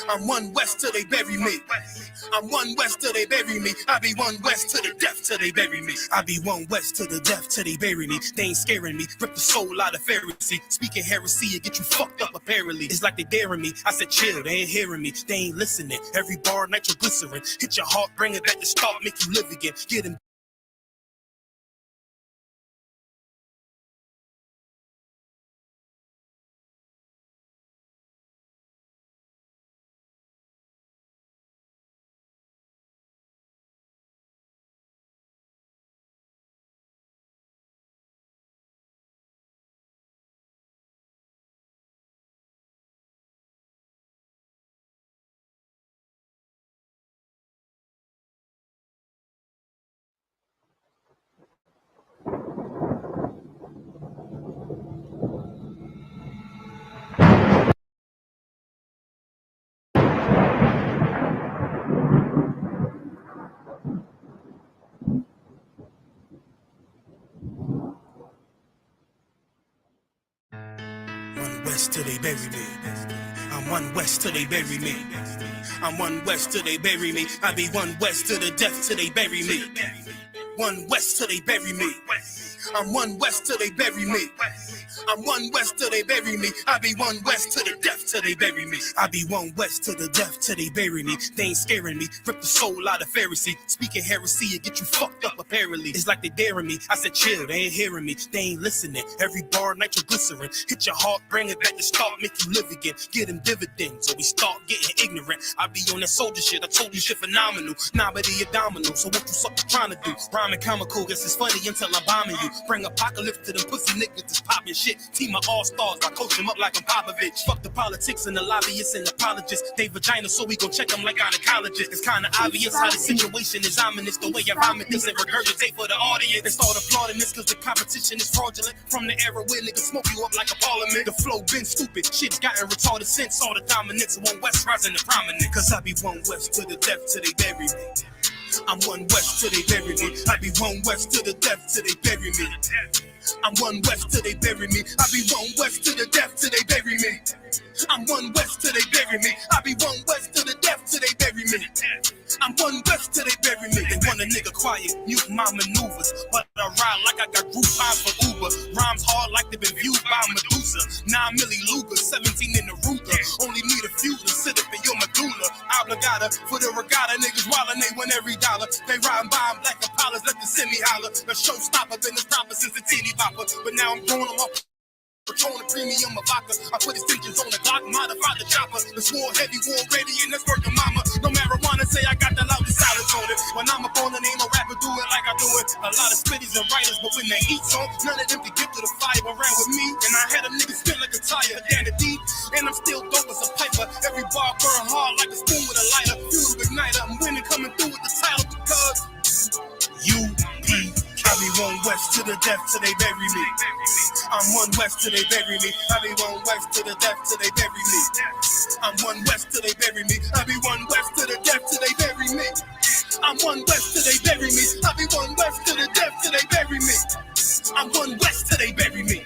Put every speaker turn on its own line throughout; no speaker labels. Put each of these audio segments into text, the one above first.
I'm one west till they bury me. I'm one west till they bury me. I be one west to the death till they bury me. I be one west to the death till they bury me. They ain't scaring me. Rip the soul out of Pharisee. Speaking heresy and get you fucked up apparently. It's like they daring me. I said chill, they ain't hearing me. They ain't listening. Every bar nitroglycerin. Hit your heart, bring it back to start, make you live again. Get him. One west till they bury me. I'm one west till they bury me. I'm one west till they bury me. I be one west to the death till they bury me. One west till they bury me. I'm one west till they bury me. I'm one west till they bury me. I be one west to the death till they bury me. I be one west to the death till they bury me. They ain't scaring me. Rip the soul out of Pharisee. Speaking heresy and get you fucked up apparently. It's like they daring me. I said chill, they ain't hearing me. They ain't listening. Every bar nitroglycerin. Hit your heart, bring it back to start, make you live again. Get them dividends, or we start getting ignorant. I be on that soldier shit. I told you shit phenomenal. Nah, but he a domino. So what you sucker trying to do? Rhyming comical, guess it's funny until I'm bombing you. Bring apocalypse to them pussy niggas that's popping shit. Team of all-stars, I coach them up like I'm Popovich. Fuck the politics and the lobbyists and apologists. They vagina, so we gon' check them like gynecologists. It's kinda obvious how the situation is ominous. The way I vomit this and regurgitate for the audience. They start applauding this cause the competition is fraudulent. From the era where niggas smoke you up like a parliament. The flow been stupid, shit's gotten retarded since. All the dominance of one west rising to prominent. Cause I be one west to the death till they bury me. I'm one west till they bury me. I be one west to the death till they bury me. I'm one west till they bury me. I be one west to the death till they bury me. I'm one west till they bury me. I be one west to the death till they bury me. I'm one west till they bury me. They want a nigga quiet, mute my maneuvers, but I ride like I got group time for Uber. Rhymes hard like they've been viewed by Medusa. 9 milli Luger, 17 in the Ruger. Only need a few to sit up in your medulla. Obligata for the regatta, niggas wildin', they win every dollar. They riding by in black Impalas, let the semi holler. The showstopper been the stopper since the teeny bopper, but now I'm throwing them up. Patron premium of vodka. I put extensions on the Glock, modify the chopper. The swore heavy, war ready, and that's working mama. No marijuana, say I got the loudest silence on it. When I'm up on it, ain't no rapper do it like I do it. A lot of spitties and writers, but when they heat's on, none of them can get to the fire around with me. And I had a nigga spin like a tire, down the deep. And I'm still dope as a piper. Every bar burn hard like a spoon with a lighter. Fuel igniter, I'm winning, coming through with the title because U.P.K. I be one west to the death till they bury me. I'm one west till they bury me. I be one west to the death till they bury me. I'm one west till they bury me. I be one west to the death till they bury me. I'm one west till they bury me. I be one west to the death till they bury me. I'm one west till they bury me.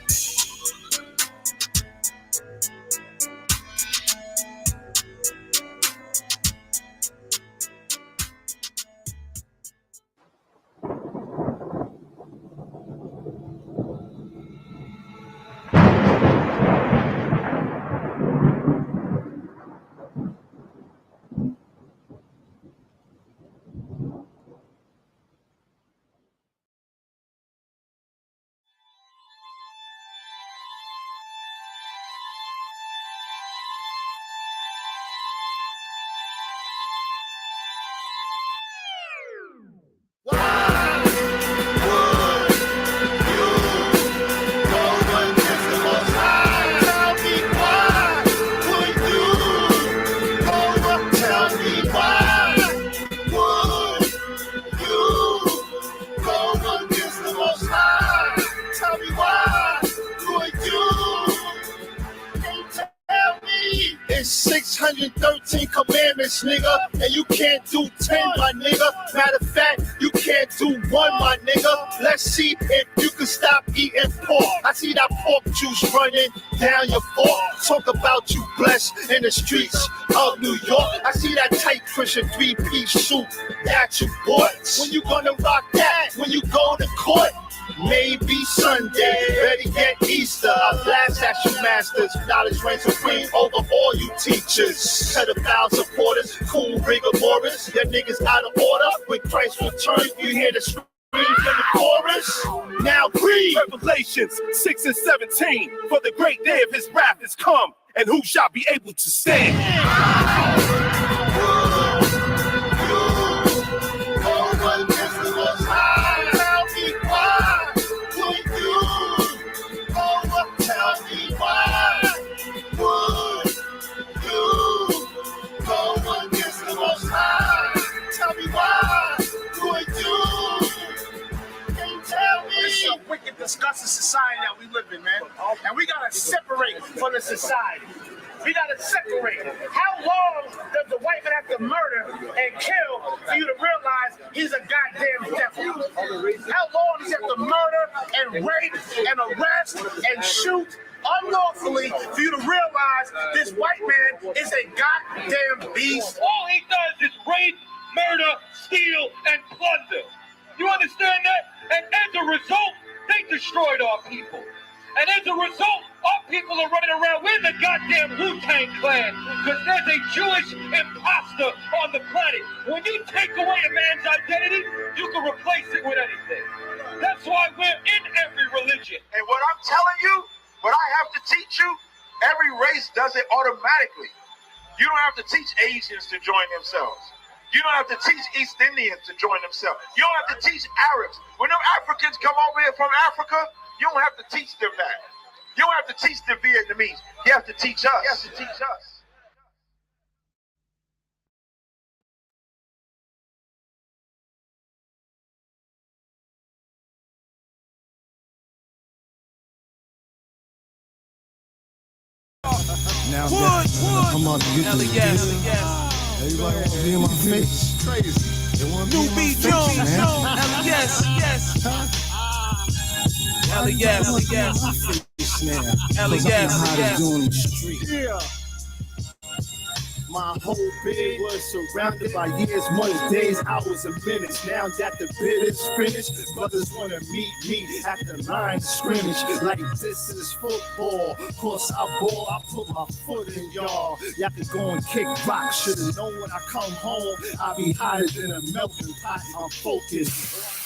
613 commandments, nigga, and you can't do 10, my nigga. Matter of fact, you can't do 1, my nigga. Let's see if you can stop eating pork. I see that pork juice running down your fork. Talk about you blessed in the streets of New York. I see that tight Christian 3-piece suit that you bought. When you gonna rock that? When you go to court? Maybe Sunday, ready get Easter. I blast at you masters, knowledge reigns supreme over all you teachers. Pedophile supporters, cool rigor mortis. Your niggas out of order. When Christ returns, you hear the screams in the chorus. Now read
Revelations 6 and 17. For the great day of his wrath is come, and who shall be able to stand?
Wicked, disgusting society that we live in, man. And we gotta separate from the society. We gotta separate. How long does the white man have to murder and kill for you to realize he's a goddamn devil? How long does he have to murder and rape and arrest and shoot unlawfully for you to realize this white man is a goddamn beast?
All he does is rape, murder, steal, and plunder. You understand that? And as a result, they destroyed our people. And as a result, our people are running around with the goddamn Wu-Tang Clan because there's a Jewish imposter on the planet. When you take away a man's identity, you can replace it with anything. That's why we're in every religion.
And what I'm telling you, what I have to teach you, every race does it automatically. You don't have to teach Asians to join themselves. You don't have to teach East Indians to join themselves. You don't have to teach Arabs. When them Africans come over here from Africa, you don't have to teach them that. You don't have to teach the Vietnamese. You have to teach us. You have to teach us.
Now come on, everybody want to be in my face. Crazy. They want to be in my face, man.
Yes.
Yeah. My whole bid was surrounded by years, months, days, hours, and minutes. Now that the bid is finished, brothers want to meet me at the line of scrimmage. Like this is football. Course I ball, I put my foot in y'all. Y'all can go and kick rock. Should've known when I come home, I'll be hotter than a melting pot. I'm focused.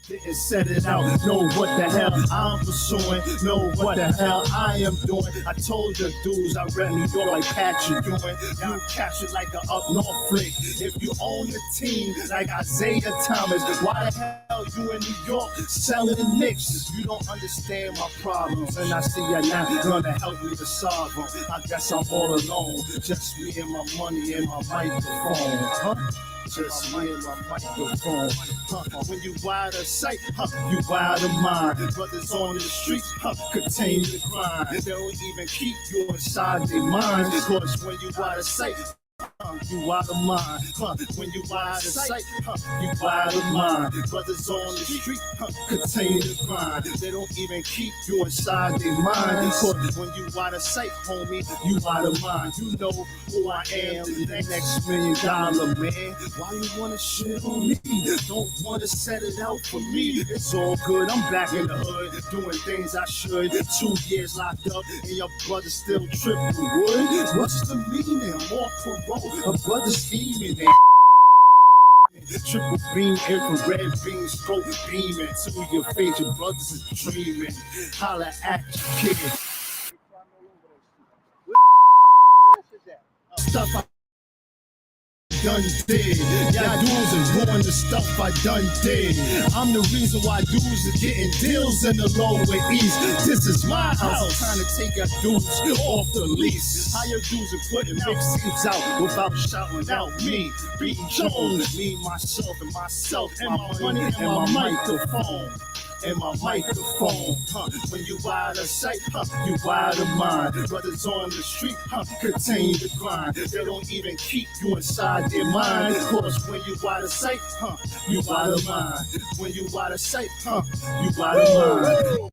Didn't set it out, know what the hell I'm pursuing, know what the hell I am doing. I told the dudes I read New York like Patrick doing. You captured like an up north flick. If you own the team like Isaiah Thomas, why the hell you in New York selling Knicks? You don't understand my problems, and I see you're not gonna help me to solve them. I guess I'm all alone, just me and my money and my microphone, huh? Just me and my microphone. When you wide of sight, you wide of mind. Brothers on the streets, continue to grind. They don't even keep you inside their mind. Cause when you wide of sight, you out of mind, when you out of sight, you out of mind. Brothers on the street, continue to grind. They don't even keep you inside their mind. Cause when you out of sight, homie, you out of mind. You know who I am, the next $1 million man. Why you wanna shit on me? Don't wanna set it out for me. It's all good, I'm back in the hood, doing things I should. 2 years locked up, and your brother still tripping wood. What's the meaning? More parole. A brother scheming and triple beam, infrared beam, stroke beaming to your face. Your brothers is dreaming. Holla at you, kid. Stuff I done did. Y'all dudes is ruin the stuff I done did. I'm the reason why dudes are getting deals in the Lower East. This is my house. I'm trying to take your dudes off the lease. How your dudes are putting mixtapes out without shouting out me, beating Jones, me, myself, and my money and my microphone. and my microphone. When you out of sight, you out of mind. Brothers on the street, contain the grind. They don't even keep you inside their mind. Cause when you out of sight, you out of mind. When you out of sight, you out of mind.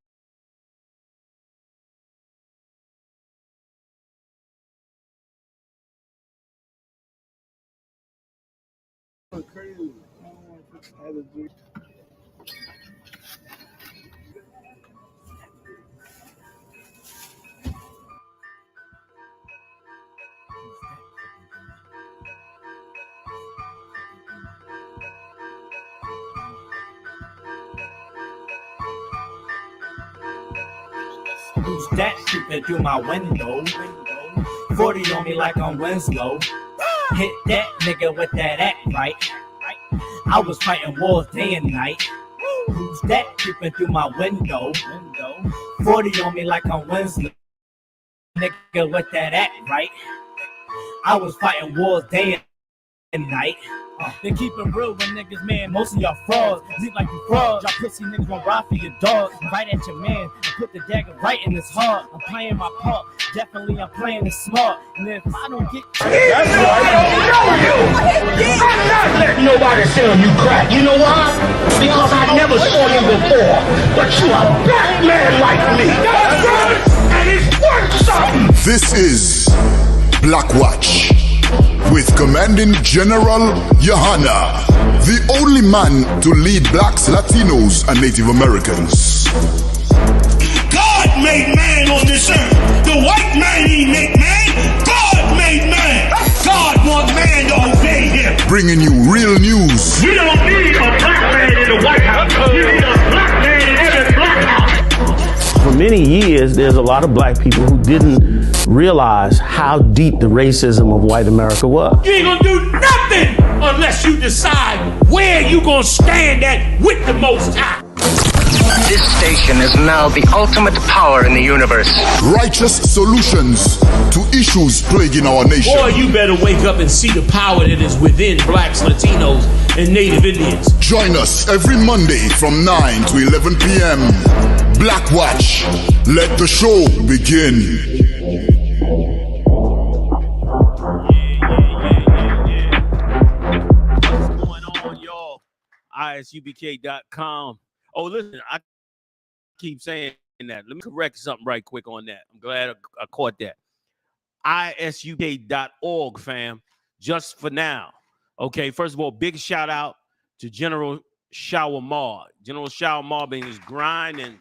Crazy.
Who's that creeping through my window? 40 on me like I'm Winslow. Hit that nigga with that act right. I was fighting wars day and night. Who's that creeping through my window? 40 on me like I'm Winslow. Nigga with that act right. I was fighting wars day and night. They keep it real when niggas, man, most of y'all frauds. Look like you frauds, y'all pussy niggas gon' ride for your dog. Fight at your man, and put the dagger right in his heart. I'm playing my part, definitely I'm playing it smart. And if I don't get...
That's why I don't know you! I'm not letting nobody sell you crack, you know why? Because I never saw you before. But you a black man like me. That's right! And it's worth something!
This is Black Watch with Commanding General YAHANNA, the only man to lead blacks, Latinos, and Native Americans.
God made man on this earth. The white man he make man. God made man. God wants man to obey him.
Bringing you real news.
We don't need a black man in the White House. We need a black man in every black house.
For many years, there's a lot of black people who didn't realize how deep the racism of white America was.
You ain't gonna do nothing unless you decide where you gonna stand at with the Most High.
This station is now the ultimate power in the universe.
Righteous solutions to issues plaguing our nation.
Boy, you better wake up and see the power that is within blacks, Latinos, and Native Indians.
Join us every Monday from 9 to 11 p.m. Black Watch. Let the show begin.
What's going on, y'all? ISUPK.com. Oh, listen, I keep saying that. Let me correct something right quick on that. I'm glad I caught that. ISUPK.org, fam, just for now. Okay, first of all, big shout out to General SHALAM. General SHALAM been his grinding.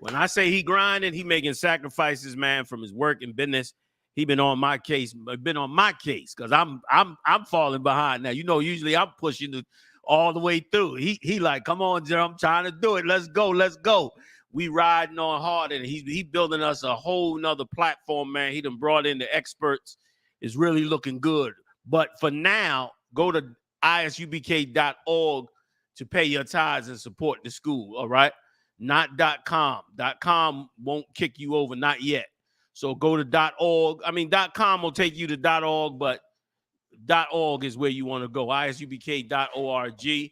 When I say he grinding, he making sacrifices, man, from his work and business. He been on my case, because I'm falling behind now. You know, usually I'm pushing all the way through. He like, come on, General, I'm trying to do it. Let's go. We riding on hard, and he building us a whole nother platform, man. He done brought in the experts. It's really looking good. But for now, go to ISUPK.org to pay your tithes and support the school, all right? Not .com. .com won't kick you over, not yet. So go to .org. I mean, .com will take you to .org, but .org is where you want to go. ISUPK.org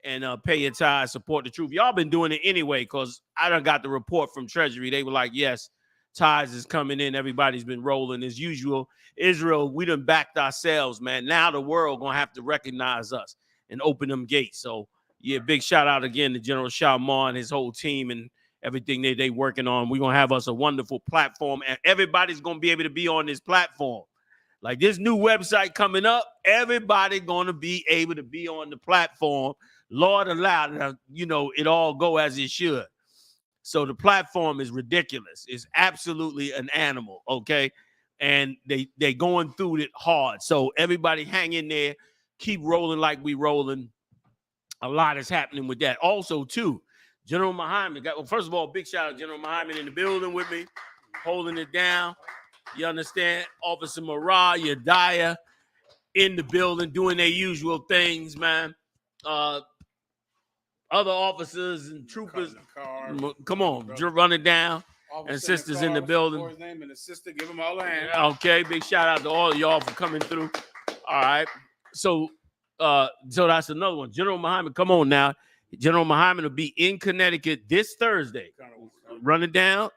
and pay your tithes, support the truth. Y'all been doing it anyway, because I done got the report from Treasury. They were like, yes, tithes is coming in. Everybody's been rolling as usual. Israel, we done backed ourselves, man. Now the world gonna have to recognize us and open them gates. So yeah, big shout out again to General SHALAM and his whole team and everything they working on. We're gonna have us a wonderful platform, and everybody's gonna be able to be on this platform. Like this new website coming up, everybody gonna be able to be on the platform. Lord allowed, you know, it all go as it should. So the platform is ridiculous. It's absolutely an animal, okay? And they going through it hard. So everybody hang in there, keep rolling like we rolling. A lot is happening with that. Also, too, General Muhammad got, well, first of all, big shout out to General Muhammad in the building with me, holding it down. You understand? Officer Marah, Yadiah in the building, doing their usual things, man. Other officers and troopers, come on, run it down. Officer and sisters in the building. His name and the sister, give them all a hand. Okay, big shout out to all of y'all for coming through. All right, so that's another one. General Muhammad, come on now. General Muhammad will be in Connecticut this Thursday. Run it down.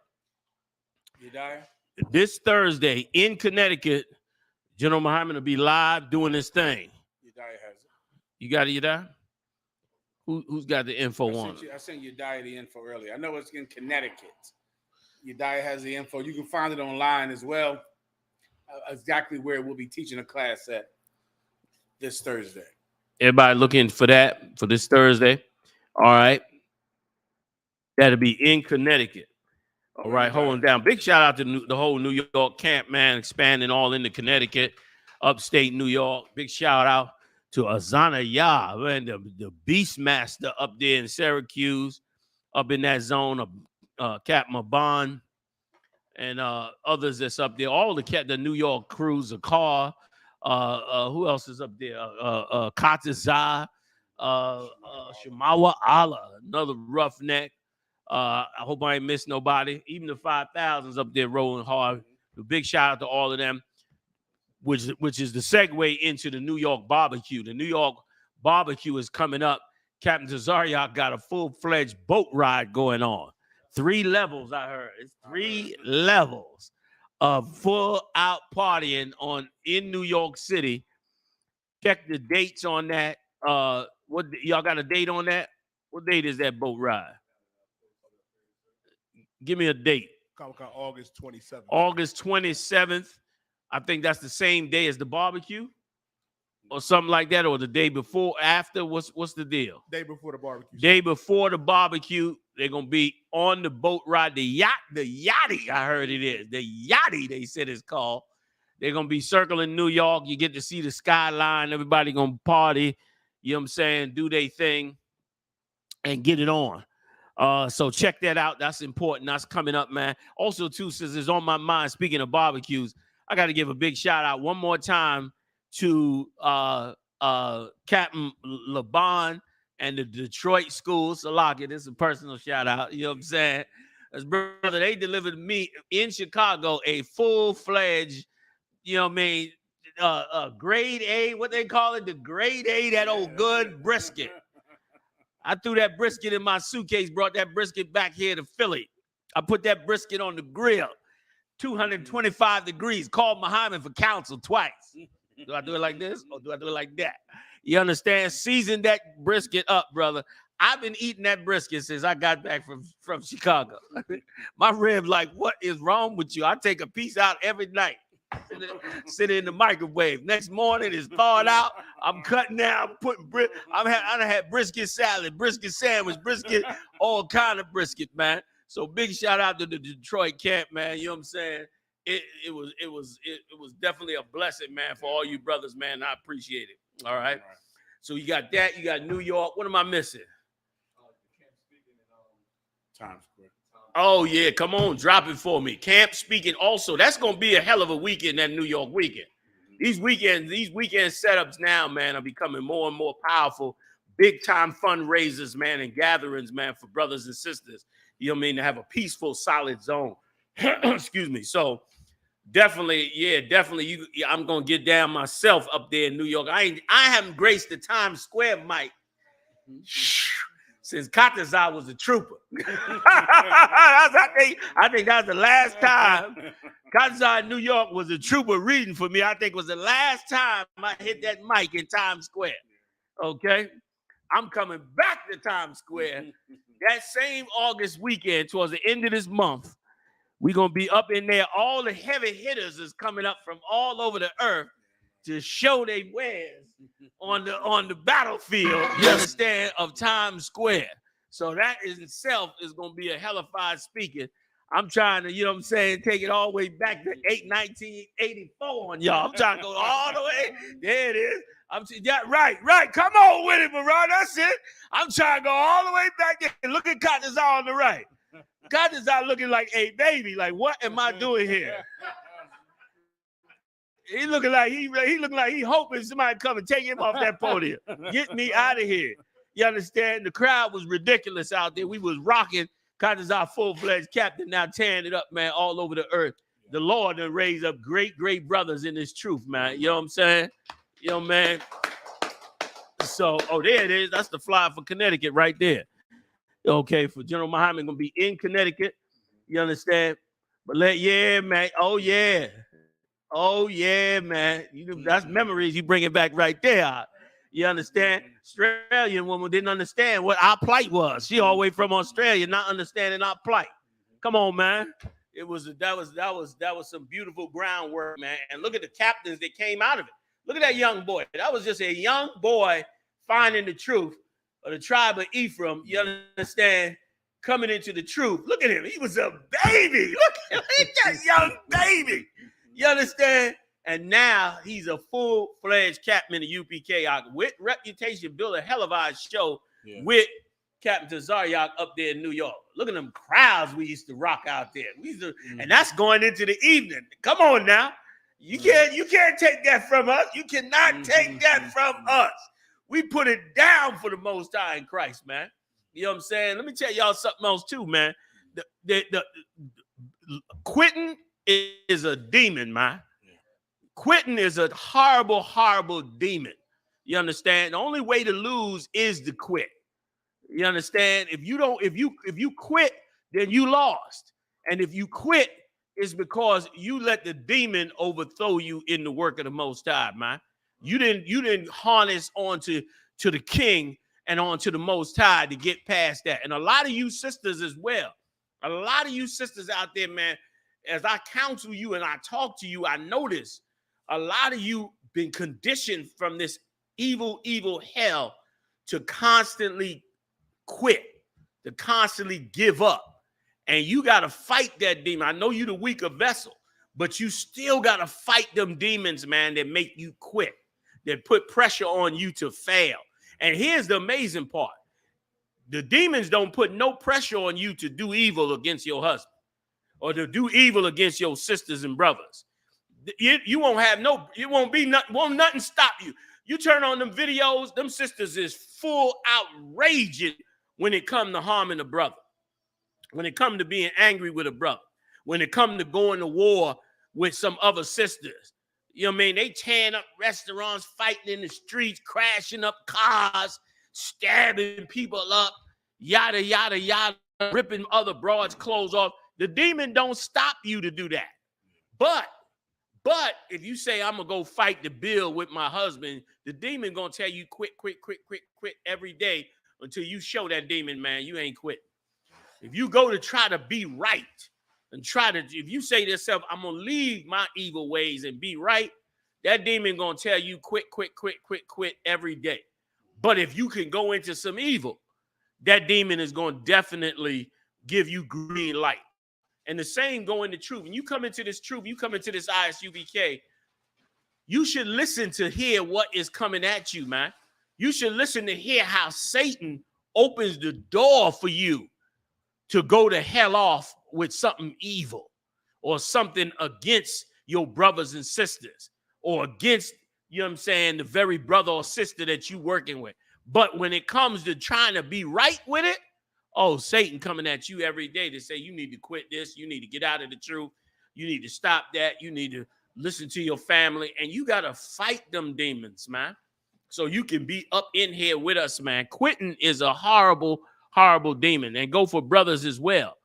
This Thursday in Connecticut, General Muhammad will be live doing his thing. You got it, Yedaya? Who's got the info on it?
I sent Yedaya the info earlier. I know it's in Connecticut. Yedaya has the info. You can find it online as well. Exactly where we'll be teaching a class at this Thursday.
Everybody looking for that for this Thursday. All right. That'll be in Connecticut. All right, hold on down. Big shout out to the whole New York camp, man, expanding all into Connecticut, upstate New York. Big shout out to Azana Yah, man, the Beastmaster up there in Syracuse, up in that zone of Captain Bond and others that's up there. All the New York crews, a car. Who else is up there? Katazai, Shamawa Allah, another roughneck. I hope I ain't missed nobody. Even the 5,000s up there rolling hard. A big shout out to all of them, which is the segue into the New York barbecue. The New York barbecue is coming up. Captain Tazariak got a full-fledged boat ride going on. 3 levels, I heard. It's 3 levels of full-out partying in New York City. Check the dates on that. What y'all got a date on that? What date is that boat ride? Give me a date.
August 27th.
August 27th. I think that's the same day as the barbecue or something like that, or the day before, after. What's the deal?
Day before the barbecue.
Day before the barbecue, they're going to be on the boat ride. The Yachty, I heard it is. The Yachty, they said it's called. They're going to be circling New York. You get to see the skyline. Everybody going to party. You know what I'm saying? Do their thing and get it on. So check that out. That's important. That's coming up, man. Also, too, since it's on my mind, speaking of barbecues, I got to give a big shout out one more time to Captain LeBon and the Detroit School. Salaki, this is a personal shout out. You know what I'm saying? As brother, they delivered me in Chicago a full-fledged, you know what I mean, grade A, what they call it, the grade A, that old good brisket. I threw that brisket in my suitcase, brought that brisket back here to Philly. I put that brisket on the grill, 225 degrees, called Muhammad for counsel twice. Do I do it like this or do I do it like that? You understand? Season that brisket up, brother. I've been eating that brisket since I got back from Chicago. My rib like, what is wrong with you? I take a piece out every night. Sit it in the microwave. Next morning, it's thawed out. I'm cutting down, putting I done had brisket salad, brisket sandwich, brisket, all kind of brisket, man. So big shout out to the Detroit camp, man. You know what I'm saying? It was definitely a blessing, man, for all you brothers, man. I appreciate it. All right. So you got that. You got New York. What am I missing?
Times Square.
Oh, yeah. Come on. Drop it for me. Camp speaking also. That's going to be a hell of a weekend, that New York weekend. These weekend setups now, man, are becoming more and more powerful. Big time fundraisers, man, and gatherings, man, for brothers and sisters. You know what I mean? To have a peaceful, solid zone. Excuse me. So definitely, I'm going to get down myself up there in New York. I haven't graced the Times Square mic since Katazai was a trooper. I think that's the last time Katazai in New York was a trooper reading for me. I think was the last time I hit that mic in Times Square. Okay? I'm coming back to Times Square that same August weekend towards the end of this month. We're going to be up in there. All the heavy hitters is coming up from all over the earth to show their wares on the battlefield, you understand, of Times Square. So that in itself is going to be a hellified speaking. I'm trying to, you know what I'm saying, take it all the way back to 1984 on y'all. I'm trying to go all the way. There it is. Right. Come on with it, Maran. That's it. I'm trying to go all the way back there. Look at Katazai on the right. Katazai looking like a baby. Like, what am I doing here? He looking like he hoping somebody come and take him off that podium. Get me out of here. You understand? The crowd was ridiculous out there. We was rocking. Katazai full-fledged captain now tearing it up, man, all over the earth. The Lord done raised up great, great brothers in this truth, man. You know what I'm saying? You know, man. So, there it is. That's the flyer for Connecticut right there. Okay, for General Muhammad, gonna be in Connecticut. You understand? But man. Oh yeah, man. That's memories. You bring it back right there. You understand? Australian woman didn't understand what our plight was. She all the way from Australia, not understanding our plight. Come on, man. That was some beautiful groundwork, man. And look at the captains that came out of it. Look at that young boy. That was just a young boy finding the truth of the tribe of Ephraim. You understand? Coming into the truth. Look at him. He was a baby. Look at that young baby. You understand? And now he's a full-fledged captain in the UPK. With reputation, built a hell of a show with Captain Tazaryak up there in New York. Look at them crowds we used to rock out there. And that's going into the evening. Come on now. You can't take that from us. You cannot take that from us. We put it down for the Most High in Christ, man. You know what I'm saying? Let me tell y'all something else too, man. The quitting is a demon, man. Quitting is a horrible, horrible demon. You understand? The only way to lose is to quit. You understand? If you quit, then you lost. And if you quit, it's because you let the demon overthrow you in the work of the Most High, man. You didn't harness onto the King and onto the Most High to get past that. And a lot of you sisters as well. A lot of you sisters out there, man, as I counsel you and I talk to you, I notice a lot of you been conditioned from this evil hell to constantly quit, to constantly give up. And you got to fight that demon. I know you're the weaker vessel, but you still got to fight them demons, man, that make you quit, that put pressure on you to fail. And here's the amazing part. The demons don't put no pressure on you to do evil against your husband or to do evil against your sisters and brothers. You won't have won't nothing stop you. You turn on them videos, them sisters is full outrage when it comes to harming a brother, when it comes to being angry with a brother, when it comes to going to war with some other sisters. You know what I mean? They tearing up restaurants, fighting in the streets, crashing up cars, stabbing people up, yada, yada, yada, ripping other broads' clothes off. The demon don't stop you to do that. But if you say, I'm going to go fight the bill with my husband, the demon going to tell you quit every day until you show that demon, man, you ain't quit. If you go to try to be right and if you say to yourself, I'm going to leave my evil ways and be right, that demon going to tell you quit every day. But if you can go into some evil, that demon is going to definitely give you green light. And the same go into truth. When you come into this truth, you come into this I.S.U.P.K, you should listen to hear what is coming at you, man. You should listen to hear how Satan opens the door for you to go to hell off with something evil or something against your brothers and sisters or against, you know what I'm saying, the very brother or sister that you working with. But when it comes to trying to be right with it, oh, Satan coming at you every day to say, you need to quit this. You need to get out of the truth. You need to stop that. You need to listen to your family. And you got to fight them demons, man. So you can be up in here with us, man. Quitting is a horrible, horrible demon. And go for brothers as well.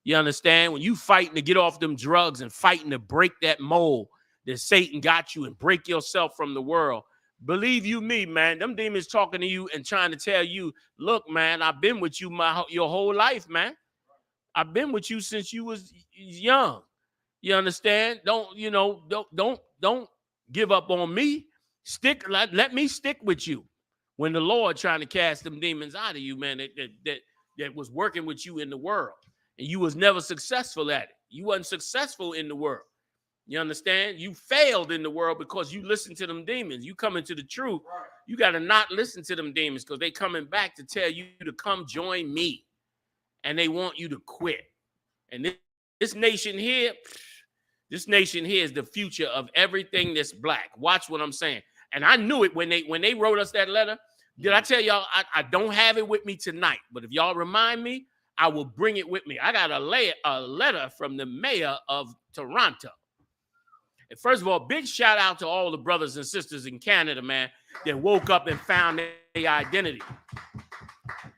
You understand? When you fighting to get off them drugs and fighting to break that mold that Satan got you and break yourself from the world, believe you me, man, them demons talking to you and trying to tell you, look, man, I've been with you your whole life, man. I've been with you since you was young. You understand? Don't give up on me. Let me stick with you. When the Lord trying to cast them demons out of you, man, that was working with you in the world. And you was never successful at it. You wasn't successful in the world. You understand? You failed in the world because you listened to them demons. You come into the truth. You got to not listen to them demons because they coming back to tell you to come join me. And they want you to quit. And this nation here is the future of everything that's black. Watch what I'm saying. And I knew it when they wrote us that letter. Did I tell y'all I don't have it with me tonight? But if y'all remind me, I will bring it with me. I got a letter from the mayor of Toronto. And first of all, big shout out to all the brothers and sisters in Canada, man. that woke up and found their identity.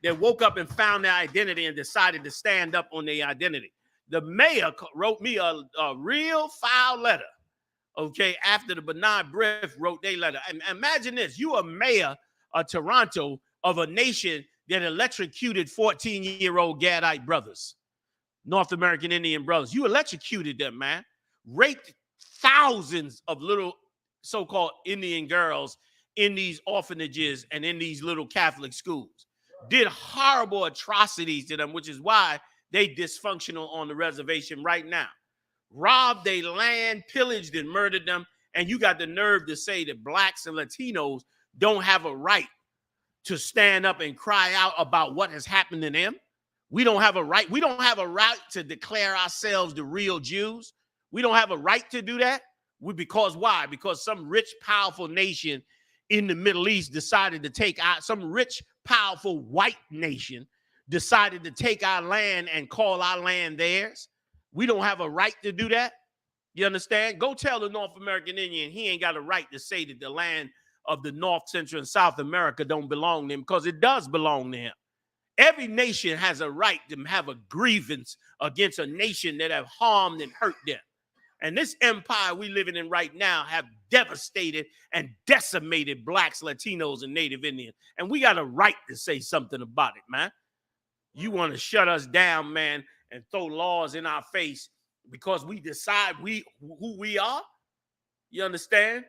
That woke up and found their identity and decided to stand up on their identity. The mayor wrote me a real foul letter, okay, after the Bernard Briff wrote their letter. And imagine this, you a mayor of Toronto of a nation that electrocuted 14-year-old Gadite brothers, North American Indian brothers. You electrocuted them, man. Raped thousands of little so-called Indian girls in these orphanages and in these little Catholic schools. Did horrible atrocities to them, which is why they dysfunctional on the reservation right now. Robbed their land, pillaged and murdered them, and you got the nerve to say that blacks and Latinos don't have a right to stand up and cry out about what has happened to them. We don't have a right. We don't have a right to declare ourselves the real Jews. We don't have a right to do that. Because why? Because some rich, powerful nation in the Middle East decided to take out, some rich, powerful white nation decided to take our land and call our land theirs. We don't have a right to do that. You understand? Go tell the North American Indian he ain't got a right to say that the land of the North, Central, and South America don't belong to him, because it does belong to him. Every nation has a right to have a grievance against a nation that have harmed and hurt them. And this empire we living in right now have devastated and decimated blacks, Latinos, and Native Indians. And we got a right to say something about it, man. You want to shut us down, man, and throw laws in our face because we decide who we are? You understand?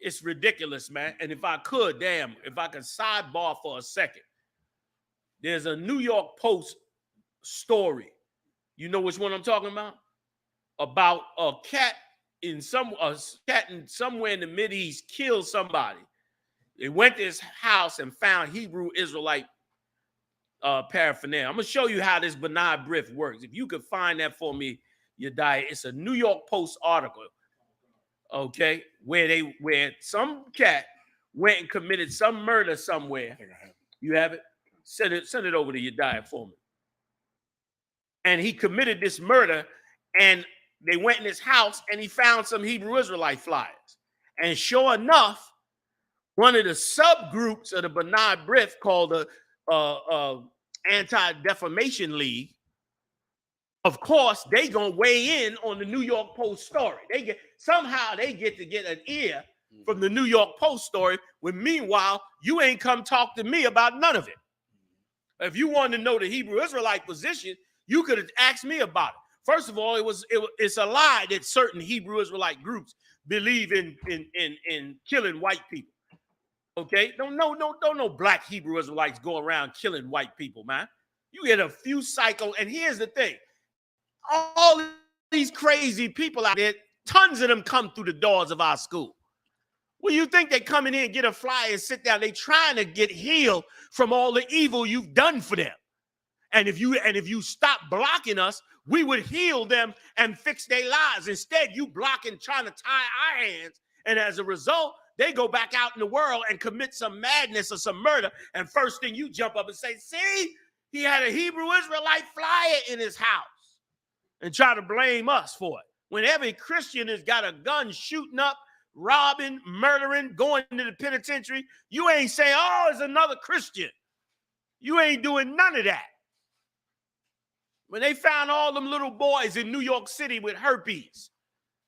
It's ridiculous, man. And if I could sidebar for a second. There's a New York Post story. You know which one I'm talking about a cat in somewhere in the Mideast killed somebody. They went to his house and found Hebrew Israelite paraphernalia. I'm gonna show you how this Bernard Briff works. If you could find that for me, Yediah. It's a New York Post article, okay, where some cat went and committed some murder somewhere. You have it? Send it over to Yediah for me. And he committed this murder, and they went in his house and he found some Hebrew Israelite flyers. And sure enough, one of the subgroups of the Bernard Briff called the Anti-Defamation League, of course, they gonna weigh in on the New York Post story. They get to get an ear from the New York Post story, when meanwhile, you ain't come talk to me about none of it. If you wanted to know the Hebrew Israelite position, you could have asked me about it. First of all, it's a lie that certain Hebrew Israelite groups believe in killing white people. Okay, no black Hebrew Israelites go around killing white people, man. You get a few cycles, and here's the thing: all these crazy people out there, tons of them come through the doors of our school. Well, you think they come in here and get a flyer and sit down? They trying to get healed from all the evil you've done for them. And if you stop blocking us, we would heal them and fix their lives. Instead, you blocking, trying to tie our hands. And as a result, they go back out in the world and commit some madness or some murder. And first thing you jump up and say, see, he had a Hebrew Israelite flyer in his house, and try to blame us for it. When every Christian has got a gun shooting up, robbing, murdering, going to the penitentiary, you ain't saying, oh, it's another Christian. You ain't doing none of that. When they found all them little boys in New York City with herpes,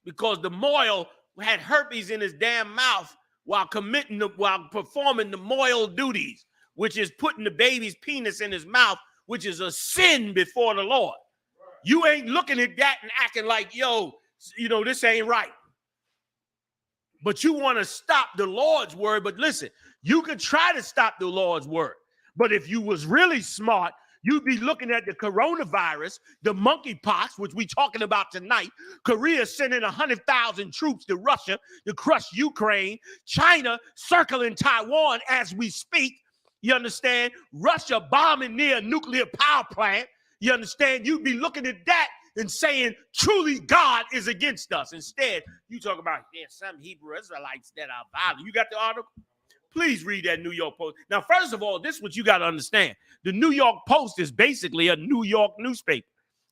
because the Moyle had herpes in his damn mouth while performing the Moyle duties, which is putting the baby's penis in his mouth, which is a sin before the Lord. You ain't looking at that and acting like, yo, this ain't right. But you want to stop the Lord's word. But listen, you could try to stop the Lord's word. But if you was really smart, you'd be looking at the coronavirus, the monkeypox, which we talking about tonight. Korea sending 100,000 troops to Russia to crush Ukraine. China circling Taiwan as we speak. You understand? Russia bombing near a nuclear power plant. You understand? You'd be looking at that and saying, truly God is against us. Instead, you talk about, there's some Hebrew Israelites that are violent. You got the article? Please read that New York Post. Now, first of all, this is what you got to understand. The New York Post is basically a New York newspaper.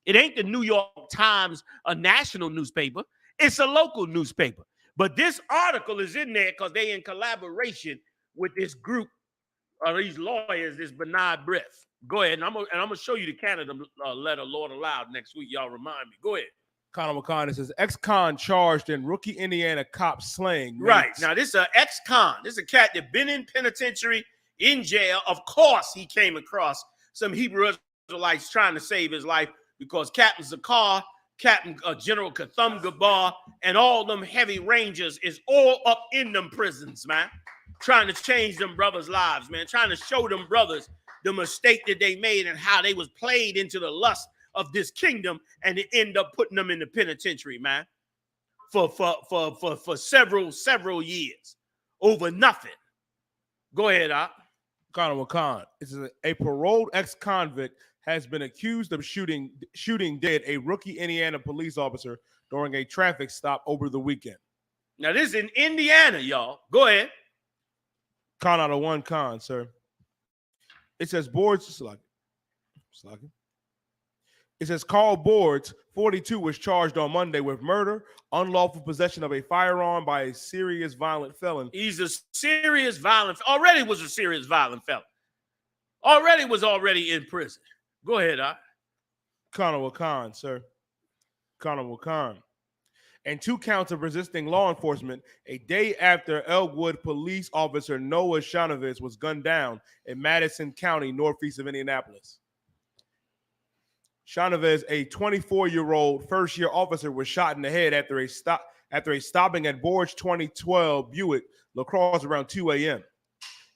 It ain't the New York Times, a national newspaper. It's a local newspaper. But this article is in there because they in collaboration with this group of these lawyers, this Bernard Briff. Go ahead, and I'm gonna show you the Canada letter, Lord allowed, next week. Y'all remind me. Go ahead.
Conor McCon, it says ex-con charged in rookie Indiana cop slaying.
Right. Now, this is an ex-con. This is a cat that been in penitentiary, in jail. Of course, he came across some Hebrew Israelites trying to save his life because Captain Zakar, Captain General Katham Gabar, and all them heavy rangers is all up in them prisons, man. Trying to change them brothers' lives, man. Trying to show them brothers the mistake that they made and how they was played into the lust of this kingdom, and it end up putting them in the penitentiary, man, for several years over nothing. Go ahead,
Conor McCon. It says a paroled ex-convict has been accused of shooting dead a rookie Indiana police officer during a traffic stop over the weekend.
Now, this is in Indiana, y'all. Go ahead.
Con out of one con, sir. It says Boards. It says Carl Boards, 42, was charged on Monday with murder, unlawful possession of a firearm by a serious violent felon.
He's a serious violent. Already was a serious violent felon. Already in prison. Go ahead,
Conor Wakan, sir. Conor Wakan. And 2 counts of resisting law enforcement a day after Elkwood police officer Noah Shanovitz was gunned down in Madison County, northeast of Indianapolis. Shanovitz, a 24-year-old first-year officer, was shot in the head after a stopping at Borge 2012 Buick LaCrosse around 2 a.m.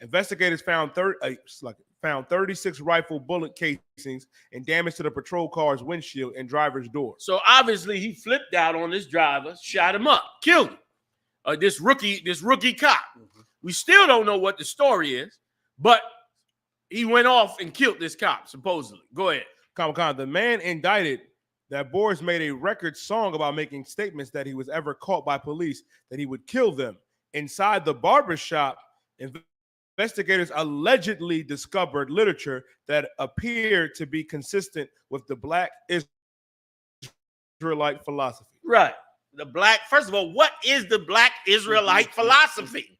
Investigators found 36 rifle bullet casings and damage to the patrol car's windshield and driver's door.
So obviously he flipped out on this driver, shot him up, killed him. This rookie cop. We still don't know what the story is, but he went off and killed this cop, supposedly. Go ahead.
The man indicted that Boris made a record song about making statements that he was ever caught by police, that he would kill them. Inside the barbershop, investigators allegedly discovered literature that appeared to be consistent with the Black Israelite philosophy.
Right. First of all, what is the Black Israelite philosophy?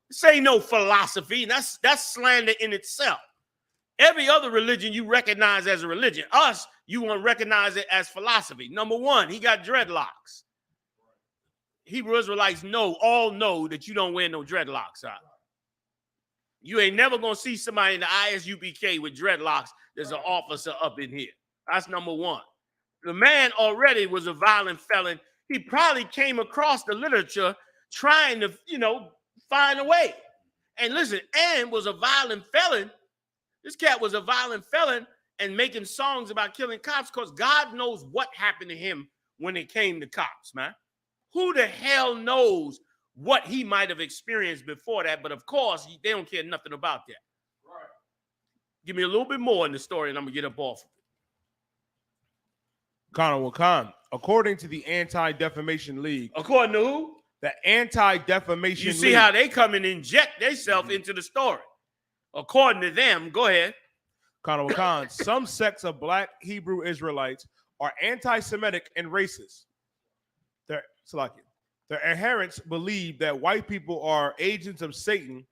This ain't no philosophy. That's slander in itself. Every other religion you recognize as a religion. Us, you want to recognize it as philosophy. Number one, he got dreadlocks. Hebrew Israelites all know that you don't wear no dreadlocks out. You ain't never going to see somebody in the I.S.U.P.K with dreadlocks that's an officer up in here. That's number one. The man already was a violent felon. He probably came across the literature trying to, find a way. And listen, and was a violent felon. This cat was a violent felon and making songs about killing cops because God knows what happened to him when it came to cops, man. Who the hell knows what he might have experienced before that? But of course, they don't care nothing about that. Right. Give me a little bit more in the story and I'm going to get up off of it.
Conor Wakan, according to the Anti-Defamation League.
According to who?
The Anti-Defamation League.
You see how they come and inject themselves into the story. According to them, go ahead.
Conor Wakan, some sects of Black Hebrew Israelites are anti-Semitic and racist. Their adherents believe that white people are agents of Satan,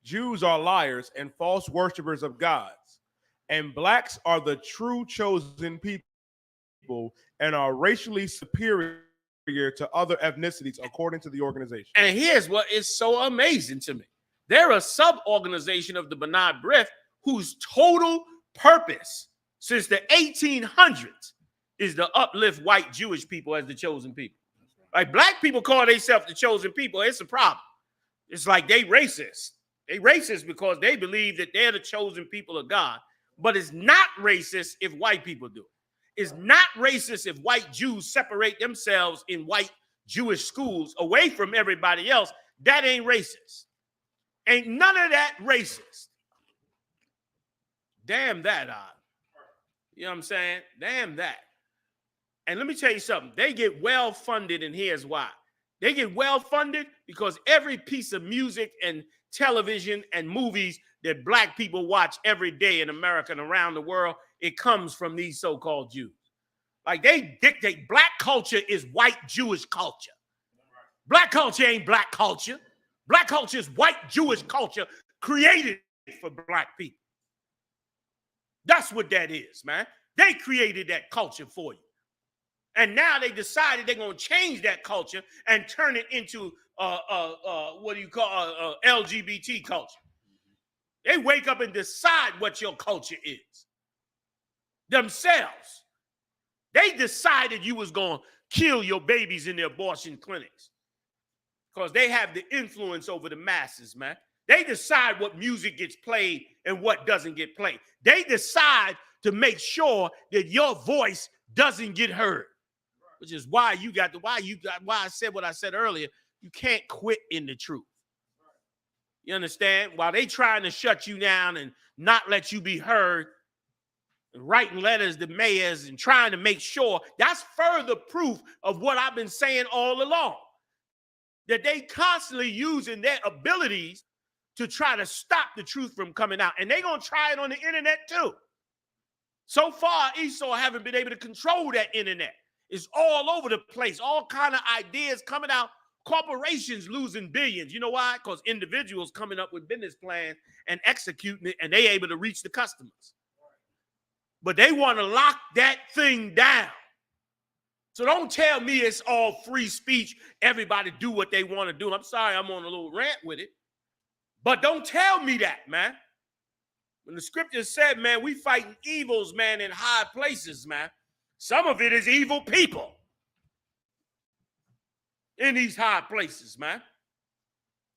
Jews are liars and false worshipers of gods, and blacks are the true chosen people and are racially superior to other ethnicities, according to the organization.
And here's what is so amazing to me. They're a sub-organization of the Bernard Briff whose total purpose since the 1800s is to uplift white Jewish people as the chosen people. Like black people call themselves the chosen people. It's a problem. It's like they racist. They racist because they believe that they're the chosen people of God. But it's not racist if white people do it. It's not racist if white Jews separate themselves in white Jewish schools away from everybody else. That ain't racist. Ain't none of that racist. Damn that, you know what I'm saying? Damn that. And let me tell you something. They get well funded, and here's why. They get well funded because every piece of music and television and movies that black people watch every day in America and around the world, it comes from these so-called Jews. Like they dictate black culture is white Jewish culture. Black culture ain't black culture. Black culture is white Jewish culture created for black people. That's what that is, man. They created that culture for you. And now they decided they're going to change that culture and turn it into what do you call LGBT culture. They wake up and decide what your culture is themselves. They decided you was going to kill your babies in the abortion clinics because they have the influence over the masses, man. They decide what music gets played and what doesn't get played. They decide to make sure that your voice doesn't get heard, which is why I said what I said earlier. You can't quit in the truth. You understand? While they trying to shut you down and not let you be heard, and writing letters to mayors and trying to make sure, that's further proof of what I've been saying all along, that they constantly using their abilities to try to stop the truth from coming out. And they're going to try it on the internet too. So far, Esau haven't been able to control that internet. It's all over the place. All kind of ideas coming out. Corporations losing billions. You know why? Because individuals coming up with business plans and executing it, and they able to reach the customers. But they want to lock that thing down. So don't tell me it's all free speech. Everybody do what they want to do. I'm sorry I'm on a little rant with it. But don't tell me that, man. When the scripture said, man, we fighting evils, man, in high places, man. Some of it is evil people in these high places, man.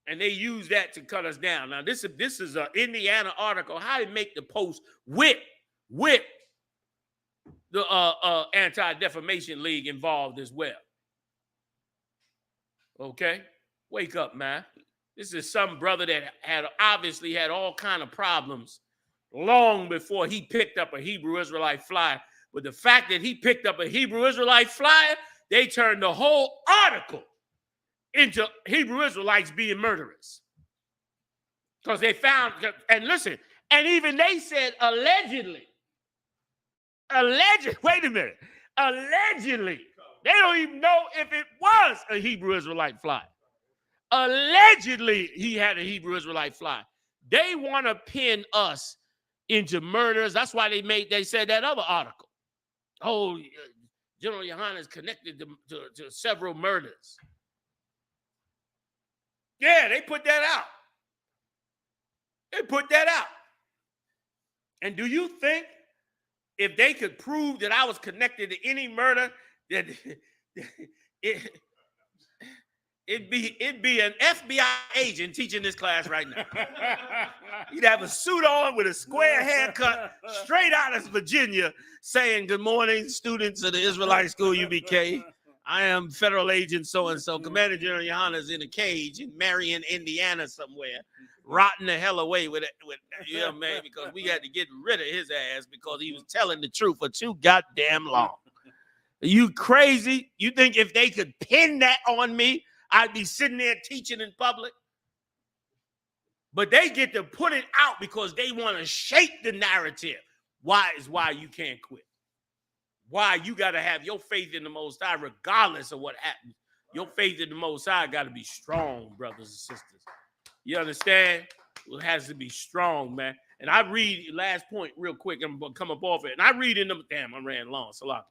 And they use that to cut us down. Now, this is an Indiana article. How to make the post with the Anti-Defamation League involved as well. Okay? Wake up, man. This is some brother that had obviously had all kind of problems long before he picked up a Hebrew Israelite flyer. But the fact that he picked up a Hebrew Israelite flyer, they turned the whole article into Hebrew Israelites being murderers. Because they found, and listen, and even they said allegedly, wait a minute, allegedly, they don't even know if it was a Hebrew Israelite flyer. Allegedly, he had a Hebrew Israelite fly. They want to pin us into murders. That's why they said that other article. Oh, Gen.YAHANNA is connected to several murders. Yeah, they put that out. They put that out. And do you think if they could prove that I was connected to any murder, that it'd be an FBI agent teaching this class right now. He'd have a suit on with a square haircut, straight out of Virginia, saying, "Good morning, students of the Israelite School U.P.K. I am federal agent so-and-so. Commander General Yohanna is in a cage in Marion, Indiana somewhere, rotting the hell away with you know, man, because we had to get rid of his ass because he was telling the truth for too goddamn long." Are you crazy? You think if they could pin that on me, I'd be sitting there teaching in public? But they get to put it out because they want to shape the narrative. Why you can't quit. Why you got to have your faith in the Most High regardless of what happens. Your faith in the Most High got to be strong, brothers and sisters. You understand? It has to be strong, man. And I read, last point real quick, I'm going to come up off it. And I read in them, damn, I ran long, Salaki.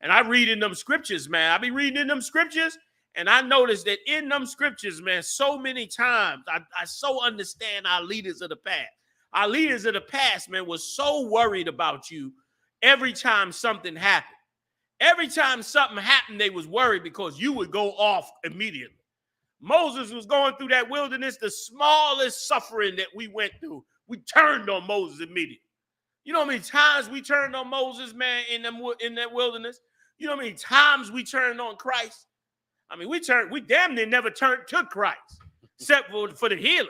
And I read in them scriptures, man. I be reading in them scriptures. And I noticed that in them scriptures, man, so many times, I so understand our leaders of the past. Our leaders of the past, man, was so worried about you every time something happened. Every time something happened, they was worried because you would go off immediately. Moses was going through that wilderness, the smallest suffering that we went through. We turned on Moses immediately. You know how many times we turned on Moses, man, in that wilderness? You know how many times we turned on Christ? I mean, we damn near never turned to Christ, except for the healing.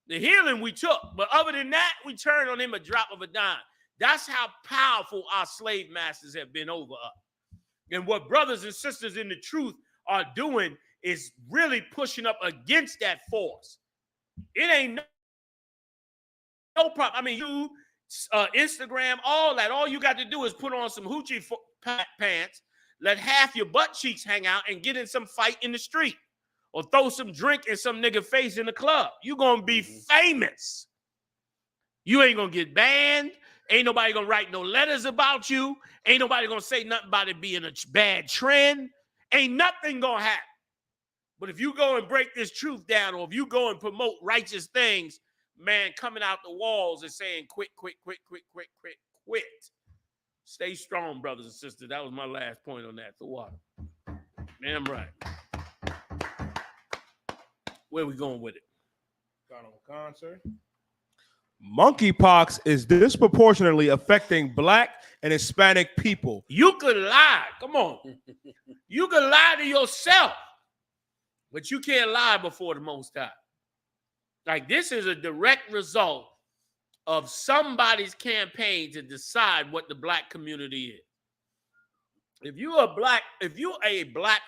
The healing we took. But other than that, we turned on him a drop of a dime. That's how powerful our slave masters have been over us. And what brothers and sisters in the truth are doing is really pushing up against that force. It ain't no problem. I mean, you, Instagram, all that. All you got to do is put on some hoochie pants, let half your butt cheeks hang out, and get in some fight in the street. or throw some drink in some nigga face in the club. You gonna be famous. You ain't gonna get banned. Ain't nobody gonna write no letters about you. Ain't nobody gonna say nothing about it being a bad trend. Ain't nothing gonna happen. But if you go and break this truth down, or if you go and promote righteous things, man, coming out the walls and saying, quit. Stay strong, brothers and sisters. That was my last point on that. The water. Damn right. Where we going with it?
Sir. Monkeypox is disproportionately affecting Black and Hispanic people.
You could lie. Come on. You could lie to yourself, but you can't lie before the Most High. Like, this is a direct result of somebody's campaign to decide what the Black community is. If you're a black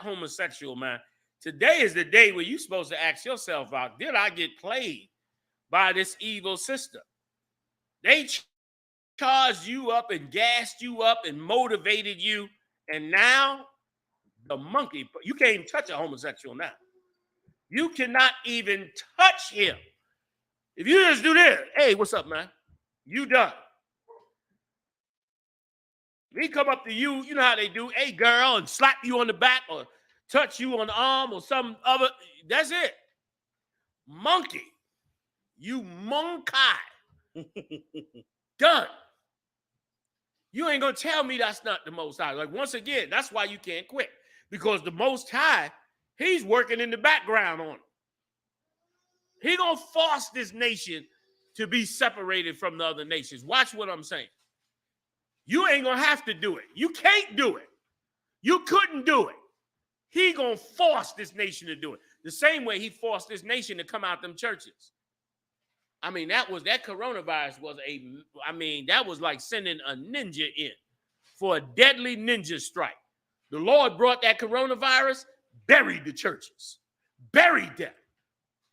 homosexual, man, today is the day where you're supposed to ask yourself out, did I get played by this evil system? They charged you up and gassed you up and motivated you, and now the monkey, you can't even touch a homosexual now. You cannot even touch him. If you just do this, hey, what's up, man? You done. If he come up to you, you know how they do, hey, girl, and slap you on the back or touch you on the arm or some other, that's it. Monkey. You monkey. Done. You ain't gonna tell me that's not the Most High. Like, once again, that's why you can't quit. Because the Most High, he's working in the background on it. He gonna force this nation to be separated from the other nations. Watch what I'm saying. You ain't gonna have to do it. You can't do it. You couldn't do it. He gonna force this nation to do it. The same way he forced this nation to come out them churches. I mean, that coronavirus was that was like sending a ninja in for a deadly ninja strike. The Lord brought that coronavirus, buried the churches, buried them.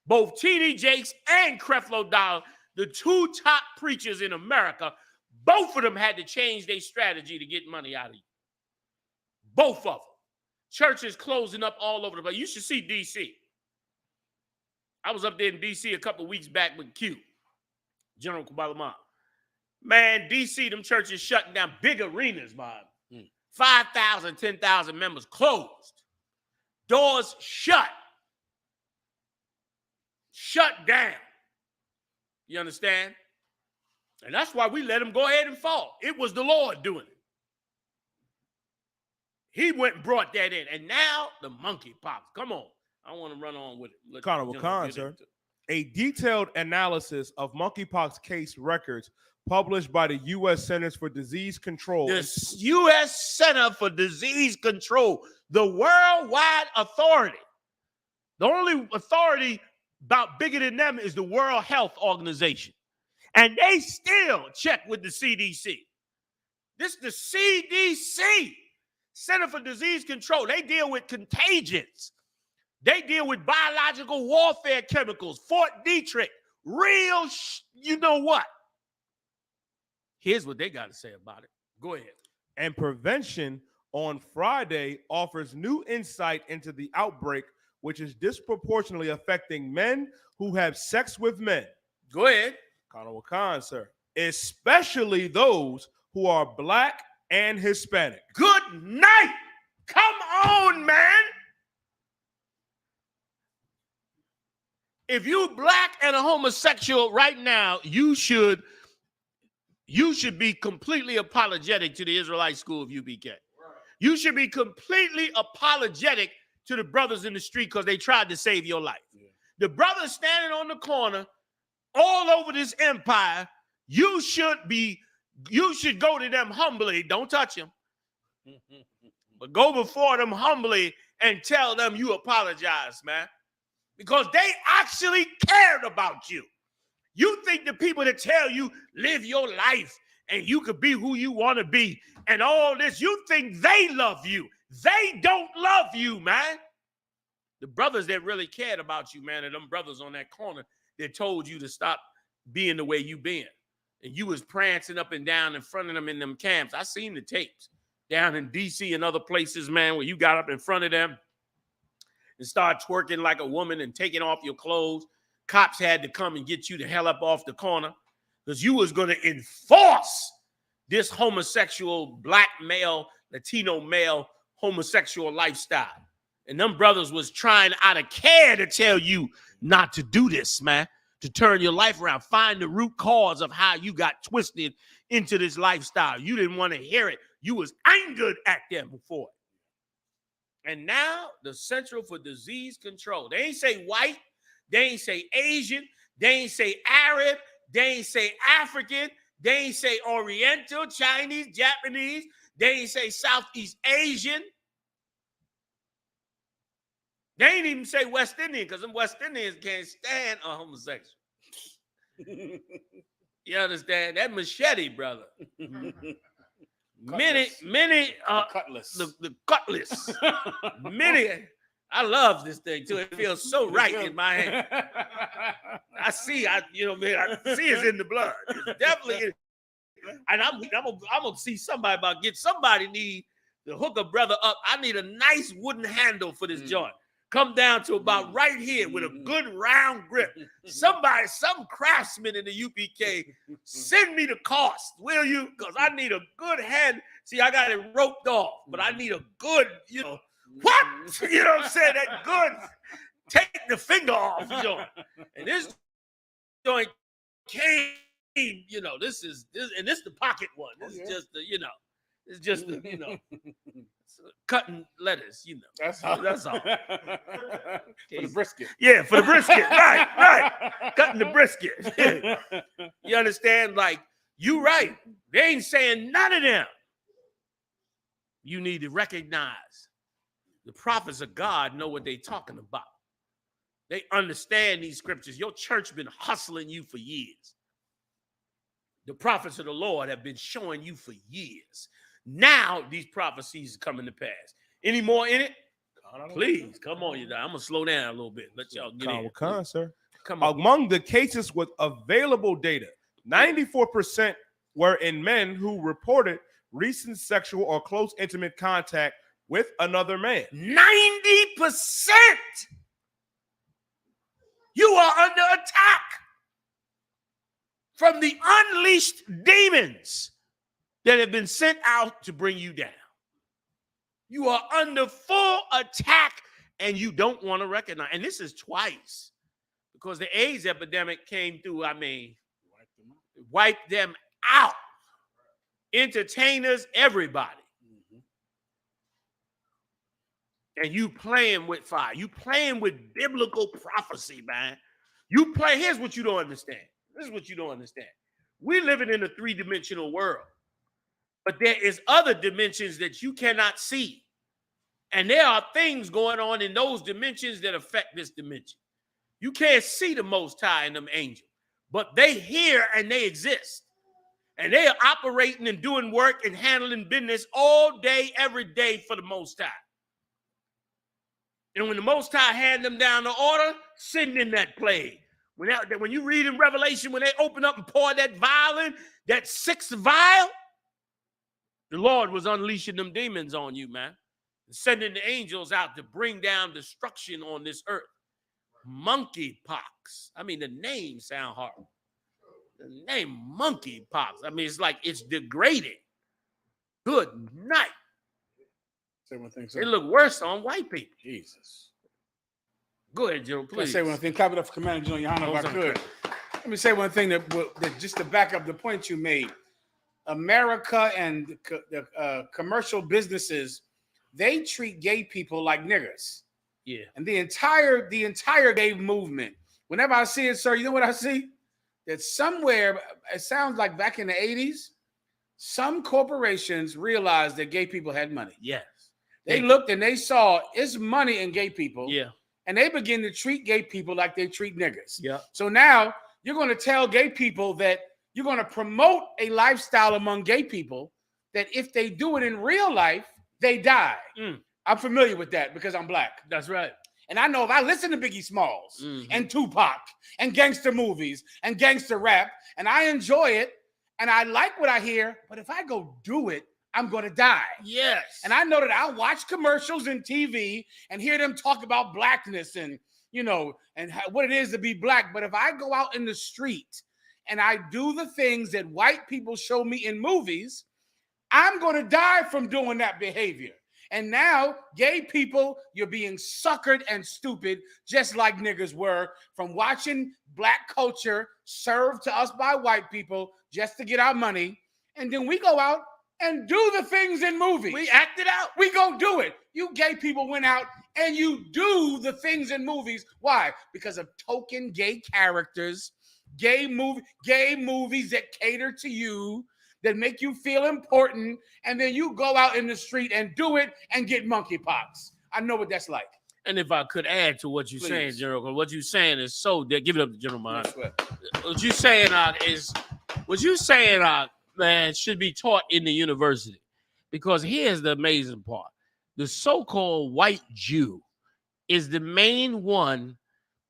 Both T.D. Jakes and Creflo Dollar, the two top preachers in America, both of them had to change their strategy to get money out of you. Both of them. Churches closing up all over the place. You should see D.C. I was up there in D.C. a couple of weeks back with Q, General Kubalama. Man, D.C., them churches shutting down big arenas, man. 5,000, 10,000 members closed. Doors shut. Shut down. You understand? And that's why we let them go ahead and fall. It was the Lord doing it. He went and brought that in. And now the monkeypox. Come on. I want to run on with it.
Khan, sir. A detailed analysis of monkeypox case records published by the U.S. Centers for Disease Control.
The U.S. Center for Disease Control, the worldwide authority. The only authority about bigger than them is the World Health Organization. And they still check with the CDC. This is the CDC, Center for Disease Control. They deal with contagions. They deal with biological warfare chemicals, Fort Detrick, real you know what. Here's what they got to say about it. Go ahead.
And Prevention on Friday offers new insight into the outbreak, which is disproportionately affecting men who have sex with men.
Go ahead.
Khan, sir. Especially those who are Black and Hispanic.
Good night. Come on, man. If you Black and a homosexual right now, you should be completely apologetic to the Israelite school of UPK. Right. You should be completely apologetic to the brothers in the street because they tried to save your life. Yeah. The brothers standing on the corner all over this empire, you should go to them humbly. Don't touch them. But go before them humbly and tell them you apologize, man. Because they actually cared about you. You think the people that tell you live your life and you could be who you want to be and all this, you think they love you. They don't love you, man. The brothers that really cared about you, man, are them brothers on that corner that told you to stop being the way you been. And you was prancing up and down in front of them in them camps. I seen the tapes down in D.C. and other places, man, where you got up in front of them and start twerking like a woman and taking off your clothes, cops had to come and get you the hell up off the corner because you was going to enforce this homosexual black male, Latino male homosexual lifestyle. And them brothers was trying out of care to tell you not to do this, man, to turn your life around, find the root cause of how you got twisted into this lifestyle. You didn't want to hear it. You was angered at them before. And now the Central for Disease Control. They ain't say white. They ain't say Asian. They ain't say Arab. They ain't say African. They ain't say Oriental, Chinese, Japanese. They ain't say Southeast Asian. They ain't even say West Indian because them West Indians can't stand a homosexual. You understand? That machete, brother. Many
cutlass.
The cutlass. Many. I love this thing too. It feels so right in my hand. I see it's in the blood. It's definitely in. And I'm gonna see somebody about get somebody need to hook a brother up. I need a nice wooden handle for this joint. Come down to about right here with a good round grip. Some craftsman in the UPK, send me the cost, will you? Because I need a good hand. See, I got it roped off, but I need a good, what? You know what I'm saying? That good, take the finger off joint. And this joint came, this is the pocket one. This is just the, it's just the, cutting lettuce,
That's all.
That's all.
For the brisket.
Yeah, for the brisket. Right. Cutting the brisket. You understand? Like, you right. They ain't saying none of them. You need to recognize the prophets of God know what they talking about. They understand these scriptures. Your church been hustling you for years. The prophets of the Lord have been showing you for years. Now these prophecies are coming to pass. Any more in it? Please, come on, I'm gonna slow down a little bit. Let y'all get in.
Sir.
Come on.
Among the cases with available data, 94% were in men who reported recent sexual or close intimate contact with another man.
90%. You are under attack from the unleashed demons that have been sent out to bring you down. You are under full attack and you don't want to recognize. And this is twice because the AIDS epidemic came through, wiped them out. Entertainers, everybody. And you playing with fire. You playing with biblical prophecy, man. Here's what you don't understand. This is what you don't understand. We're living in a three-dimensional world. But there is other dimensions that you cannot see. And there are things going on in those dimensions that affect this dimension. You can't see the Most High and them angels, but they hear and they exist. And they are operating and doing work and handling business all day, every day for the Most High. And when the Most High hand them down the order, send in that plague. When you read in Revelation, when they open up and pour that vial in, that sixth vial, the Lord was unleashing them demons on you, man. Sending the angels out to bring down destruction on this earth. Monkeypox. I mean, the name sound hard. The name monkeypox. I mean, it's like it's degrading. Good night.
Say one thing, sir.
It look worse on white people.
Jesus.
Go ahead, Joe, please.
Let me say one thing. Clap it up for Commander GEN.YAHANNA if I could. Let me say one thing that just to back up the point you made. America and the commercial businesses, they treat gay people like niggers.
Yeah.
And the entire gay movement, whenever I see it, sir, you know what I see? That somewhere, it sounds like back in the 80s, some corporations realized that gay people had money.
Yes.
They looked and they saw it's money in gay people.
Yeah.
And they begin to treat gay people like they treat niggers.
Yeah.
So now you're going to tell gay people that you're going to promote a lifestyle among gay people that if they do it in real life, they die. I'm familiar with that because I'm black.
That's right.
And I know if I listen to Biggie Smalls and Tupac and gangster movies and gangster rap, and I enjoy it and I like what I hear, but if I go do it, I'm going to die.
Yes.
And I know that I watch commercials and TV and hear them talk about blackness and, you know, and what it is to be black. But if I go out in the street and I do the things that white people show me in movies, I'm going to die from doing that behavior. And now, gay people, you're being suckered and stupid, just like niggas were, from watching black culture served to us by white people just to get our money. And then we go out and do the things in movies.
We act it out.
We go do it. You gay people went out and you do the things in movies. Why? Because of token gay characters, gay movies that cater to you, that make you feel important, and then you go out in the street and do it and get monkeypox. I know what that's like.
And if I could add to what you're saying, General, because what you're saying is so dead. Give it up to General Mahana. What you're saying, man, should be taught in the university. Because here's the amazing part. The so-called white Jew is the main one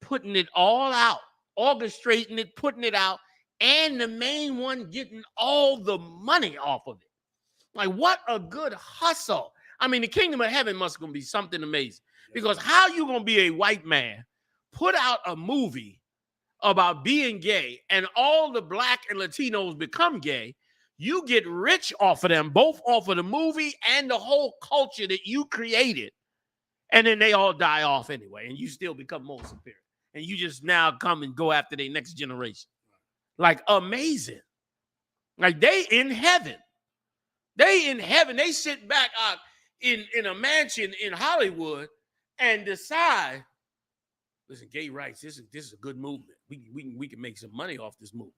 putting it all out, orchestrating it, putting it out, and the main one getting all the money off of it. Like, what a good hustle. I mean, the kingdom of heaven must gonna be something amazing. Because how you gonna be a white man, put out a movie about being gay, and all the black and Latinos become gay, you get rich off of them, both off of the movie and the whole culture that you created. And then they all die off anyway, and you still become more superior. And you just now come and go after the next generation. Like, amazing. Like, they in heaven. They sit back in a mansion in Hollywood and decide, listen, gay rights, this is a good movement. We can make some money off this movement.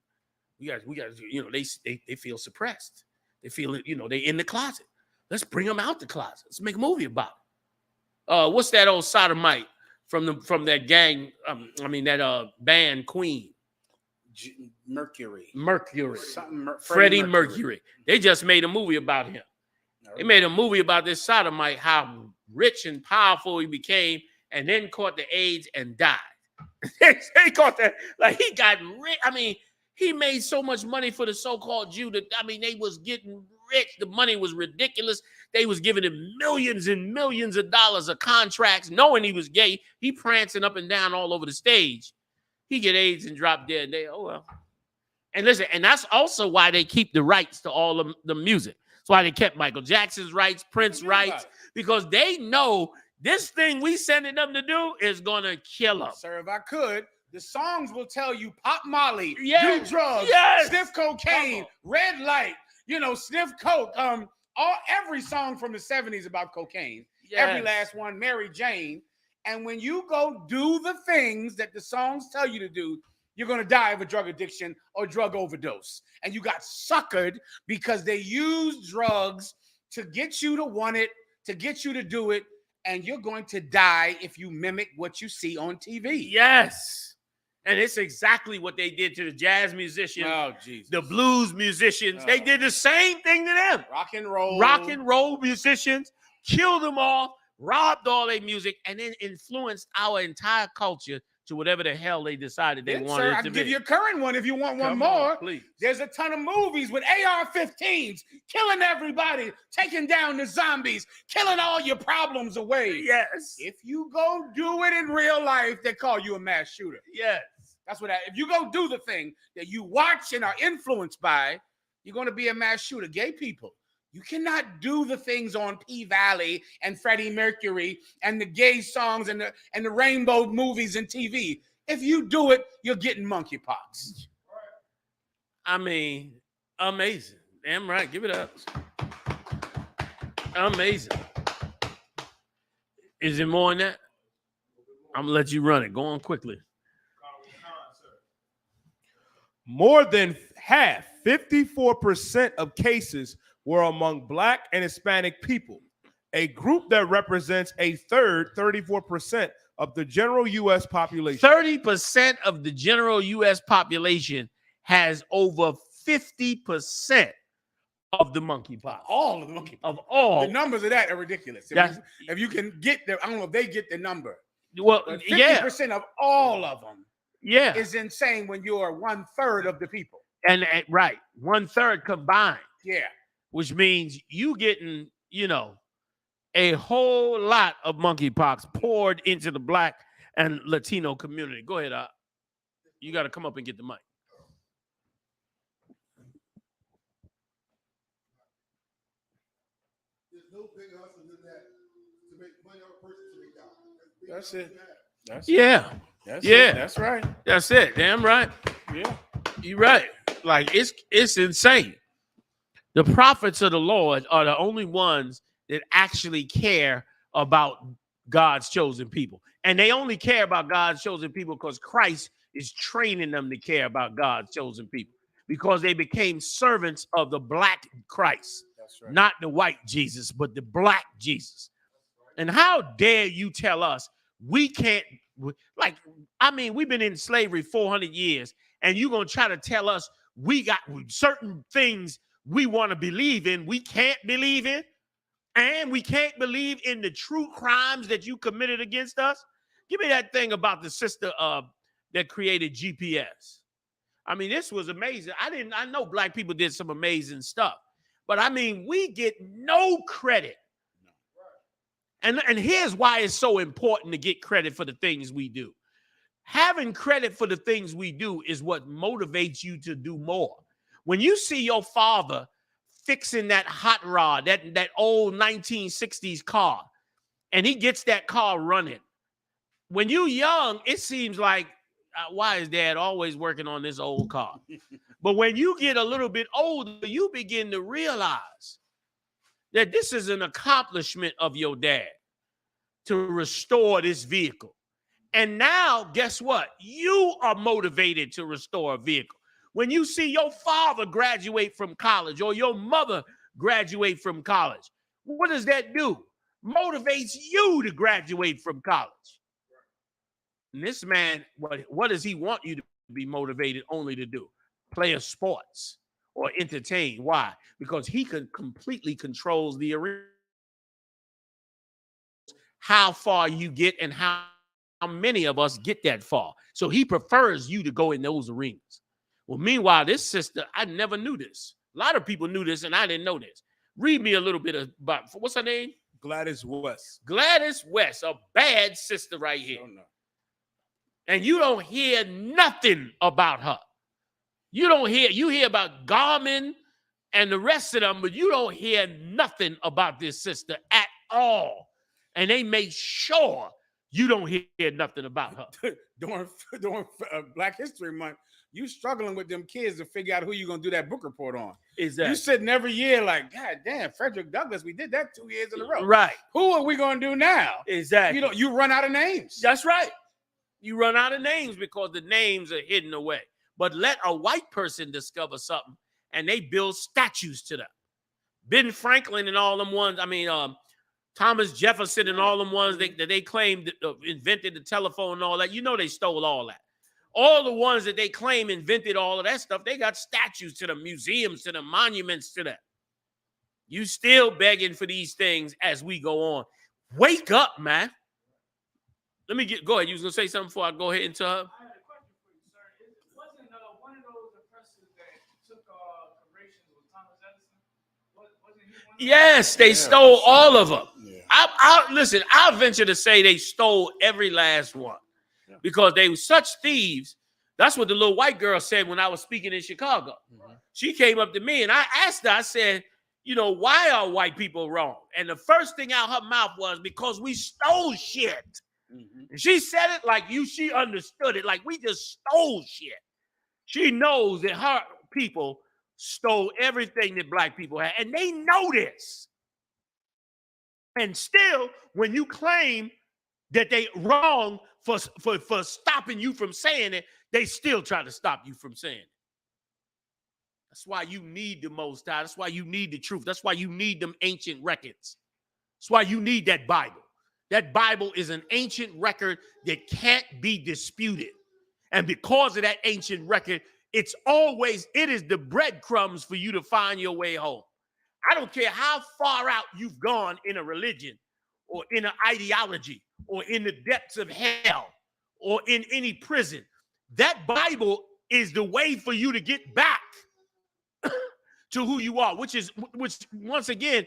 We got, you know, they feel suppressed. They feel, you know, they in the closet. Let's bring them out the closet. Let's make a movie about it. What's that old sodomite from that gang? That band Queen.
Mercury.
Freddie Mercury. They just made a movie about him. They made a movie about this sodomite, how rich and powerful he became, and then caught the AIDS and died. They caught that, like, he got rich. I mean, he made so much money for the so-called Jew that, I mean, they was getting rich. The money was ridiculous. They was giving him millions and millions of dollars of contracts, knowing he was gay. He prancing up and down all over the stage. He get AIDS and drop dead. They, oh well. And listen, and that's also why they keep the rights to all of the music. That's why they kept Michael Jackson's rights, Prince's rights, because they know this thing we sending them to do is gonna kill them.
Sir, if I could, the songs will tell you pop Molly,
yes,
do drugs,
yes,
sniff cocaine, red light, you know, sniff coke. Every song from the 70s about cocaine, every last one, Mary Jane. And when you go do the things that the songs tell you to do, you're going to die of a drug addiction or drug overdose. And you got suckered because they use drugs to get you to want it, to get you to do it. And you're going to die if you mimic what you see on TV.
Yes. And it's exactly what they did to the jazz musicians, the blues musicians. They did the same thing to them.
Rock and roll
musicians, killed them all, robbed all their music, and then influenced our entire culture to whatever the hell they decided they wanted it to
I can
be.
give you a current one if you want one more. Please. There's a ton of movies with AR-15s, killing everybody, taking down the zombies, killing all your problems away.
Yes.
If you go do it in real life, they call you a mass shooter.
Yes.
That's what if you go do the thing that you watch and are influenced by, you're going to be a mass shooter. Gay people, you cannot do the things on P-Valley and Freddie Mercury and the gay songs and the rainbow movies and TV. If you do it, you're getting monkeypox.
I mean, amazing. Damn right. Give it up. Amazing. Is it more than that? I'm going to let you run it. Go on quickly.
More than half, 54% of cases were among Black and Hispanic people, a group that represents a third, 34% of the general U.S. population.
30% of the general U.S. population has over 50% of the monkeypox.
All of the monkeypox.
Of all.
The numbers of that are ridiculous. If you can get the, I don't know if they get the number.
Well,
50% of all of them.
Yeah.
Is insane when you are 1/3 of the people.
And right, 1/3 combined.
Yeah.
which means you getting, you know, a whole lot of monkeypox poured into the Black and Latino community. Go ahead, you got to come up and get the mic.
There's no bigger hustle than that to make money on a person to make dollars.
That's it. That's
yeah.
it. That's
yeah.
it. That's right.
That's it. Damn right.
Yeah.
You're right. Like it's insane. The prophets of the Lord are the only ones that actually care about God's chosen people. And they only care about God's chosen people because Christ is training them to care about God's chosen people, because they became servants of the Black Christ. That's right. Not the white Jesus, but the Black Jesus. And how dare you tell us we can't, like, I mean, we've been in slavery 400 years, and you're going to try to tell us we got certain things we want to believe in, we can't believe in, and we can't believe in the true crimes that you committed against us? Give me that thing about the sister that created GPS. I mean, this was amazing. I know Black people did some amazing stuff, but I mean, we get no credit. And here's why it's so important to get credit for the things we do. Having credit for the things we do is what motivates you to do more. When you see your father fixing that hot rod, that old 1960s car, and he gets that car running, when you're young, it seems like, why is dad always working on this old car? But when you get a little bit older, you begin to realize that this is an accomplishment of your dad to restore this vehicle. And now, guess what? You are motivated to restore a vehicle. When you see your father graduate from college or your mother graduate from college, what does that do? Motivates you to graduate from college. And this man, what does he want you to be motivated only to do? Play a sports or entertain. Why? Because he completely controls the arena. How far you get and how many of us get that far. So he prefers you to go in those arenas. Well, meanwhile, this sister, I never knew this. A lot of people knew this, and I didn't know this. Read me a little bit about, what's her name?
Gladys West.
Gladys West, a bad sister right here. And you don't hear nothing about her. You hear about Garmin and the rest of them, but you don't hear nothing about this sister at all. And they made sure you don't hear nothing about her.
during Black History Month, you struggling with them kids to figure out who you're going to do that book report on.
Exactly.
You sitting every year like, God damn, Frederick Douglass, we did that 2 years in a row.
Right.
Who are we going to do now?
Exactly.
You run out of names.
That's right. You run out of names because the names are hidden away. But let a white person discover something, and they build statues to them. Ben Franklin and all them ones, Thomas Jefferson and all them ones that they claimed invented the telephone and all that. You know they stole all that. All the ones that they claim invented all of that stuff, they got statues to them, museums to them, monuments to them. You still begging for these things as we go on. Wake up, man. Let me go ahead. You was going to say something before I go ahead into her?
I had a question for you, sir. Wasn't one of those oppressors that took corporations with Thomas Edison? Wasn't he one of
Yes, they stole all of them. Yeah. Listen, I'll venture to say they stole every last one because they were such thieves. That's what the little white girl said when I was speaking in Chicago. Mm-hmm. She came up to me and I asked her, I said, why are white people wrong? And the first thing out her mouth was, because we stole shit. Mm-hmm. And she said it like she understood it, like we just stole shit. She knows that her people stole everything that black people had, and they know this. And still, when you claim that they wrong for stopping you from saying it, they still try to stop you from saying it. That's why you need the Most High. That's why you need the truth. That's why you need them ancient records. That's why you need that Bible. That Bible is an ancient record that can't be disputed. And because of that ancient record, it is the breadcrumbs for you to find your way home. I don't care how far out you've gone in a religion or in an ideology or in the depths of hell or in any prison. That Bible is the way for you to get back to who you are, which once again,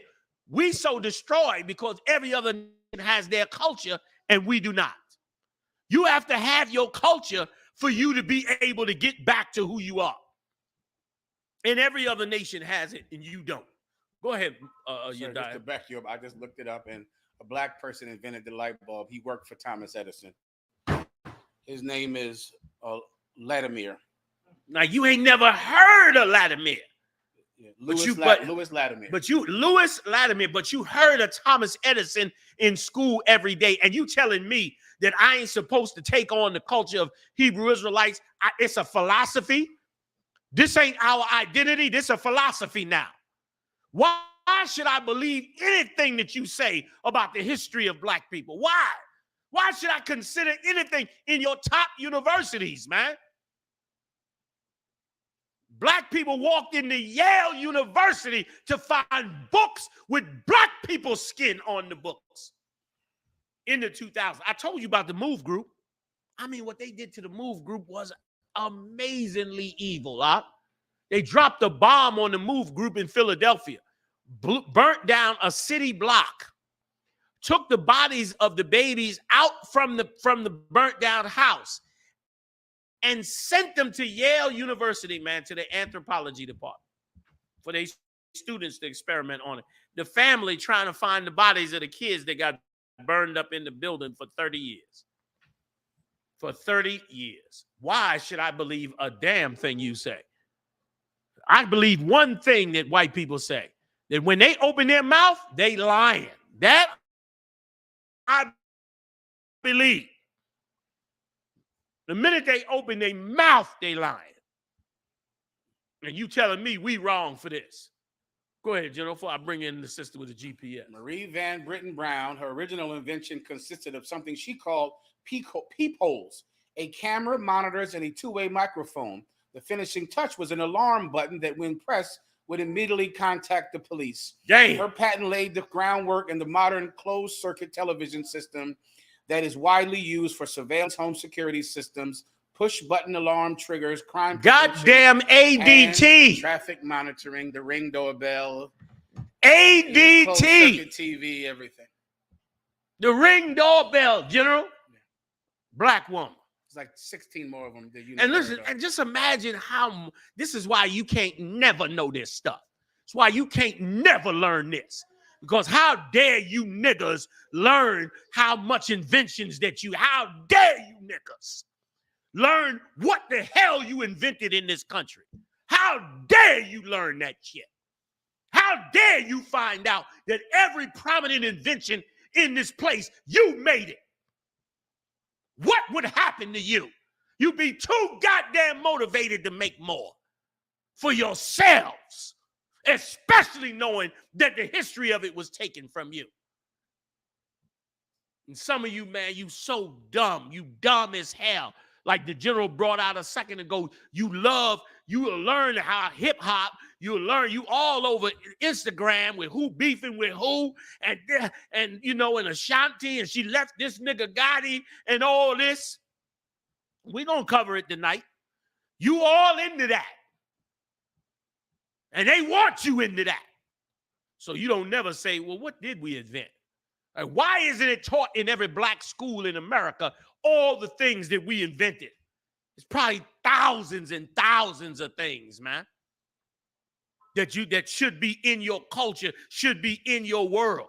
we so destroyed because every other nation has their culture and we do not. You have to have your culture for you to be able to get back to who you are. And every other nation has it and you don't. Go ahead,
Sir, just to back you up, I just looked it up, and a black person invented the light bulb. He worked for Thomas Edison. His name is Latimer.
Now, you ain't never heard of Latimer.
Yeah, Louis Latimer.
Louis Latimer, but you heard of Thomas Edison in school every day, and you telling me that I ain't supposed to take on the culture of Hebrew Israelites? It's a philosophy. This ain't our identity. This is a philosophy now. Why should I believe anything that you say about the history of black people? Why? Why should I consider anything in your top universities, man? Black people walked into Yale University to find books with black people's skin on the books in the 2000s. I told you about the Move Group. I mean, what they did to the Move Group was amazingly evil. They dropped a bomb on the Move Group in Philadelphia, burnt down a city block, took the bodies of the babies out from the burnt down house, and sent them to Yale University, man, to the anthropology department for their students to experiment on it. The family trying to find the bodies of the kids that got burned up in the building for 30 years. For 30 years. Why should I believe a damn thing you say? I believe one thing that white people say, that when they open their mouth, they lying. That I believe. The minute they open their mouth, they lying. And you telling me we wrong for this. Go ahead, General, before I bring in the sister with the GPS.
Marie Van Brittan Brown, her original invention consisted of something she called peepholes, a camera, monitors, and a two-way microphone. The finishing touch was an alarm button that, when pressed, would immediately contact the police.
Damn.
Her patent laid the groundwork in the modern closed-circuit television system that is widely used for surveillance, home security systems, push-button alarm triggers, crime
goddamn ADT,
traffic monitoring, the Ring doorbell,
ADT,
closed-circuit TV, everything.
The Ring doorbell, General. Yeah. Black woman.
It's like 16 more of them that you
know. And listen, and just imagine how this is why you can't never know this stuff. It's why you can't never learn this. Because how dare you niggas learn how much inventions that how dare you niggas learn what the hell you invented in this country? How dare you learn that shit? How dare you find out that every prominent invention in this place, you made it? What would happen to you? You'd be too goddamn motivated to make more for yourselves, especially knowing that the history of it was taken from you. And some of you, man, you so dumb. You dumb as hell. Like the general brought out a second ago, you will learn how hip-hop, you all over Instagram with who beefing with who, and you know, and Ashanti, and she left this nigga Gotti and all this. We're going to cover it tonight. You all into that. And they want you into that. So you don't never say, well, what did we invent? Like, why isn't it taught in every black school in America, all the things that we invented? It's probably thousands and thousands of things, man, that should be in your culture, should be in your world,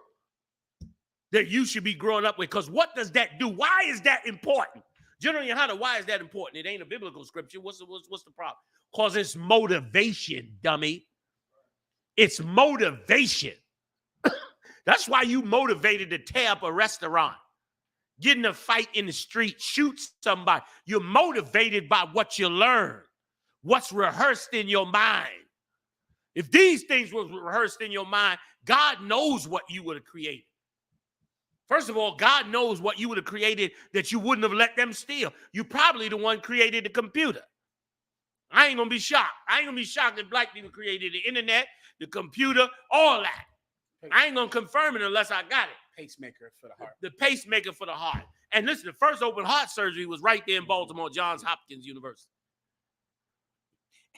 that you should be growing up with. Because what does that do? Why is that important? General Yohanna, why is that important? It ain't a biblical scripture. What's the problem? Because it's motivation, dummy. It's motivation. That's why you motivated to tear up a restaurant, get in a fight in the street, shoot somebody. You're motivated by what you learn, what's rehearsed in your mind. If these things were rehearsed in your mind, God knows what you would have created. First of all, God knows what you would have created that you wouldn't have let them steal. You probably the one created the computer. I ain't gonna be shocked. I ain't gonna be shocked that black people created the internet, the computer, all that. I ain't gonna confirm it unless I got it.
Pacemaker for the heart.
The pacemaker for the heart. And listen, the first open heart surgery was right there in Baltimore, Johns Hopkins University.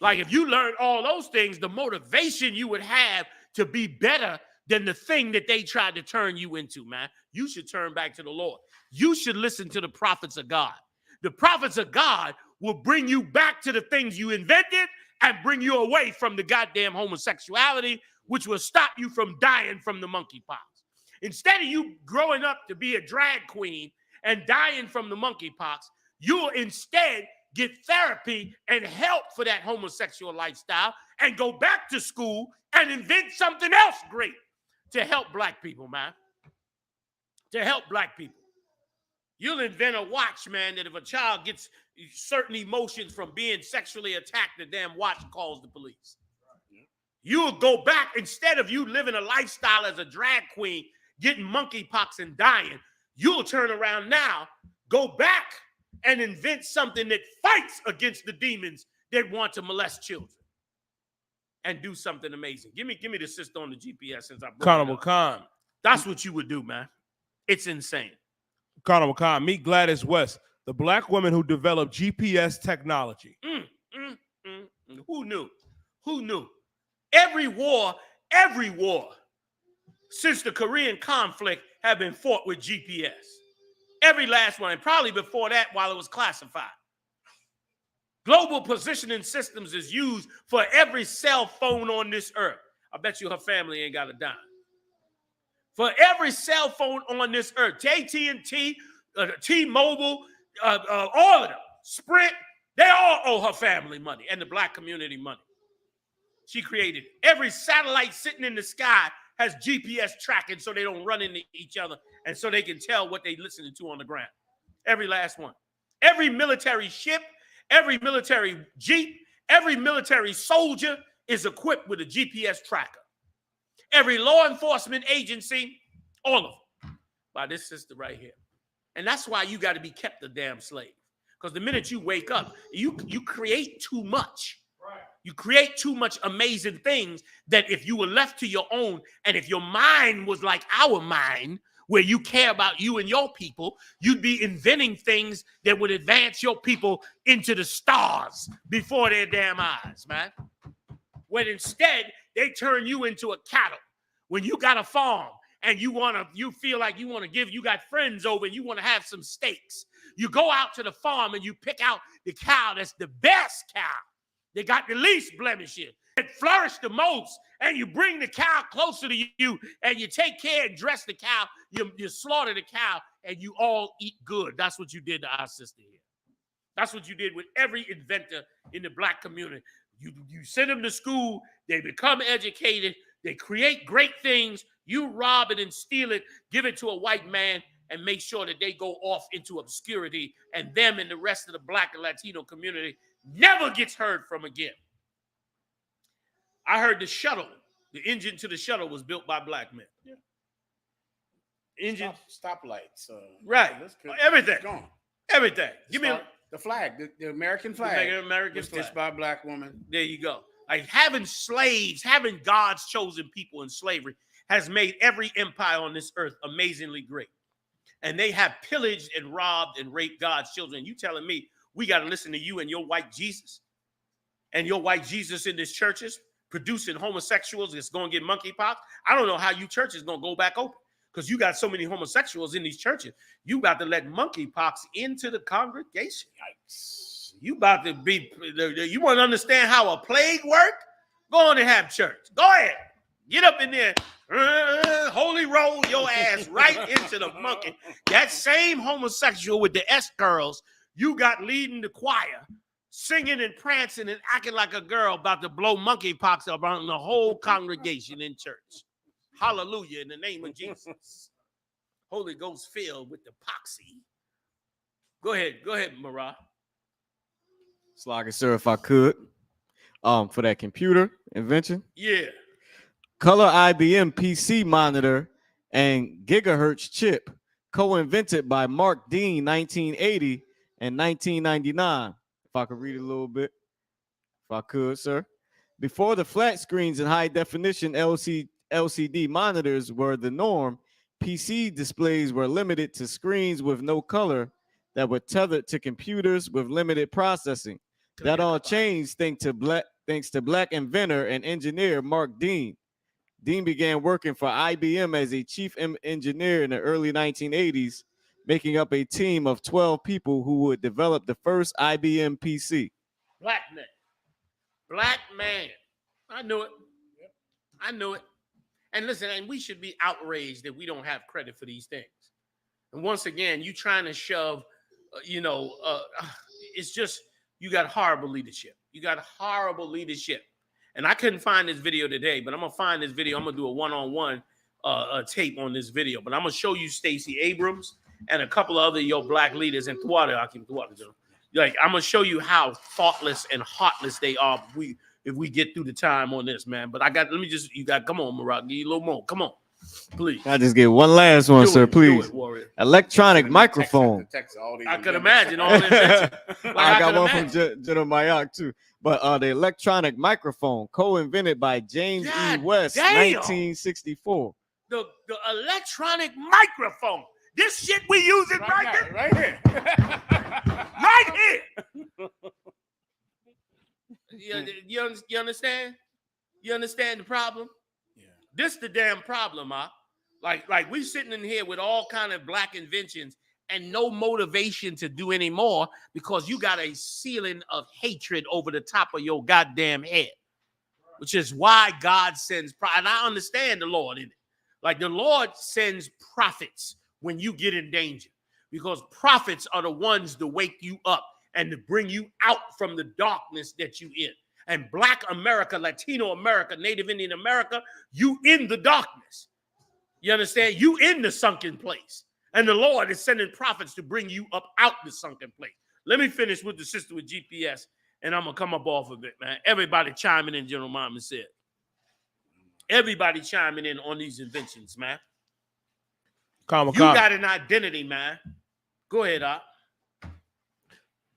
Like if you learn all those things, the motivation you would have to be better than the thing that they tried to turn you into, man. You should turn back to the Lord. You should listen to the prophets of God. The prophets of God will bring you back to the things you invented and bring you away from the goddamn homosexuality, which will stop you from dying from the monkeypox. Instead of you growing up to be a drag queen and dying from the monkeypox, you'll instead get therapy and help for that homosexual lifestyle and go back to school and invent something else great to help black people, man. To help black people. You'll invent a watch, man, that if a child gets certain emotions from being sexually attacked, the damn watch calls the police. You'll go back, instead of you living a lifestyle as a drag queen, getting monkeypox and dying, you'll turn around now, go back and invent something that fights against the demons that want to molest children and do something amazing. Give me the sister on the GPS since I brought it up.
Khan.
That's what you would do, man. It's insane.
Khan, meet Gladys West, the black woman who developed GPS technology.
Who knew? Who knew? Every war since the Korean conflict have been fought with GPS. Every last one, and probably before that while it was classified. Global positioning systems is used for every cell phone on this earth. I bet you her family ain't got a dime. For every cell phone on this earth, AT&T, T-Mobile, all of them, Sprint, they all owe her family money and the black community money. She created it. Every satellite sitting in the sky has GPS tracking so they don't run into each other and so they can tell what they're listening to on the ground. Every last one. Every military ship, every military jeep, every military soldier is equipped with a GPS tracker. Every law enforcement agency, all of them, by this sister right here. And that's why you got to be kept a damn slave. Because the minute you wake up, you create too much. You create too much amazing things that if you were left to your own, and if your mind was like our mind, where you care about you and your people, you'd be inventing things that would advance your people into the stars before their damn eyes, man. When instead, they turn you into a cattle. When you got a farm and you feel like you got friends over and you want to have some steaks, you go out to the farm and you pick out the cow that's the best cow. They got the least blemishes. It flourished the most, and you bring the cow closer to you, and you take care and dress the cow. You slaughter the cow, and you all eat good. That's what you did to our sister here. That's what you did with every inventor in the black community. You send them to school, they become educated, they create great things. You rob it and steal it, give it to a white man, and make sure that they go off into obscurity, and them and the rest of the black and Latino community never gets heard from again. I heard the engine to the shuttle was built by black men. Yeah. Engine,
stoplights,
right? Everything, everything.
Give me the flag, the American flag.
The American flag.
Stitched by a black woman.
There you go. Like having slaves, having God's chosen people in slavery has made every empire on this earth amazingly great. And they have pillaged and robbed and raped God's children. You telling me we got to listen to you and your white Jesus and your white Jesus in these churches producing homosexuals that's going to get monkeypox? I don't know how you churches going to go back open because you got so many homosexuals in these churches. You about to let monkeypox into the congregation. Yikes. You about to be, you want to understand how a plague work? Go on and have church. Go ahead. Get up in there. Holy roll your ass right into the monkey. That same homosexual with the S girls you got leading the choir, singing and prancing and acting like a girl about to blow monkeypox around the whole congregation in church. Hallelujah in the name of Jesus. Holy Ghost filled with the poxy. Go ahead, Marah.
Slogger, sir, if I could, for that computer invention.
Yeah.
Color IBM PC monitor and gigahertz chip, co-invented by Mark Dean, 1980 and 1999. If I could read it a little bit. If I could, sir. Before the flat screens and high definition LCD monitors were the norm, PC displays were limited to screens with no color that were tethered to computers with limited processing. That all changed thanks to thanks to black inventor and engineer Mark Dean. Dean began working for IBM as a chief engineer in the early 1980s, making up a team of 12 people who would develop the first IBM PC.
Black man. Black man. I knew it. I knew it. And listen, and we should be outraged that we don't have credit for these things. And once again, you trying to shove, it's just, you got horrible leadership. You got horrible leadership. And I couldn't find this video today, but I'm going to find this video. I'm going to do a one-on-one tape on this video. But I'm going to show you Stacey Abrams and a couple of other black leaders in Thwada. Like, I'm going to show you how thoughtless and heartless they are if we get through the time on this, man. But come on, Murat, give you a little more. Come on, please.
I just get one last one, sir, please. Electronic microphone.
I could imagine all this.
I got one from General Mayak, too. But the electronic microphone, co-invented by James E. West, 1964.
The electronic microphone. This shit we using right here.
Right here.
Right here. You understand? You understand the problem? Yeah. This the damn problem, huh? Like we sitting in here with all kind of black inventions and no motivation to do any more because you got a ceiling of hatred over the top of your goddamn head, which is why God sends, and I understand the Lord in it. Like the Lord sends prophets when you get in danger, because prophets are the ones to wake you up and to bring you out from the darkness that you in. And Black America, Latino America, Native Indian America, you in the darkness. You understand? You in the sunken place. And the Lord is sending prophets to bring you up out the sunken place. Let me finish with the sister with GPS, and I'm going to come up off of it, man. Everybody chiming in, General Mama said. Everybody chiming in on these inventions, man. You got an identity, man. Go ahead, Op.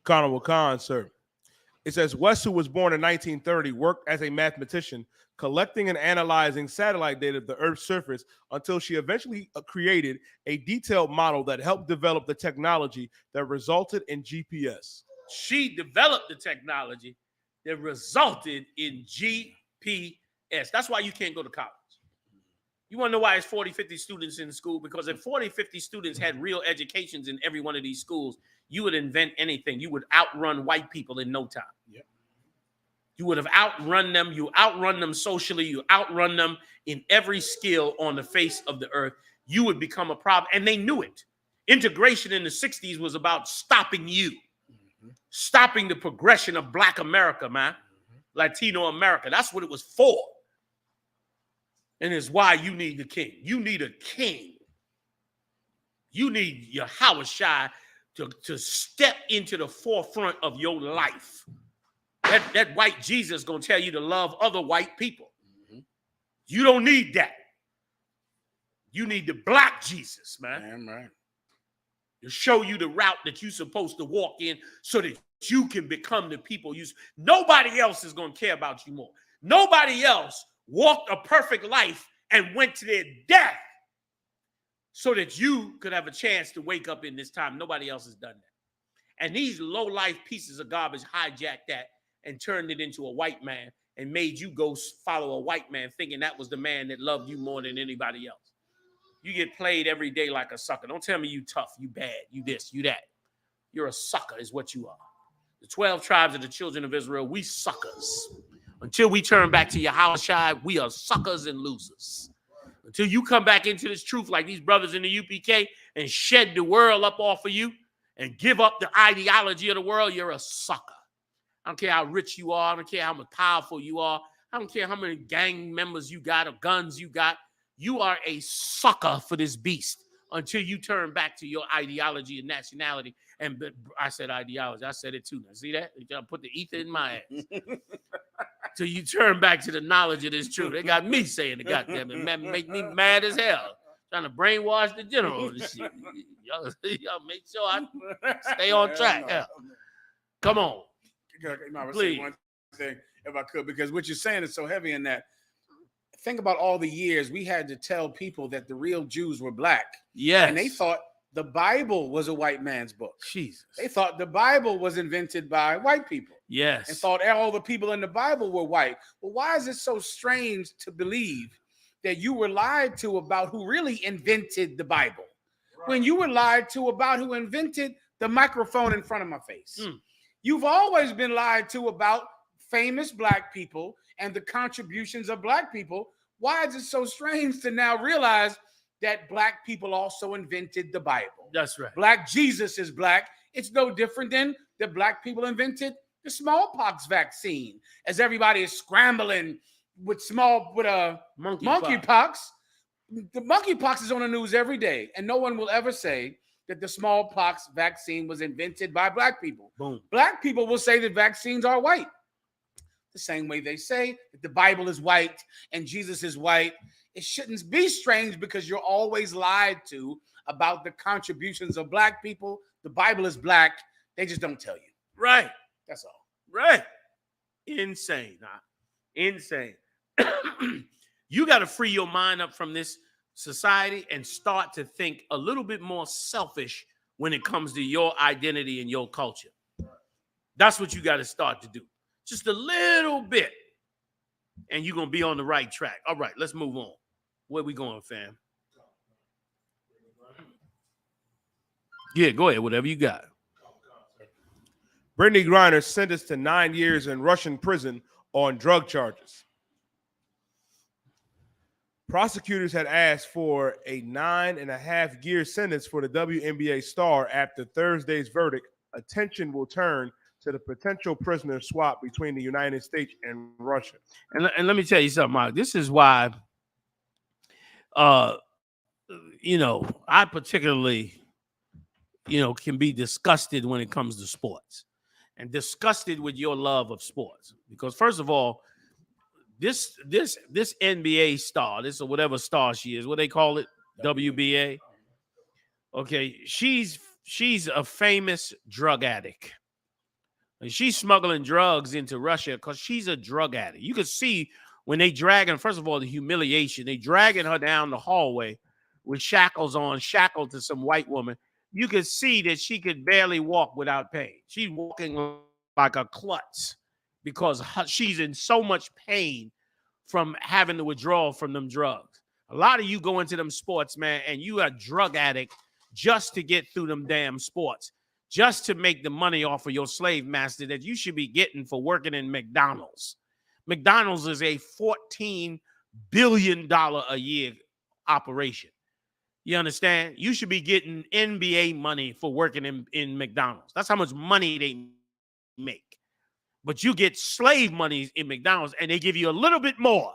Honorable Khan, sir. It says West, who was born in 1930, worked as a mathematician, collecting and analyzing satellite data of the Earth's surface until she eventually created a detailed model that helped develop the technology that resulted in GPS.
She developed the technology that resulted in GPS. That's why you can't go to college. You want to know why it's 40, 50 students in school? Because if 40, 50 students had real educations in every one of these schools, you would invent anything. You would outrun white people in no time. Yep. You would have outrun them. You outrun them socially. You outrun them in every skill on the face of the earth. You would become a problem. And they knew it. Integration in the 60s was about stopping you. Stopping the progression of Black America, man. Latino America. That's what it was for. And it's why you need the king. You need a king. You need Yahawashi to step into the forefront of your life. That white Jesus is going to tell you to love other white people. You don't need that. You need the Black Jesus, man.
Damn right.
To show you the route that you're supposed to walk in so that you can become the people you. Nobody else is going to care about you more. Nobody else walked a perfect life and went to their death so that you could have a chance to wake up in this time. Nobody else has done that. And these low-life pieces of garbage hijacked that and turned it into a white man and made you go follow a white man thinking that was the man that loved you more than anybody else. You get played every day like a sucker. Don't tell me you tough, you bad, you this, you that. You're a sucker is what you are. The 12 tribes of the children of Israel, we suckers. Until we turn back to Yahawashi, we are suckers and losers. Until you come back into this truth like these brothers in the UPK and shed the world up off of you and give up the ideology of the world, you're a sucker. I don't care how rich you are. I don't care how much powerful you are. I don't care how many gang members you got or guns you got. You are a sucker for this beast until you turn back to your ideology and nationality. And I said ideology. I said it too. Now, see that? They put the ether in my ass. Till you turn back to the knowledge of this truth. They got me saying it, goddamn it. Make me mad as hell. Trying to brainwash the general and shit. Y'all make sure I stay on track. Yeah. Come on.
Please. One thing, if I could, because what you're saying is so heavy in that. Think about all the years we had to tell people that the real Jews were Black.
Yes.
And they thought the Bible was a white man's book.
Jesus.
They thought the Bible was invented by white people.
Yes.
And thought all the people in the Bible were white. Well, why is it so strange to believe that you were lied to about who really invented the Bible? Right. When you were lied to about who invented the microphone in front of my face. You've always been lied to about famous black people and the contributions of black people. Why is it so strange to now realize that black people also invented the Bible?
That's right.
Black Jesus is black. It's no different than the black people invented the smallpox vaccine. As everybody is scrambling with monkeypox. The monkeypox is on the news every day, and no one will ever say that the smallpox vaccine was invented by black people.
Boom.
Black people will say that vaccines are white. The same way they say that the Bible is white and Jesus is white. It shouldn't be strange because you're always lied to about the contributions of black people. The Bible is black. They just don't tell you.
Right.
That's all.
Right. Insane. Insane. You got to free your mind up from this society and start to think a little bit more selfish when it comes to your identity and your culture. That's what you got to start to do. Just a little bit. And you're going to be on the right track. All right, let's move on. Where we going, fam? Yeah, go ahead. Whatever you got.
Brittany Griner sentenced to 9 years in Russian prison on drug charges. Prosecutors had asked for a 9.5-year sentence for the WNBA star after Thursday's verdict. Attention will turn to the potential prisoner swap between the United States and Russia.
And let me tell you something, Mark. This is why, I particularly, can be disgusted when it comes to sports, and disgusted with your love of sports. Because first of all, this NBA star, this or whatever star she is, what they call it, WBA. Okay, she's a famous drug addict. And she's smuggling drugs into Russia because she's a drug addict. You can see when they dragging, first of all, the humiliation. They dragging her down the hallway with shackles on, shackled to some white woman. You could see that she could barely walk without pain. She's walking like a klutz because she's in so much pain from having to withdraw from them drugs. A lot of you go into them sports, man, and you are a drug addict just to get through them damn sports, just to make the money off of your slave master that you should be getting for working in McDonald's. McDonald's is a $14 billion a year operation. You understand? You should be getting NBA money for working in McDonald's. That's how much money they make. But you get slave money in McDonald's, and they give you a little bit more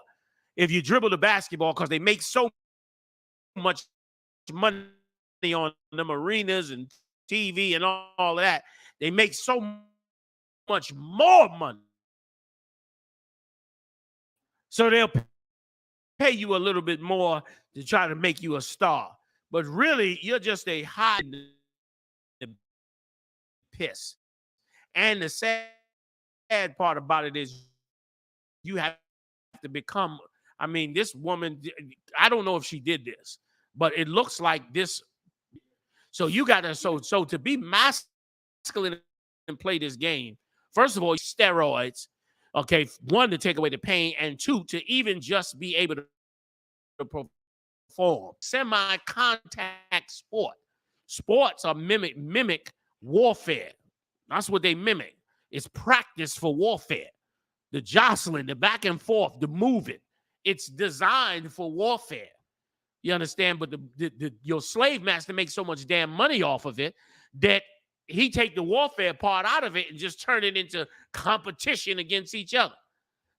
if you dribble the basketball because they make so much money on them arenas and TV and all of that. They make so much more money. So they'll pay you a little bit more to try to make you a star. But really, you're just a hot piss. And the sad part about it is you have to become, this woman, I don't know if she did this, but it looks like this. So you got to, so to be masculine and play this game, first of all, steroids, okay, one, to take away the pain, and two, to even just be able to perform. Semi-contact sport. Sports are mimic warfare. That's what they mimic. It's practice for warfare. The jostling, the back and forth, the moving. It's designed for warfare. You understand? But your slave master makes so much damn money off of it that he take the warfare part out of it and just turn it into competition against each other.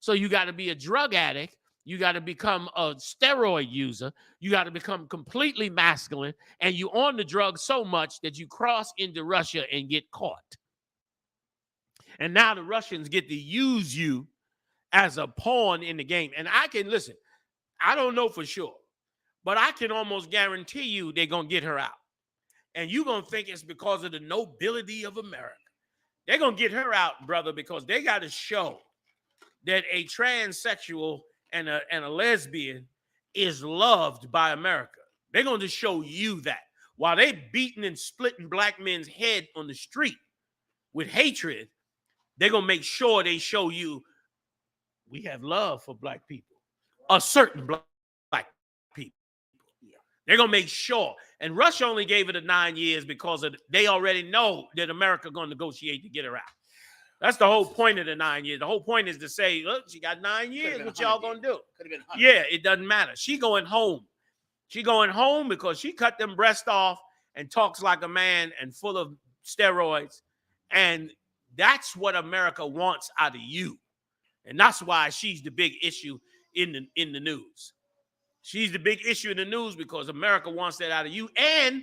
So you got to be a drug addict. You got to become a steroid user. You got to become completely masculine. And you on the drug so much that you cross into Russia and get caught. And now the Russians get to use you as a pawn in the game. And I can, listen, I don't know for sure, but I can almost guarantee you they're going to get her out. And you're going to think it's because of the nobility of America. They're going to get her out, brother, because they got to show that a transsexual and a lesbian is loved by America. They're going to show you that. while they beating and splitting black men's head on the street with hatred, they're going to make sure they show you we have love for black people, a certain black people. They're going to make sure. And Russia only gave it 9 years because they already know that America going to negotiate to get her out. That's the whole point of the 9 years. The whole point is to say, look, she got 9 years. What y'all going to do? Yeah, it doesn't matter. She going home. She going home because she cut them breasts off and talks like a man and full of steroids. And that's what America wants out of you. And that's why she's the big issue in the news. She's the big issue in the news because America wants that out of you. And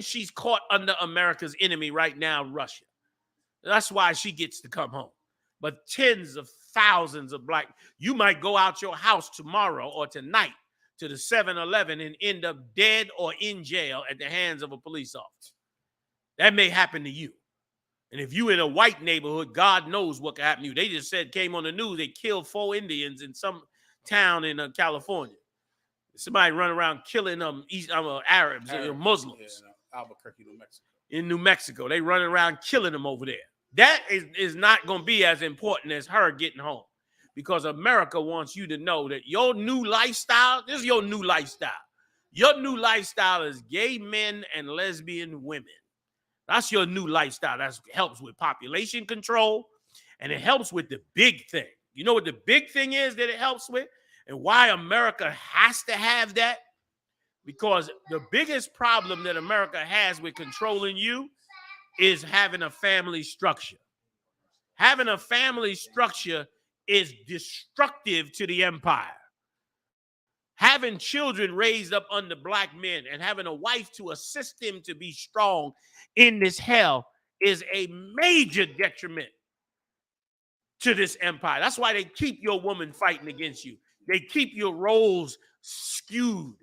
she's caught under America's enemy right now, Russia. That's why she gets to come home. But tens of thousands of black, you might go out your house tomorrow or tonight to the 7-Eleven and end up dead or in jail at the hands of a police officer. That may happen to you. And if you in a white neighborhood, God knows what could happen to you. They just said, came on the news, they killed 4 Indians in some town in California. Somebody run around killing Arabs, Muslims.
Yeah, Albuquerque, New Mexico.
In New Mexico. They running around killing them over there. That is not going to be as important as her getting home. Because America wants you to know that your new lifestyle, this is your new lifestyle. Your new lifestyle is gay men and lesbian women. That's your new lifestyle. That helps with population control, and it helps with the big thing. You know what the big thing is that it helps with? And why America has to have that? Because the biggest problem that America has with controlling you is having a family structure. Having a family structure is destructive to the empire. Having children raised up under black men and having a wife to assist them to be strong in this hell is a major detriment to this empire. That's why they keep your woman fighting against you. They keep your roles skewed.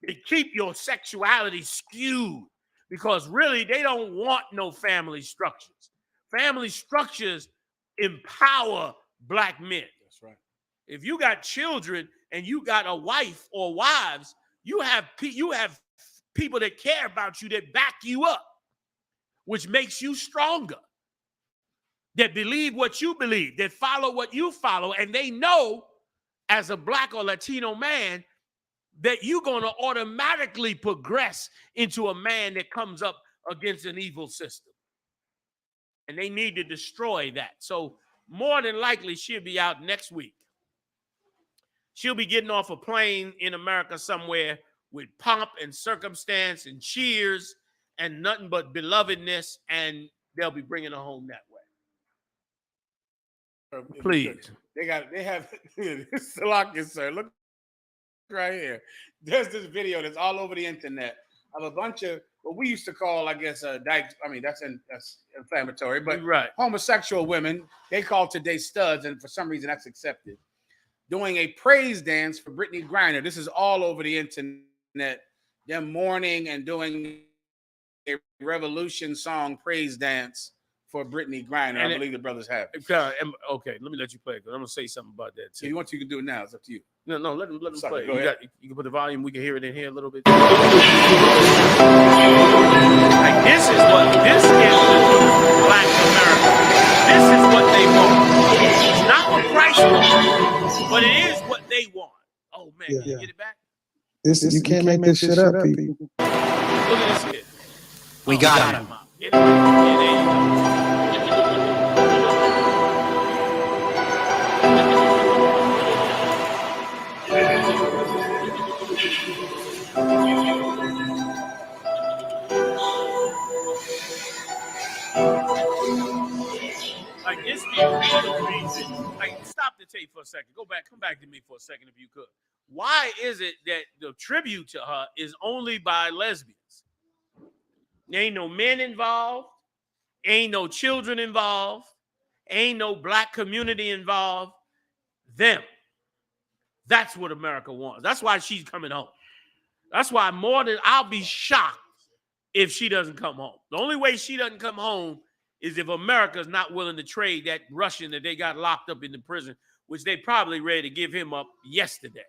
They keep your sexuality skewed because really they don't want no family structures. Family structures empower black men.
That's right.
If you got children and you got a wife or wives, you have people that care about you, that back you up, which makes you stronger, that believe what you believe, that follow what you follow, and they know as a black or Latino man that you're going to automatically progress into a man that comes up against an evil system. And they need to destroy that. So more than likely, she'll be out next week. She'll be getting off a plane in America somewhere with pomp and circumstance and cheers and nothing but belovedness, and they'll be bringing her home that way. Please.
They have Salakia, sir. Look right here. There's this video that's all over the internet of a bunch of what we used to call, I guess, that's inflammatory, but
right.
Homosexual women, they call today studs, and for some reason that's accepted, doing a praise dance for Brittany Griner. This is all over the internet. Them mourning and doing a revolution song praise dance for Brittany Griner. I believe the brothers have it.
Okay, let me let you play because I'm gonna say something about that too.
If you want to, you can do it now. It's up to you.
No, let them play.
Go ahead.
You can put the volume. We can hear it in here a little bit. Like this is Black America. This is what they want. It's not what Christ wants, but it is what they want. Oh man, can you get it back?
You can't make this shit up, people.
Look at this here.
We got him.
Yeah, there you go. Like this be a real reason. Like, stop the tape for a second. Come back to me for a second if you could. Why is it that the tribute to her is only by lesbians? There ain't no men involved, ain't no children involved, ain't no black community involved. Them. That's what America wants. That's why she's coming home. That's why I'll be shocked if she doesn't come home. The only way she doesn't come home is if America's not willing to trade that Russian that they got locked up in the prison, which they probably ready to give him up yesterday.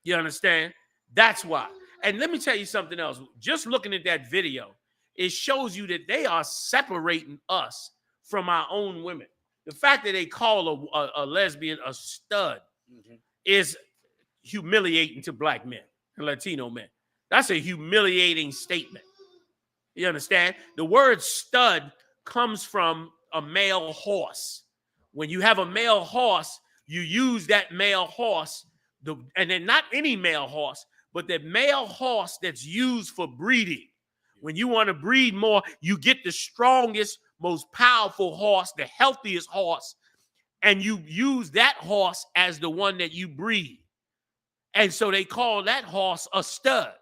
You understand? That's why. And let me tell you something else. Just looking at that video, it shows you that they are separating us from our own women. The fact that they call a lesbian a stud is humiliating to black men and Latino men. That's a humiliating statement. You understand? The word stud comes from a male horse. When you have a male horse, you use that male horse, and then not any male horse, but the male horse that's used for breeding. When you want to breed more, you get the strongest, most powerful horse, the healthiest horse, and you use that horse as the one that you breed. And so they call that horse a stud.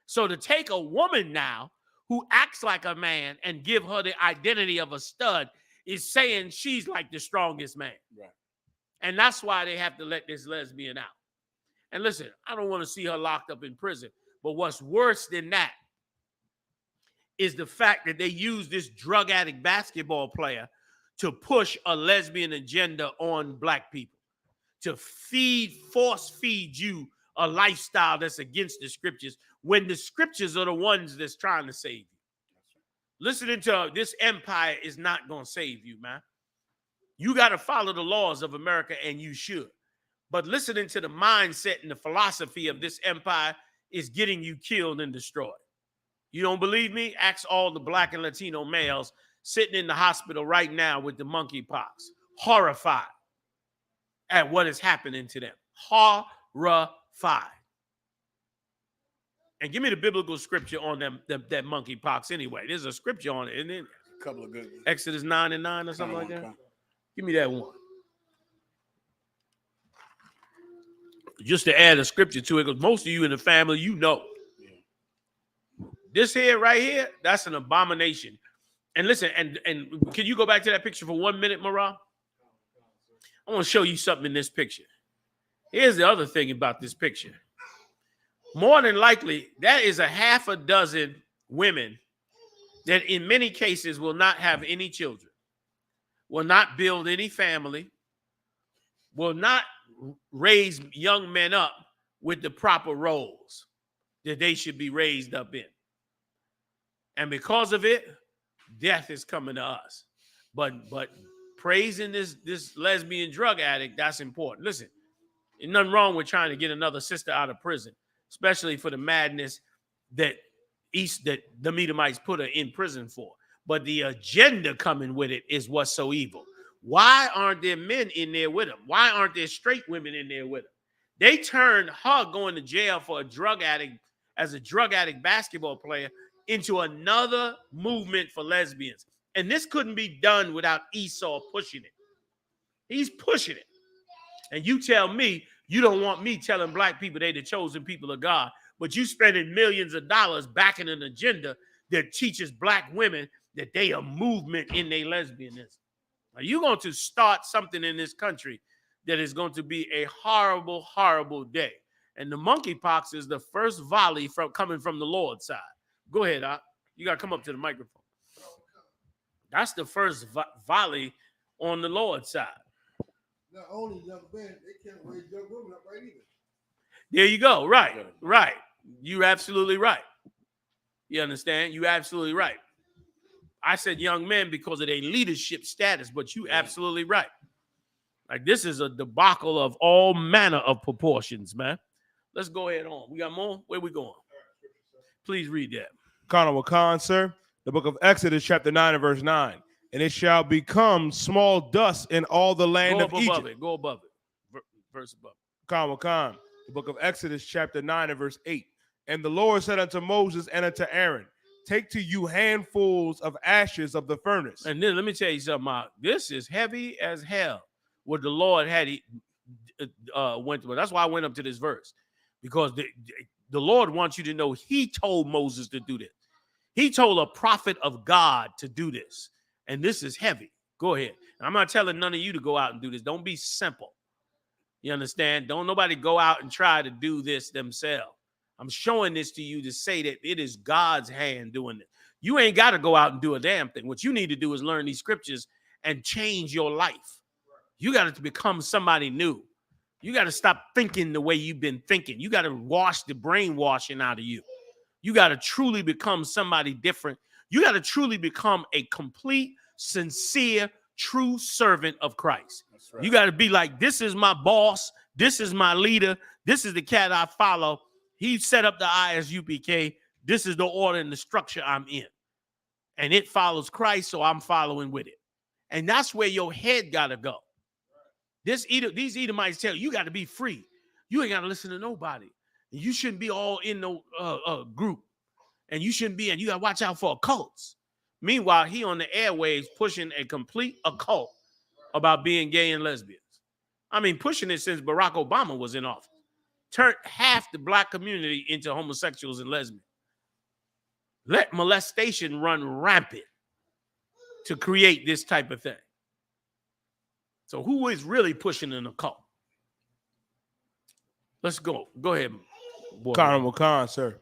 So to take a woman now who acts like a man and give her the identity of a stud is saying she's like the strongest man.
Right.
And that's why they have to let this lesbian out. And listen, I don't want to see her locked up in prison. But what's worse than that is the fact that they use this drug addict basketball player to push a lesbian agenda on black people, to force feed you a lifestyle that's against the scriptures when the scriptures are the ones that's trying to save you. Listening to this empire is not going to save you, man. You got to follow the laws of America, and you should. But listening to the mindset and the philosophy of this empire is getting you killed and destroyed. You don't believe me? Ask all the black and Latino males sitting in the hospital right now with the monkeypox, horrified at what is happening to them. Horrified. And give me the biblical scripture on them that monkeypox anyway. There's a scripture on it, isn't it?
A couple of good ones.
Exodus 9:9 or something like that. Give me that one. Just to add a scripture to it, because most of you in the family, you know. This here, right here, that's an abomination. And listen, and can you go back to that picture for 1 minute, Marah? I want to show you something in this picture. Here's the other thing about this picture. More than likely, that is a half a dozen women that in many cases will not have any children, will not build any family, will not raise young men up with the proper roles that they should be raised up in. And because of it, death is coming to us. But praising this lesbian drug addict, that's important. Listen, there's nothing wrong with trying to get another sister out of prison, especially for the madness that the Edomites put her in prison for. But the agenda coming with it is what's so evil. Why aren't there men in there with them? Why aren't there straight women in there with them? They turned her going to jail for a drug addict as a drug addict basketball player into another movement for lesbians. And this couldn't be done without Esau pushing it. He's pushing it. And you tell me you don't want me telling black people they're the chosen people of God, but you spending millions of dollars backing an agenda that teaches black women that they are movement in their lesbianism. Are you going to start something in this country that is going to be a horrible, horrible day? And the monkeypox is the first volley coming from the Lord's side. Go ahead, Doc. You got to come up to the microphone. That's the first volley on the Lord's side.
Not only young men, they can't raise young women up right either.
There you go. Right. You're absolutely right. You understand? You're absolutely right. I said young men because of their leadership status, but you absolutely right. Like, this is a debacle of all manner of proportions, man. Let's go ahead on. We got more? Where we going? Please read that.
Wakan, sir. The book of Exodus, chapter 9 and verse 9. And it shall become small dust in all the land of Egypt.
Go above it. Verse above.
Wakan. The book of Exodus, chapter 9 and verse 8. And the Lord said unto Moses and unto Aaron, take to you handfuls of ashes of the furnace.
And then let me tell you something, Mark. This is heavy as hell. What the Lord had went through. That's why I went up to this verse. Because the Lord wants you to know he told Moses to do this. He told a prophet of God to do this. And this is heavy. Go ahead. I'm not telling none of you to go out and do this. Don't be simple. You understand? Don't nobody go out and try to do this themselves. I'm showing this to you to say that it is God's hand doing it. You ain't got to go out and do a damn thing. What you need to do is learn these scriptures and change your life. You got to become somebody new. You got to stop thinking the way you've been thinking. You got to wash the brainwashing out of you. You got to truly become somebody different. You got to truly become a complete, sincere, true servant of Christ. Right. You got to be like, this is my boss. This is my leader. This is the cat I follow. He set up the I.S.U.P.K. This is the order and the structure I'm in. And it follows Christ, so I'm following with it. And that's where your head got to go. These Edomites tell you got to be free. You ain't got to listen to nobody. You shouldn't be all in no group. And you shouldn't be, and you got to watch out for occults. Meanwhile, he on the airwaves pushing a complete occult about being gay and lesbians. I mean, pushing it since Barack Obama was in office. Turned half the black community into homosexuals and lesbians. Let molestation run rampant to create this type of thing. So who is really pushing an occult? Let's go. Go ahead.
Honorable Khan, sir.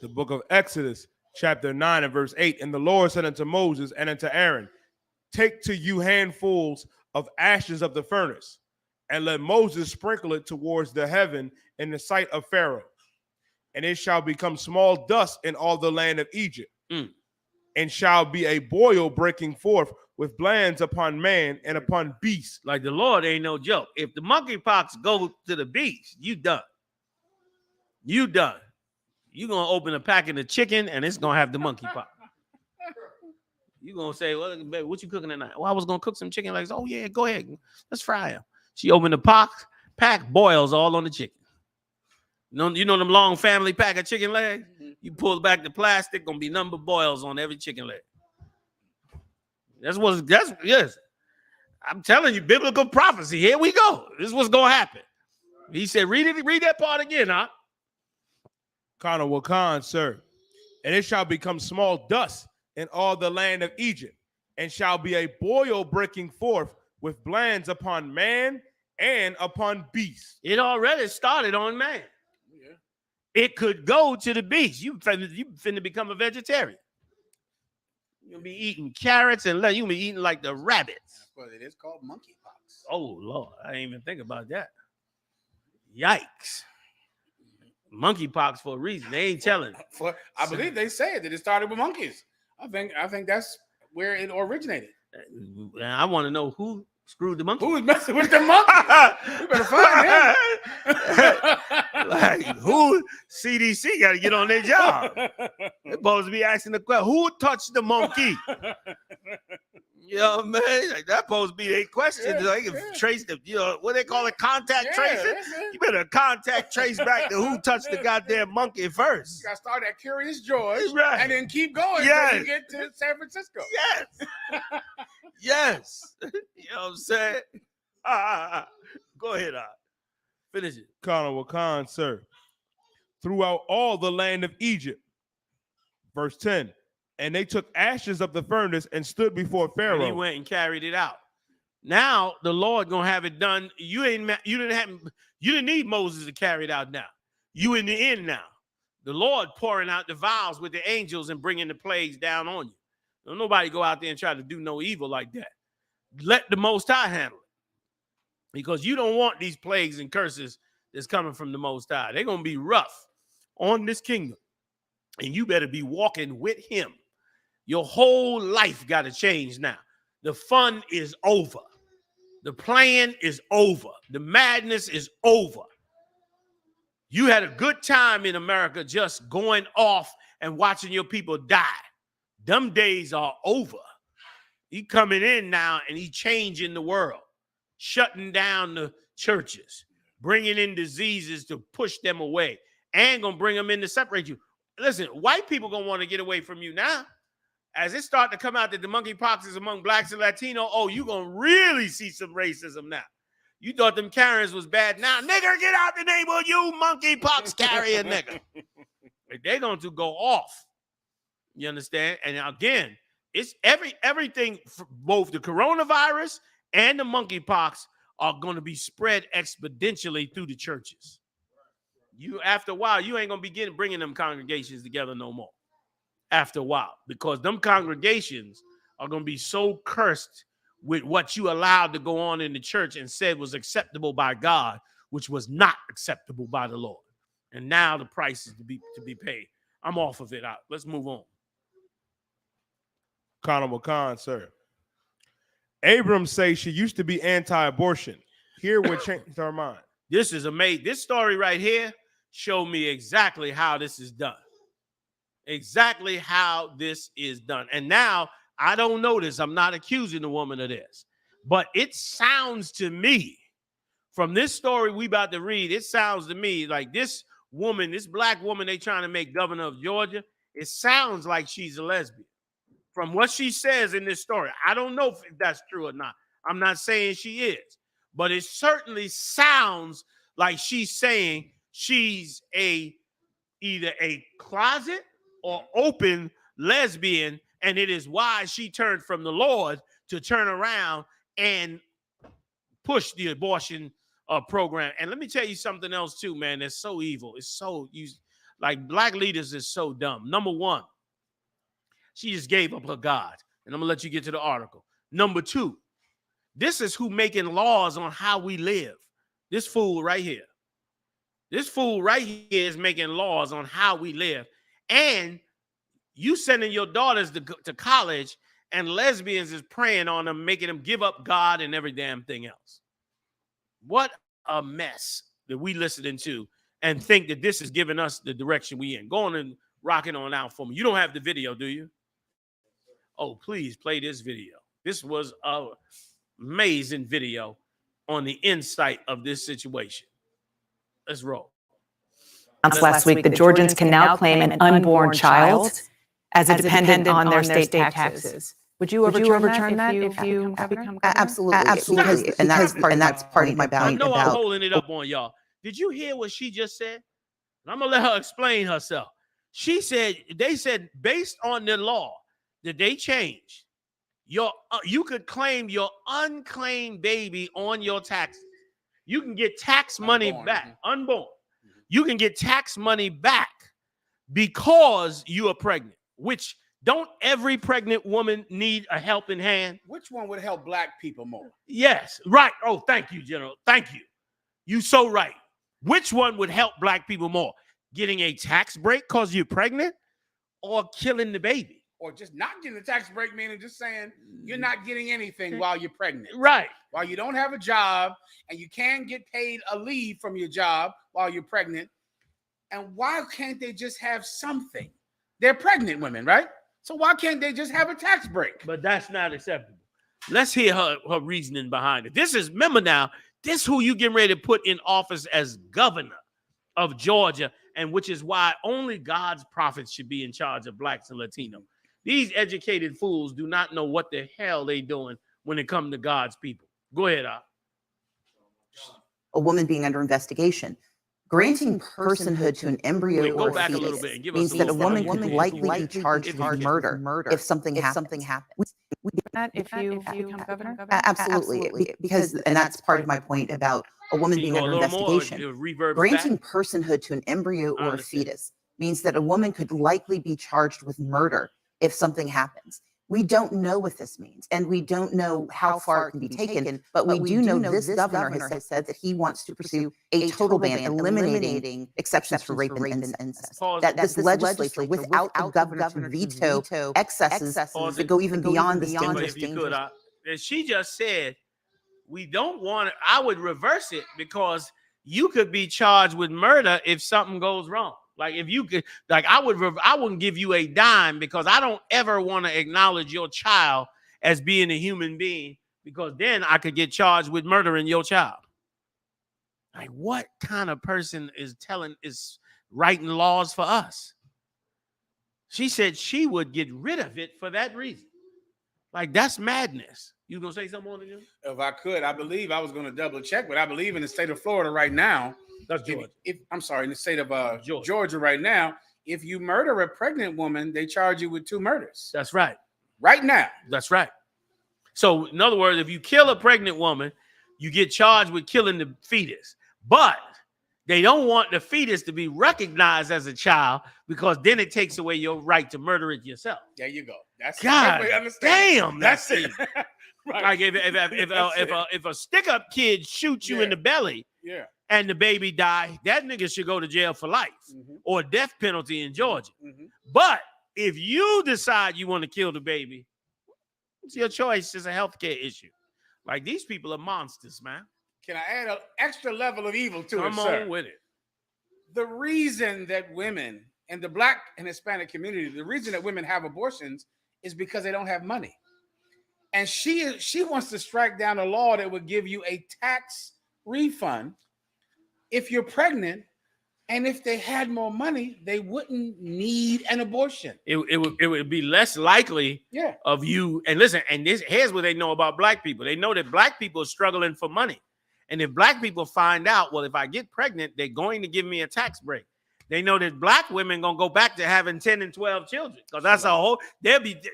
The book of Exodus, chapter 9 and verse 8. And the Lord said unto Moses and unto Aaron, take to you handfuls of ashes of the furnace, and let Moses sprinkle it towards the heaven in the sight of Pharaoh. And it shall become small dust in all the land of Egypt, and shall be a boil breaking forth with glands upon man and upon beast.
Like the Lord ain't no joke. If the monkeypox go to the beast, you done. You done. You're going to open a packet of chicken, and it's going to have the monkeypox. You're going to say, well, baby, what you cooking tonight? Well, I was going to cook some chicken legs. Oh, yeah, go ahead. Let's fry them. She opened the pack, boils all on the chicken. You know them long family pack of chicken legs? You pull back the plastic, going to be number boils on every chicken leg. Yes. I'm telling you, biblical prophecy. Here we go. This is what's going to happen. He said, read that part again, huh?
Honorable Khan, sir. And it shall become small dust in all the land of Egypt, and shall be a boil breaking forth with glands upon man and upon beast.
It already started on man. Yeah. It could go to the beast. You finna become a vegetarian. You'll be eating carrots and you'll be eating like the rabbits.
Well, it is called monkeypox.
Oh, Lord. I didn't even think about that. Yikes. Monkeypox for a reason. They ain't telling.
I believe they said that it started with monkeys. I think that's where it originated.
I want to know who screwed the monkey.
Who was messing with the monkey? We better find him.
Like, who? CDC got to get on their job. They're supposed to be asking the question, who touched the monkey? You know what I mean? Like, that's supposed to be their question. Yeah, so they can trace them. You know, what they call it, contact tracing? You better contact trace back to who touched the goddamn monkey first.
You got to start at Curious George and then keep going
until
you get to San Francisco.
Yes. Yes. You know what I'm saying? Go ahead, finish it.
Honorable Khan, sir. Throughout all the land of Egypt. Verse 10. And they took ashes of the furnace and stood before Pharaoh.
And he went and carried it out. Now the Lord gonna have it done. You didn't need Moses to carry it out now. You in the end now. The Lord pouring out the vials with the angels and bringing the plagues down on you. Don't nobody go out there and try to do no evil like that. Let the Most High handle it. Because you don't want these plagues and curses that's coming from the Most High. They're gonna be rough on this kingdom. And you better be walking with him. Your whole life got to change now. The fun is over. The playing is over. The madness is over. You had a good time in America just going off and watching your people die. Them days are over. He coming in now and he changing the world, shutting down the churches, bringing in diseases to push them away, and gonna bring them in to separate you. Listen, white people gonna want to get away from you now. As it start to come out that the monkeypox is among blacks and Latino, oh, you gonna really see some racism now. You thought them Karens was bad. Now, nigger, get out the name of you, monkeypox carrier nigger. They're going to go off. You understand? And again, it's everything, both the coronavirus and the monkeypox are going to be spread exponentially through the churches. After a while, you ain't going to be bringing them congregations together no more. After a while, because them congregations are going to be so cursed with what you allowed to go on in the church and said was acceptable by God, which was not acceptable by the Lord. And now the price is to be paid. I'm off of it. Let's move on.
Honorable Khan, sir. Abrams says she used to be anti-abortion. Here what changed her mind.
This is amazing. This story right here showed me exactly how this is done. Exactly how this is done. And now I don't know this. I'm not accusing the woman of this. But it sounds to me, from this story we about to read, it sounds to me like this woman, this black woman they trying to make governor of Georgia, it sounds like she's a lesbian. From what she says in this story, I don't know if that's true or not. I'm not saying she is. But it certainly sounds like she's saying she's either a closet or open lesbian, and it is why she turned from the Lord to turn around and push the abortion program. And let me tell you something else too, man. That's so evil. It's so like black leaders is so dumb. Number one, she just gave up her God, and I'm gonna let you get to the article. Number two, this is who making laws on how we live. This fool right here. This fool right here is making laws on how we live. And you sending your daughters to college, and lesbians is preying on them, making them give up God and every damn thing else. What a mess that we listening to and think that this is giving us the direction we in. Go on and rock it on out for me. You don't have the video, do you? Oh, please play this video. This was an amazing video on the insight of this situation. Let's roll.
Last week, the Georgians can now claim an unborn child as a dependent on their state taxes. Would you overturn that if you have become governor?
Absolutely. And that's part of my point.
I know I'm holding it up on y'all. Did you hear what she just said? I'm going to let her explain herself. She said, they said, based on the law that they changed, you could claim your unclaimed baby on your taxes. You can get tax money back, unborn. You can get tax money back because you are pregnant, which don't every pregnant woman need a helping hand?
Which one would help black people more?
Yes, right. Oh, thank you, General. Thank you. You so right. Which one would help black people more? Getting a tax break because you're pregnant or killing the baby?
Or just not getting a tax break, meaning just saying you're not getting anything while you're pregnant.
Right.
While you don't have a job and you can get paid a leave from your job while you're pregnant. And why can't they just have something? They're pregnant women, right? So why can't they just have a tax break?
But that's not acceptable. Let's hear her reasoning behind it. Remember now, this who you getting ready to put in office as governor of Georgia, and which is why only God's prophets should be in charge of blacks and Latinos. These educated fools do not know what the hell they doing when it comes to God's people. Go ahead,
A woman being under investigation. Granting personhood to an embryo or a fetus means that a woman could likely be charged with murder if something happens.
If you become governor?
Absolutely. Because, and that's part of my point about a woman being under investigation. Granting personhood to an embryo or a fetus means that a woman could likely be charged with murder if something happens. We don't know what this means, and we don't know how far it can be taken, but we do know this governor has said that he wants to pursue a total ban, eliminating exceptions for rape and incest. That this legislature, without a governor to veto excesses that go even beyond this dangerous.
She just said, we don't want it. I would reverse it because you could be charged with murder if something goes wrong. Like if you could, like I wouldn't give you a dime because I don't ever want to acknowledge your child as being a human being because then I could get charged with murdering your child. Like what kind of person is writing laws for us? She said she would get rid of it for that reason. Like that's madness. You gonna say something on it?
If I could, I believe I was gonna double check, but I believe in the state of Florida right now.
That's Georgia.
I'm sorry, in the state of Georgia right now, if you murder a pregnant woman, they charge you with 2 murders.
That's right.
Right now.
That's right. So, in other words, if you kill a pregnant woman, you get charged with killing the fetus. But they don't want the fetus to be recognized as a child because then it takes away your right to murder it yourself.
There you go. That's
God
the way I understand.
Damn, that's it.
Right.
Like if a stick-up kid shoots you in the belly, and the baby die, that nigga should go to jail for life or death penalty in Georgia. But if you decide you want to kill the baby, it's your choice. It's a healthcare issue. Like, these people are monsters, man.
Can I add an extra level of evil to it,
Come
sir?
on with it.
The reason that women and the Black and Hispanic community, the reason that women have abortions is because they don't have money. And she wants to strike down a law that would give you a tax refund if you're pregnant, and if they had more money, they wouldn't need an abortion.
It would be less likely of you. And listen, and here's what they know about Black people. They know that Black people are struggling for money. And if Black people find out, well, if I get pregnant, they're going to give me a tax break. They know that Black women going to go back to having 10 and 12 children. Because that's a whole,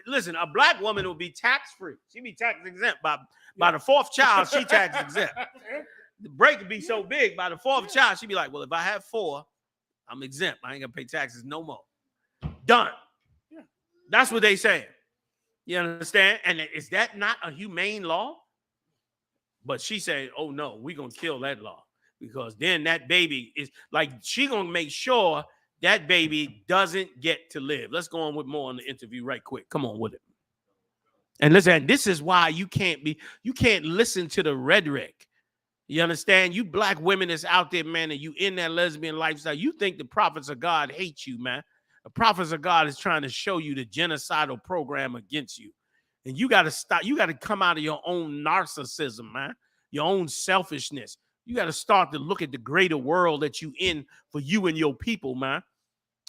listen, a Black woman will be tax-free. She'll be tax exempt by the fourth child, she tax exempt. The break would be so big, by the fourth child, she'd be like, well, if I have 4, I'm exempt. I ain't gonna pay taxes no more. Done. That's what they say. You understand? And is that not a humane law? But she said, oh no, we're gonna kill that law, because then that baby is like, she gonna make sure that baby doesn't get to live. Let's go on with more on the interview right quick. Come on with it. And listen, this is why you can't listen to the rhetoric. You understand? You Black women that's out there, man, and you in that lesbian lifestyle, you think the prophets of God hate you, man. The prophets of God is trying to show you the genocidal program against you. And you got to stop. You got to come out of your own narcissism, man, your own selfishness. You got to start to look at the greater world that you in for you and your people, man.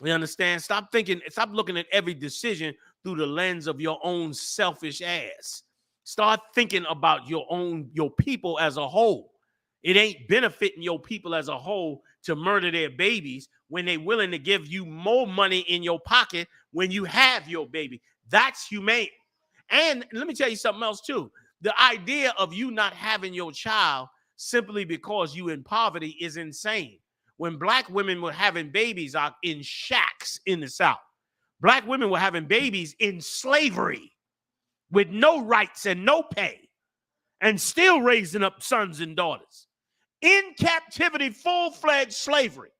You understand? Stop looking at every decision through the lens of your own selfish ass. Start thinking about your people as a whole. It ain't benefiting your people as a whole to murder their babies when they're willing to give you more money in your pocket when you have your baby. That's humane. And let me tell you something else too. The idea of you not having your child simply because you in poverty is insane. When Black women were having babies out in shacks in the South, Black women were having babies in slavery with no rights and no pay, and still raising up sons and daughters in captivity, full-fledged slavery.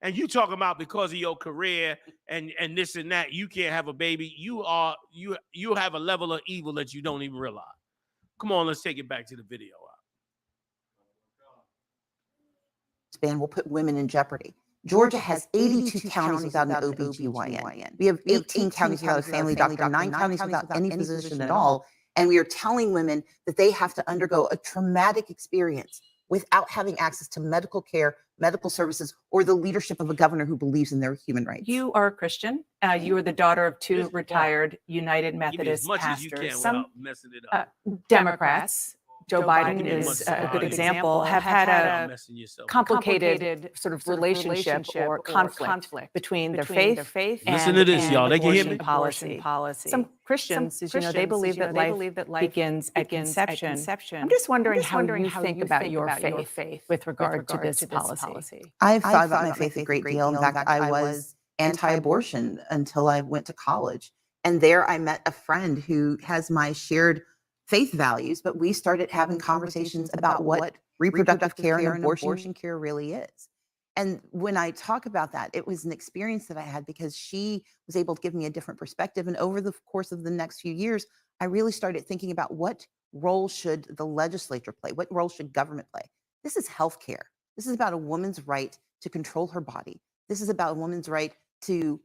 And you talking about because of your career and this and that, you can't have a baby. You have a level of evil that you don't even realize. Come on, let's take it back to the video.
Span will put women in jeopardy. Georgia has 82 counties without an OBGYN. We have 18 counties without a family doctor, 9 counties without any physician at all. And we are telling women that they have to undergo a traumatic experience without having access to medical care, medical services, or the leadership of a governor who believes in their human rights.
You are a Christian. You are the daughter of 2 retired United Methodist pastors. Some Democrats, Joe Biden is a good example, have had a complicated sort of relationship or conflict between their faith and
listen to this, y'all. They can hear me.
Policy. Some Christians, they believe that life begins at conception. I'm just wondering how you think about your faith with regard to this policy.
I've thought about my faith a great deal. In fact, I was anti-abortion until I went to college. And there I met a friend who has my shared faith values, but we started having conversations about what reproductive care and abortion care really is. And when I talk about that, it was an experience that I had because she was able to give me a different perspective. And over the course of the next few years, I really started thinking about what role should the legislature play? What role should government play? This is healthcare. This is about a woman's right to control her body. This is about a woman's right to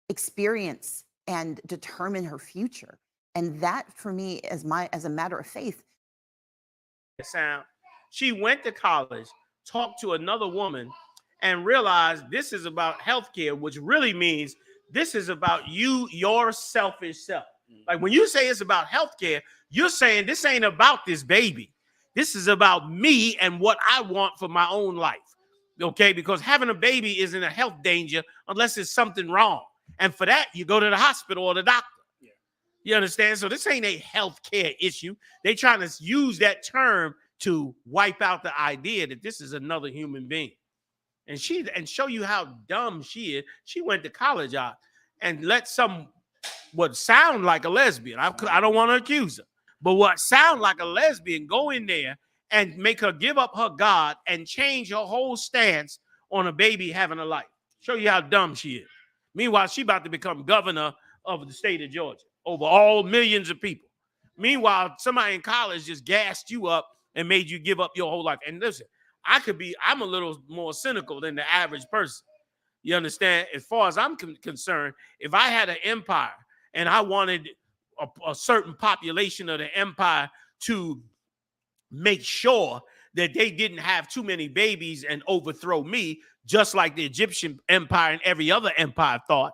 experience and determine her future. And that, for me, as a matter of faith.
She went to college, talked to another woman, and realized this is about healthcare, which really means this is about you, your selfish self. Like when you say it's about healthcare, you're saying this ain't about this baby. This is about me and what I want for my own life. Okay, because having a baby isn't a health danger unless there's something wrong. And for that, you go to the hospital or the doctor. You understand? So this ain't a healthcare issue. They trying to use that term to wipe out the idea that this is another human being. And show you how dumb she is. She went to college and let what sound like a lesbian. I don't want to accuse her, But what sound like a lesbian, go in there and make her give up her God and change her whole stance on a baby having a life. Show you how dumb she is. Meanwhile, she about to become governor of the state of Georgia over all millions of people. Meanwhile, somebody in college just gassed you up and made you give up your whole life. And listen, I'm a little more cynical than the average person. You understand? As far as I'm concerned, if I had an empire and I wanted a certain population of the empire to make sure that they didn't have too many babies and overthrow me, just like the Egyptian empire and every other empire thought,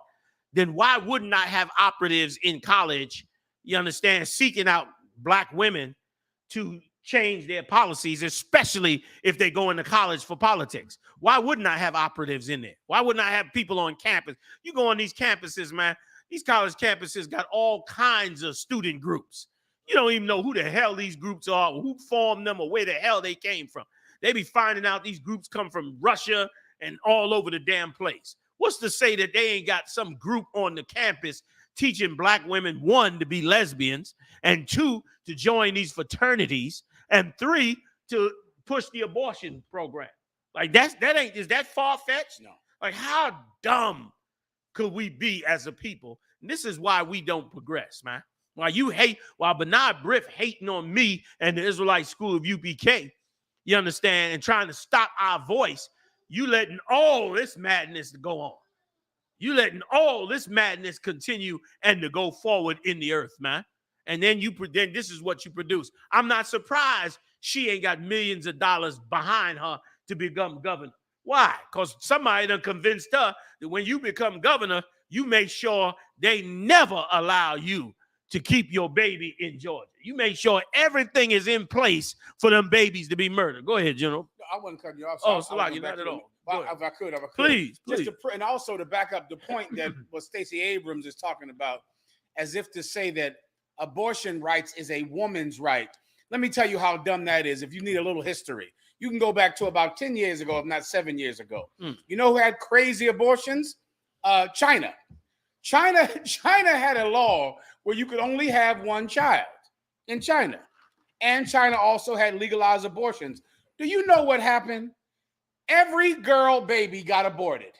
then why wouldn't I have operatives in college, you understand, seeking out black women to change their policies, especially if they go into college for politics? Why wouldn't I have operatives in there? Why wouldn't I have people on campus? You go on these campuses, man, these college campuses got all kinds of student groups. You don't even know who the hell these groups are, who formed them, or where the hell they came from. They be finding out these groups come from Russia and all over the damn place. What's to say that they ain't got some group on the campus teaching black women, 1, to be lesbians, and 2, to join these fraternities, and 3, to push the abortion program? Like is that far-fetched? No. Like, how dumb could we be as a people? And this is why we don't progress, man. While Bernard Briff hating on me and the Israelite School of UPK, you understand, and trying to stop our voice, you letting all this madness go on. You letting all this madness continue and to go forward in the earth, man. And then this is what you produce. I'm not surprised she ain't got millions of dollars behind her to become governor. Why? Because somebody done convinced her that when you become governor, you make sure they never allow you to keep your baby in Georgia. You make sure everything is in place for them babies to be murdered. Go ahead, General.
I wasn't cutting you off.
So you're not at all.
If I could.
Please.
And also to back up the point that what Stacey Abrams is talking about, as if to say that abortion rights is a woman's right. Let me tell you how dumb that is. If you need a little history, you can go back to about 10 years ago, if not 7 years ago. You know who had crazy abortions? China. China had a law where you could only have 1 child in China. And China also had legalized abortions. Do you know what happened? Every girl baby got aborted.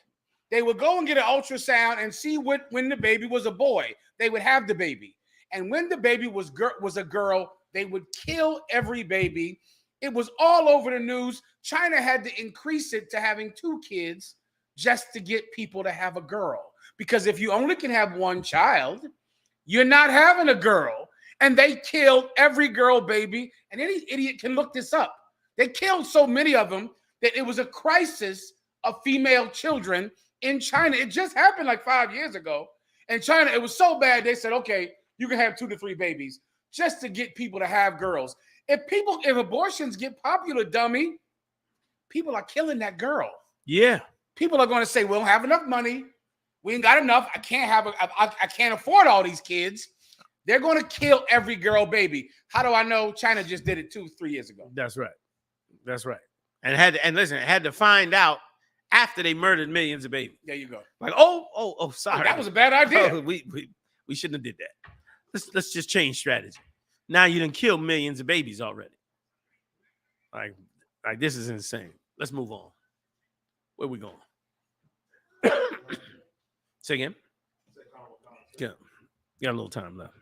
They would go and get an ultrasound and see when the baby was a boy, they would have the baby. And when the baby was a girl, they would kill every baby. It was all over the news. China had to increase it to having 2 kids just to get people to have a girl. Because if you only can have 1 child, you're not having a girl. And they killed every girl baby. And any idiot can look this up. They killed so many of them that it was a crisis of female children in China. It just happened like 5 years ago. In China, it was so bad, they said, okay, you can have 2 to 3 babies just to get people to have girls. If abortions get popular, dummy, people are killing that girl.
Yeah.
People are going to say, we don't have enough money. We ain't got enough. I can't afford all these kids. They're going to kill every girl baby. How do I know? China just did it 2-3 years ago.
That's right. That's right. And had to find out after they murdered millions of babies.
There you go.
Like, sorry.
That was a bad idea.
Oh, we shouldn't have did that. Let's just change strategy. Now you done killed millions of babies already. Like this is insane. Let's move on. Where we going? Say again. Yeah, got a little time left.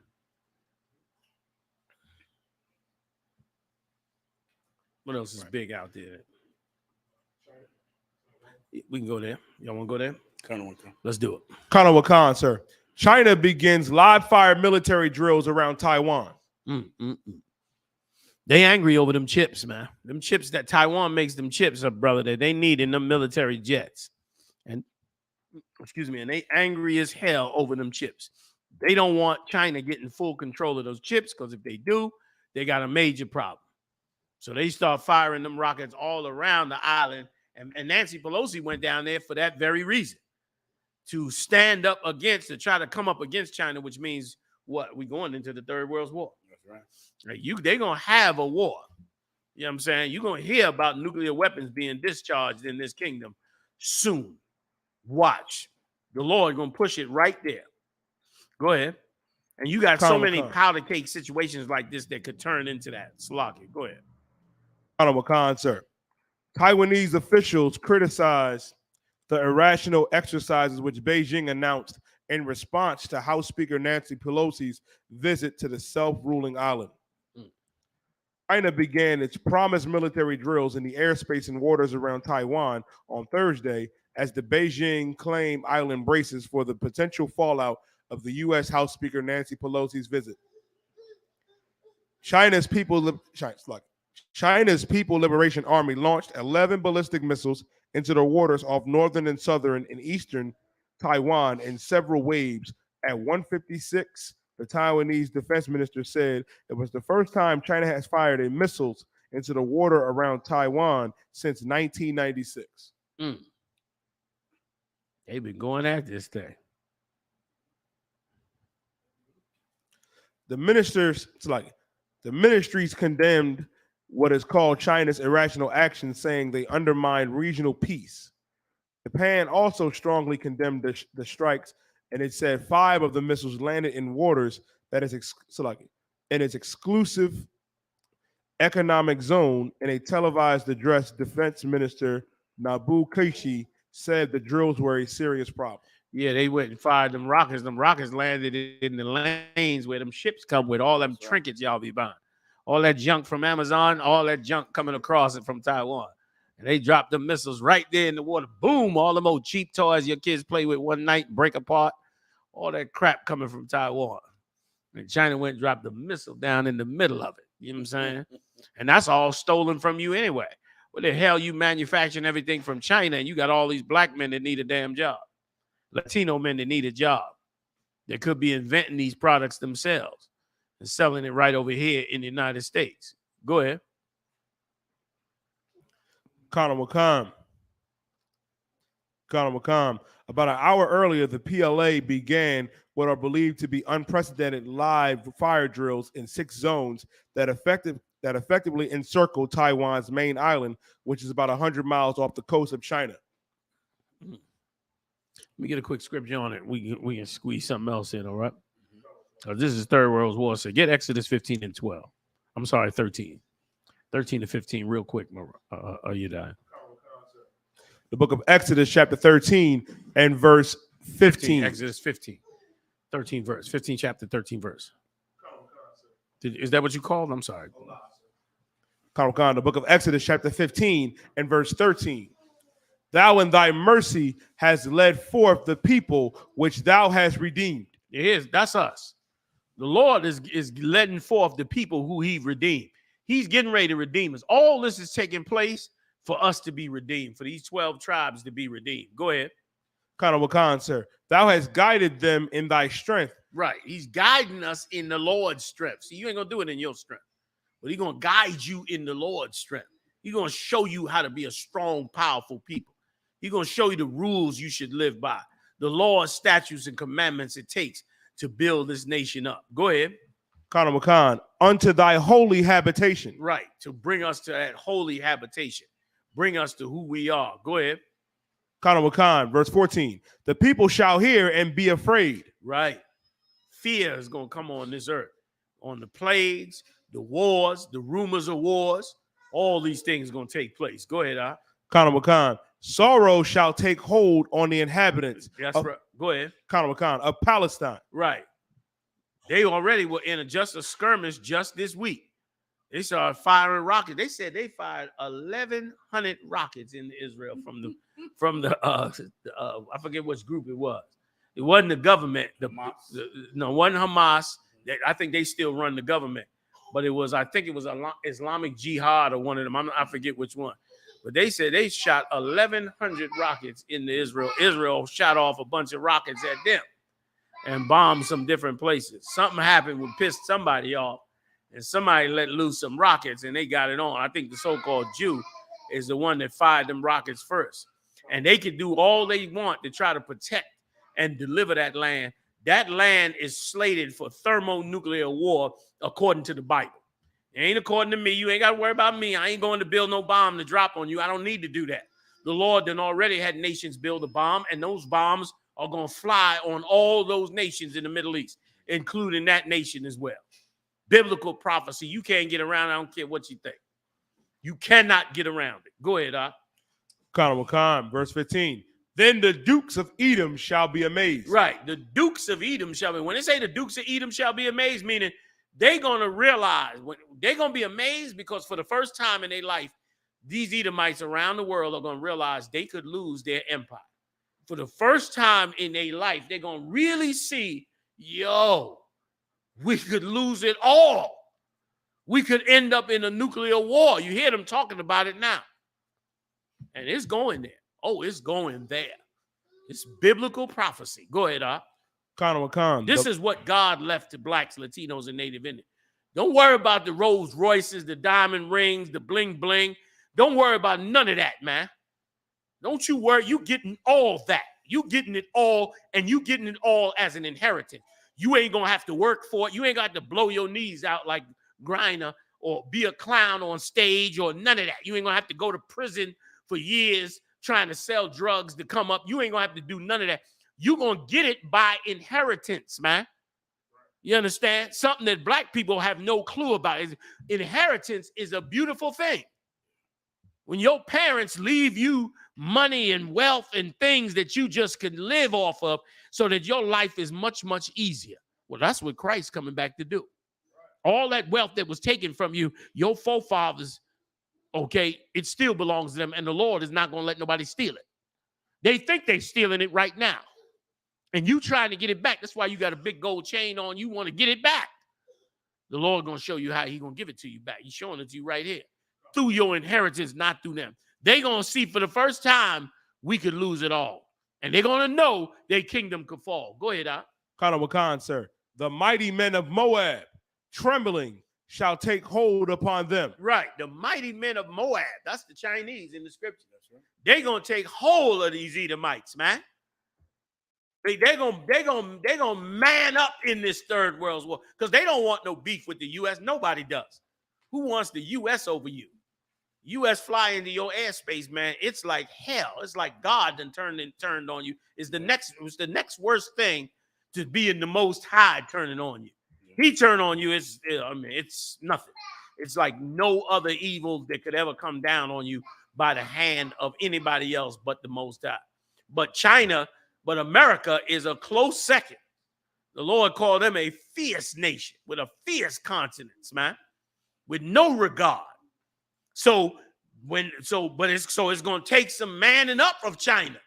What else is big out there? We can go there. Y'all want to go there? Let's do it.
Colonel Wakan, sir. China begins live fire military drills around Taiwan.
They angry over them chips, man. Them chips that Taiwan makes, them chips, brother, that they need in them military jets. And they angry as hell over them chips. They don't want China getting full control of those chips, because if they do, they got a major problem. So they start firing them rockets all around the island. And Nancy Pelosi went down there for that very reason, to stand up against, to try to come up against China, which means what? We going into the Third World War. That's right. They're going to have a war. You know what I'm saying? You're going to hear about nuclear weapons being discharged in this kingdom soon. Watch. The Lord going to push it right there. Go ahead. And you got so many
Khan.
powder cake situations like this that could turn into that. Slocky, go ahead.
Khan, sir. Taiwanese officials criticized the irrational exercises which Beijing announced in response to House Speaker Nancy Pelosi's visit to the self-ruling island. China began its promised military drills in the airspace and waters around Taiwan on Thursday as the Beijing claimed island braces for the potential fallout of the U.S. House Speaker Nancy Pelosi's visit. China's People Liberation Army launched 11 ballistic missiles into the waters off northern and southern and eastern Taiwan in several waves. At 1:56, the Taiwanese defense minister said it was the first time China has fired a missiles into the water around Taiwan since 1996.
They've been going at this thing.
The ministries condemned what is called China's irrational actions, saying they undermine regional peace. Japan also strongly condemned the strikes, and it said 5 of the missiles landed in waters that is in its exclusive economic zone. In a televised address, Defense Minister Nabu Kishi said the drills were a serious problem.
Yeah, they went and fired them rockets. Them rockets landed in the lanes where them ships come with all them trinkets y'all be buying. All that junk from Amazon, all that junk coming across it from Taiwan. And they dropped the missiles right there in the water. Boom, all them old cheap toys your kids play with one night, break apart. All that crap coming from Taiwan. And China went and dropped the missile down in the middle of it. You know what I'm saying? And that's all stolen from you anyway. What the hell you manufacturing everything from China and you got all these black men that need a damn job. Latino men that need a job. They could be inventing these products themselves and selling it right over here in the United States. Go ahead.
Conor McCom. About an hour earlier, the PLA began what are believed to be unprecedented live fire drills in 6 zones that effectively encircle Taiwan's main island, which is about 100 miles off the coast of China.
Let me get a quick scripture on it. We can squeeze something else in, all right? This is Third World War. So get Exodus 15 and 12. I'm sorry, 13. 13 to 15 real quick, are you dying?
The book of Exodus, chapter 13 and verse 15.
Exodus 15. 13 verse. 15 chapter, 13 verse. Is that what you called? I'm sorry.
The book of Exodus, chapter 15 and verse 13. Thou in thy mercy has led forth the people which thou hast redeemed.
That's us. The Lord is letting forth the people who he redeemed. He's getting ready to redeem us. All this is taking place for us to be redeemed, for these 12 tribes to be redeemed. Go ahead.
Sir. Thou hast guided them in thy strength.
Right. He's guiding us in the Lord's strength. See, you ain't going to do it in your strength, but he's going to guide you in the Lord's strength. He's going to show you how to be a strong, powerful people. He's going to show you the rules you should live by, the laws, statutes, and commandments it takes to build this nation up. Go ahead.
Unto thy holy habitation.
Right. To bring us to that holy habitation. Bring us to who we are. Go ahead.
Verse 14. The people shall hear and be afraid.
Right. Fear is going to come on this earth. On the plagues, the wars, the rumors of wars, all these things are going to take place. Go ahead,
Sorrow shall take hold on the inhabitants.
That's right. Go ahead.
Of Palestine.
Right. They already were in just a skirmish just this week. They started firing rockets. They said they fired 1,100 rockets into Israel from the I forget which group it was. It wasn't the government. No, it wasn't Hamas. I think they still run the government, but I think it was Islamic Jihad or one of them. I forget which one. But they said they shot 1,100 rockets into Israel. Israel shot off a bunch of rockets at them and bombed some different places. Something happened would piss somebody off, and somebody let loose some rockets, and they got it on. I think the so-called Jew is the one that fired them rockets first. And they can do all they want to try to protect and deliver that land. That land is slated for thermonuclear war according to the Bible. It ain't according to me. You ain't got to worry about me. I ain't going to build no bomb to drop on you. I don't need to do that. The Lord done already had nations build a bomb, and those bombs are going to fly on all those nations in the Middle East. including that nation as well. Biblical prophecy. You can't get around it. I don't care what you think. You cannot get around it. Go ahead,
Khan, verse 15. Then the dukes of Edom shall be amazed.
Right. The dukes of Edom shall be. When they say the dukes of Edom shall be amazed, meaning they're going to realize, they're going to be amazed because for the first time in their life, these Edomites around the world are going to realize they could lose their empire. For the first time in their life, they're going to really see, yo, we could lose it all. We could end up in a nuclear war. You hear them talking about it now. And it's going there. Oh, it's going there. It's biblical prophecy. Go ahead,
Khan.
This is what God left to blacks, Latinos, and Native Indians. Don't worry about the Rolls Royces, the diamond rings, the bling bling. Don't worry about none of that, man. Don't you worry. You getting all that. You getting it all, and you getting it all as an inheritance. You ain't going to have to work for it. You ain't got to blow your knees out like Griner or be a clown on stage or none of that. You ain't going to have to go to prison for years trying to sell drugs to come up. You ain't going to have to do none of that. You're going to get it by inheritance, man. You understand? Something that black people have no clue about. Inheritance is a beautiful thing. When your parents leave you money and wealth and things that you just can live off of so that your life is much, much easier. Well, that's what Christ's coming back to do. All that wealth that was taken from you, your forefathers, okay, it still belongs to them, and the Lord is not going to let nobody steal it. They think they're stealing it right now, and you trying to get it back. That's why you got a big gold chain on. You want to get it back. The Lord going to show you how he's going to give it to you back. He's showing it to you right here. Through your inheritance, not through them. They're going to see for the first time we could lose it all. And they're going to know their kingdom could fall. Go ahead,
Khan, sir. The mighty men of Moab, trembling, shall take hold upon them.
Right. The mighty men of Moab. That's the Chinese in the scripture. Right. They're going to take hold of these Edomites, man. They're gonna man up in this third world war because they don't want no beef with the U.S. Nobody does. Who wants the U.S. over you? U.S. fly into your airspace, man. It's like hell. It's like God done turned on you. It was the next worst thing to be in the Most High turning on you. He turned on you. It's nothing. It's like no other evil that could ever come down on you by the hand of anybody else but the Most High. But America is a close second. The Lord called them a fierce nation with a fierce conscience, man, with no regard. It's going to take some manning up of China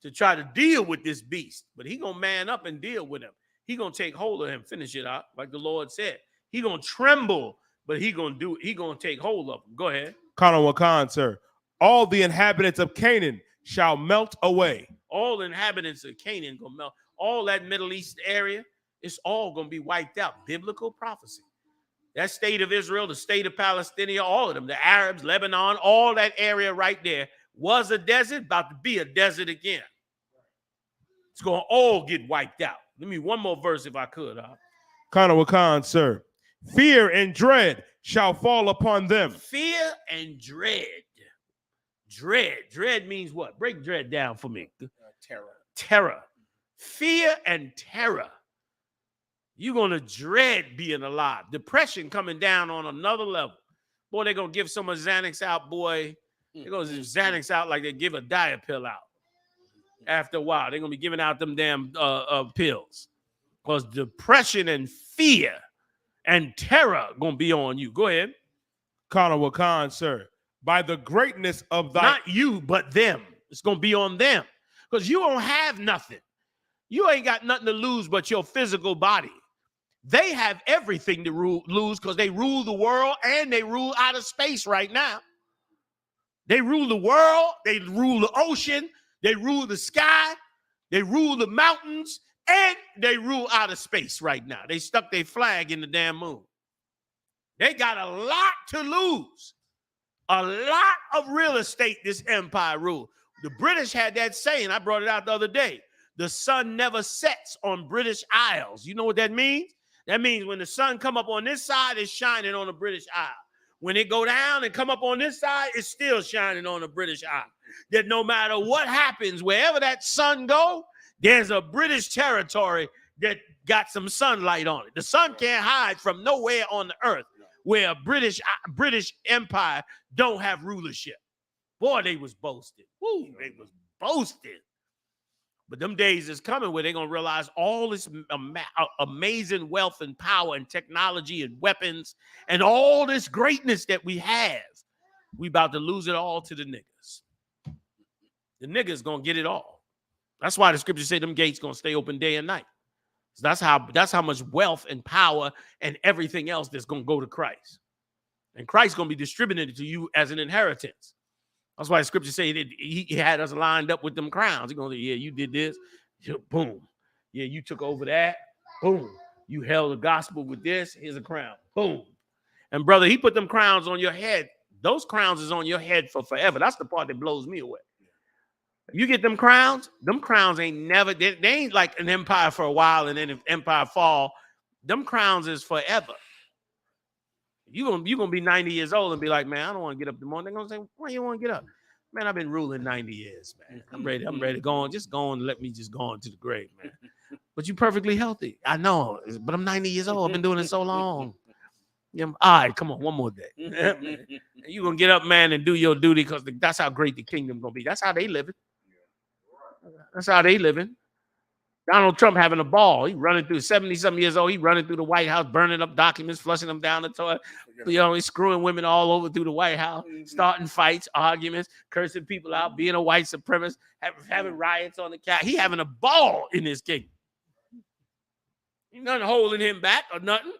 to try to deal with this beast. But he going to man up and deal with him. He going to take hold of him, finish it out, like the Lord said. He going to tremble, but he going to take hold of him. Go ahead.
Khan, sir. All the inhabitants of Canaan shall melt away.
All the inhabitants of Canaan going to melt. All that Middle East area, it's all going to be wiped out. Biblical prophecy. That state of Israel, the state of Palestine, all of them, the Arabs, Lebanon, all that area right there was a desert, about to be a desert again. It's going to all get wiped out. Let me one more verse if I could.
Khan, sir. Fear and dread shall fall upon them.
Fear and dread. Dread means what? Break dread down for me. Terror. Fear and terror. You're going to dread being alive. Depression coming down on another level. Boy, they're going to give someone Xanax out, boy. They're going to give Xanax out like they give a diet pill out. After a while, they're going to be giving out them damn pills. Because depression and fear and terror are going to be on you. Go ahead.
Khan, sir. By the greatness of thy...
Not you, but them. It's going to be on them. Because you don't have nothing. You ain't got nothing to lose but your physical body. They have everything to lose because they rule the world and they rule outer space right now. They rule the world. They rule the ocean. They rule the sky. They rule the mountains. And they rule outer space right now. They stuck their flag in the damn moon. They got a lot to lose. A lot of real estate this empire ruled. The British had that saying. I brought it out the other day. The sun never sets on British Isles. You know what that means? That means when the sun come up on this side, it's shining on the British Isle. When it go down and come up on this side, it's still shining on the British Isle. That no matter what happens, wherever that sun go, there's a British territory that got some sunlight on it. The sun can't hide from nowhere on the earth where a British Empire don't have rulership. Boy, they was boasting. Woo, they was boasting. But them days is coming where they're going to realize all this amazing wealth and power and technology and weapons and all this greatness that we have. We about to lose it all to the niggas. The niggas going to get it all. That's why the scriptures say them gates going to stay open day and night. So that's how much wealth and power and everything else that's going to go to Christ. And Christ's going to be distributed to you as an inheritance. That's why the scriptures say that he had us lined up with them crowns. He's going to say, yeah, you did this. Boom. Yeah, you took over that. Boom. You held the gospel with this. Here's a crown. Boom. And brother, he put them crowns on your head. Those crowns is on your head for forever. That's the part that blows me away. You get them crowns ain't never, they ain't like an empire for a while, and then if empire fall, them crowns is forever. You gonna be 90 years old and be like, man, I don't want to get up in the morning. They're gonna say, why you want to get up? Man, I've been ruling 90 years, man. I'm ready to go on. Just go on and let me just go on to the grave, man. But you perfectly healthy. I know, but I'm 90 years old. I've been doing it so long. Yeah, all right, come on, one more day. You're gonna get up, man, and do your duty, because that's how great the kingdom gonna be. That's how they living. That's how they living. Donald Trump having a ball. He running through 70-something years old. He running through the White House, burning up documents, flushing them down the toilet. You know, he's screwing women all over through the White House, starting fights, arguments, cursing people out, being a white supremacist, having riots on the couch. He having a ball in his kingdom. Ain't nothing holding him back or nothing,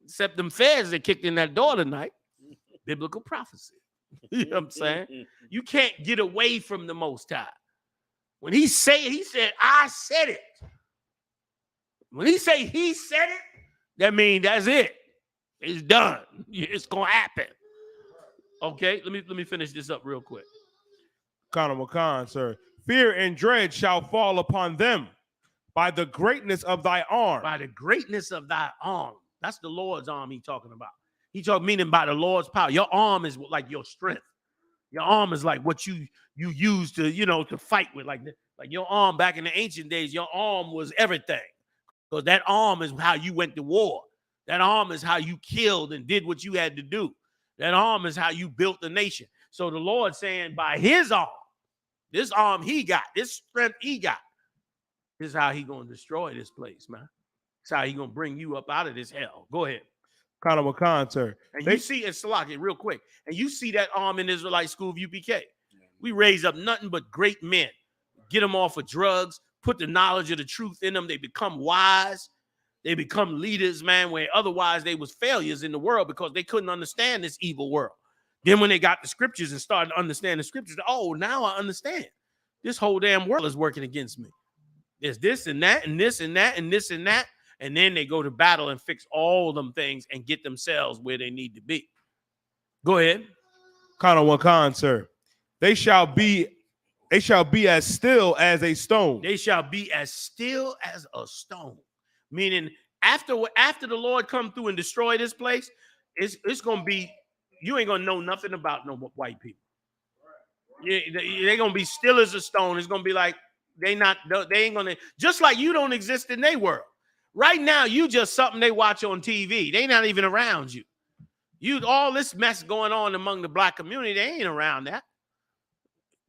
except them feds that kicked in that door tonight. Biblical prophecy. You know what I'm saying? You can't get away from the Most High. When he said, I said it. When he said it, that means that's it. It's done. It's gonna happen. Okay, let me finish this up real quick.
Khan, sir. Fear and dread shall fall upon them by the greatness of thy arm.
By the greatness of thy arm. That's the Lord's arm he talking about. He meaning by the Lord's power. Your arm is like your strength. Your arm is like what you use to, to fight with. Like your arm back in the ancient days, your arm was everything. Because that arm is how you went to war. That arm is how you killed and did what you had to do. That arm is how you built the nation. So the Lord saying by his arm, this arm he got, this strength he got, this is how he going to destroy this place, man. This is how he going to bring you up out of this hell. Go ahead.
Khan, sir.
And you see, and Salaki, real quick, and you see that arm in Israelite school of UPK. We raise up nothing but great men. Get them off of drugs, put the knowledge of the truth in them. They become wise. They become leaders, man, where otherwise they was failures in the world because they couldn't understand this evil world. Then when they got the scriptures and started to understand the scriptures, oh, now I understand. This whole damn world is working against me. There's this and that and this and that and this and that. And then they go to battle and fix all them things and get themselves where they need to be. Go ahead.
Khan, sir. They shall be as still as a stone.
They shall be as still as a stone. Meaning after the Lord come through and destroy this place, it's going to be, you ain't going to know nothing about no white people. They're going to be still as a stone. It's going to be like they ain't going to, just like you don't exist in their world. Right now, you just something they watch on TV. They not even around you. All this mess going on among the black community, they ain't around that.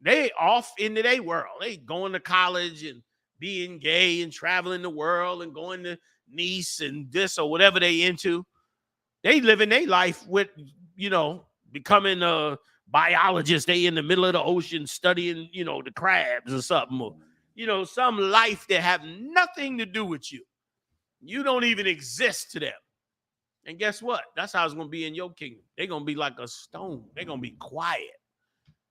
They off into their world. They going to college and being gay and traveling the world and going to Nice and this or whatever they into. They living their life with, becoming a biologist. They in the middle of the ocean studying, the crabs or something. Or, some life that have nothing to do with you. You don't even exist to them. And guess what? That's how it's going to be in your kingdom. They're going to be like a stone. They're going to be quiet.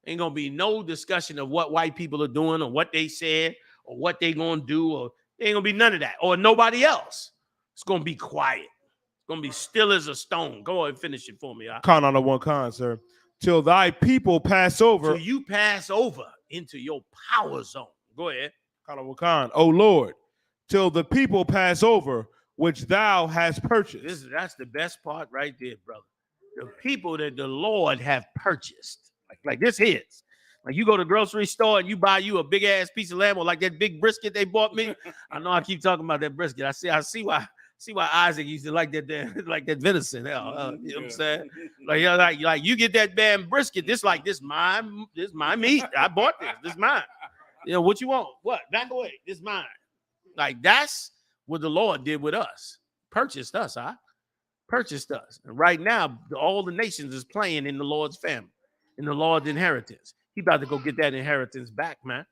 Ain't going to be no discussion of what white people are doing or what they said or what they going to do. Or there ain't going to be none of that. Or nobody else. It's going to be quiet. It's going to be still as a stone. Go ahead and finish it for me.
Khan, sir. Till thy people pass over.
Till you pass over into your power zone. Go ahead.
Khan, O Lord. Till the people pass over, which thou hast purchased.
That's the best part right there, brother. The people that the Lord have purchased. Like this is. Like you go to the grocery store and you buy you a big ass piece of lamb or like that big brisket they bought me. I know I keep talking about that brisket. I see why Isaac used to like that venison. You know what I'm saying? Like you get that damn brisket. This my meat. I bought this. This is mine. You know what you want? What? Back away. This is mine. Like that's what the Lord did with us. Purchased us, huh? Purchased us. And right now, all the nations is playing in the Lord's family, in the Lord's inheritance. He about to go get that inheritance back, man.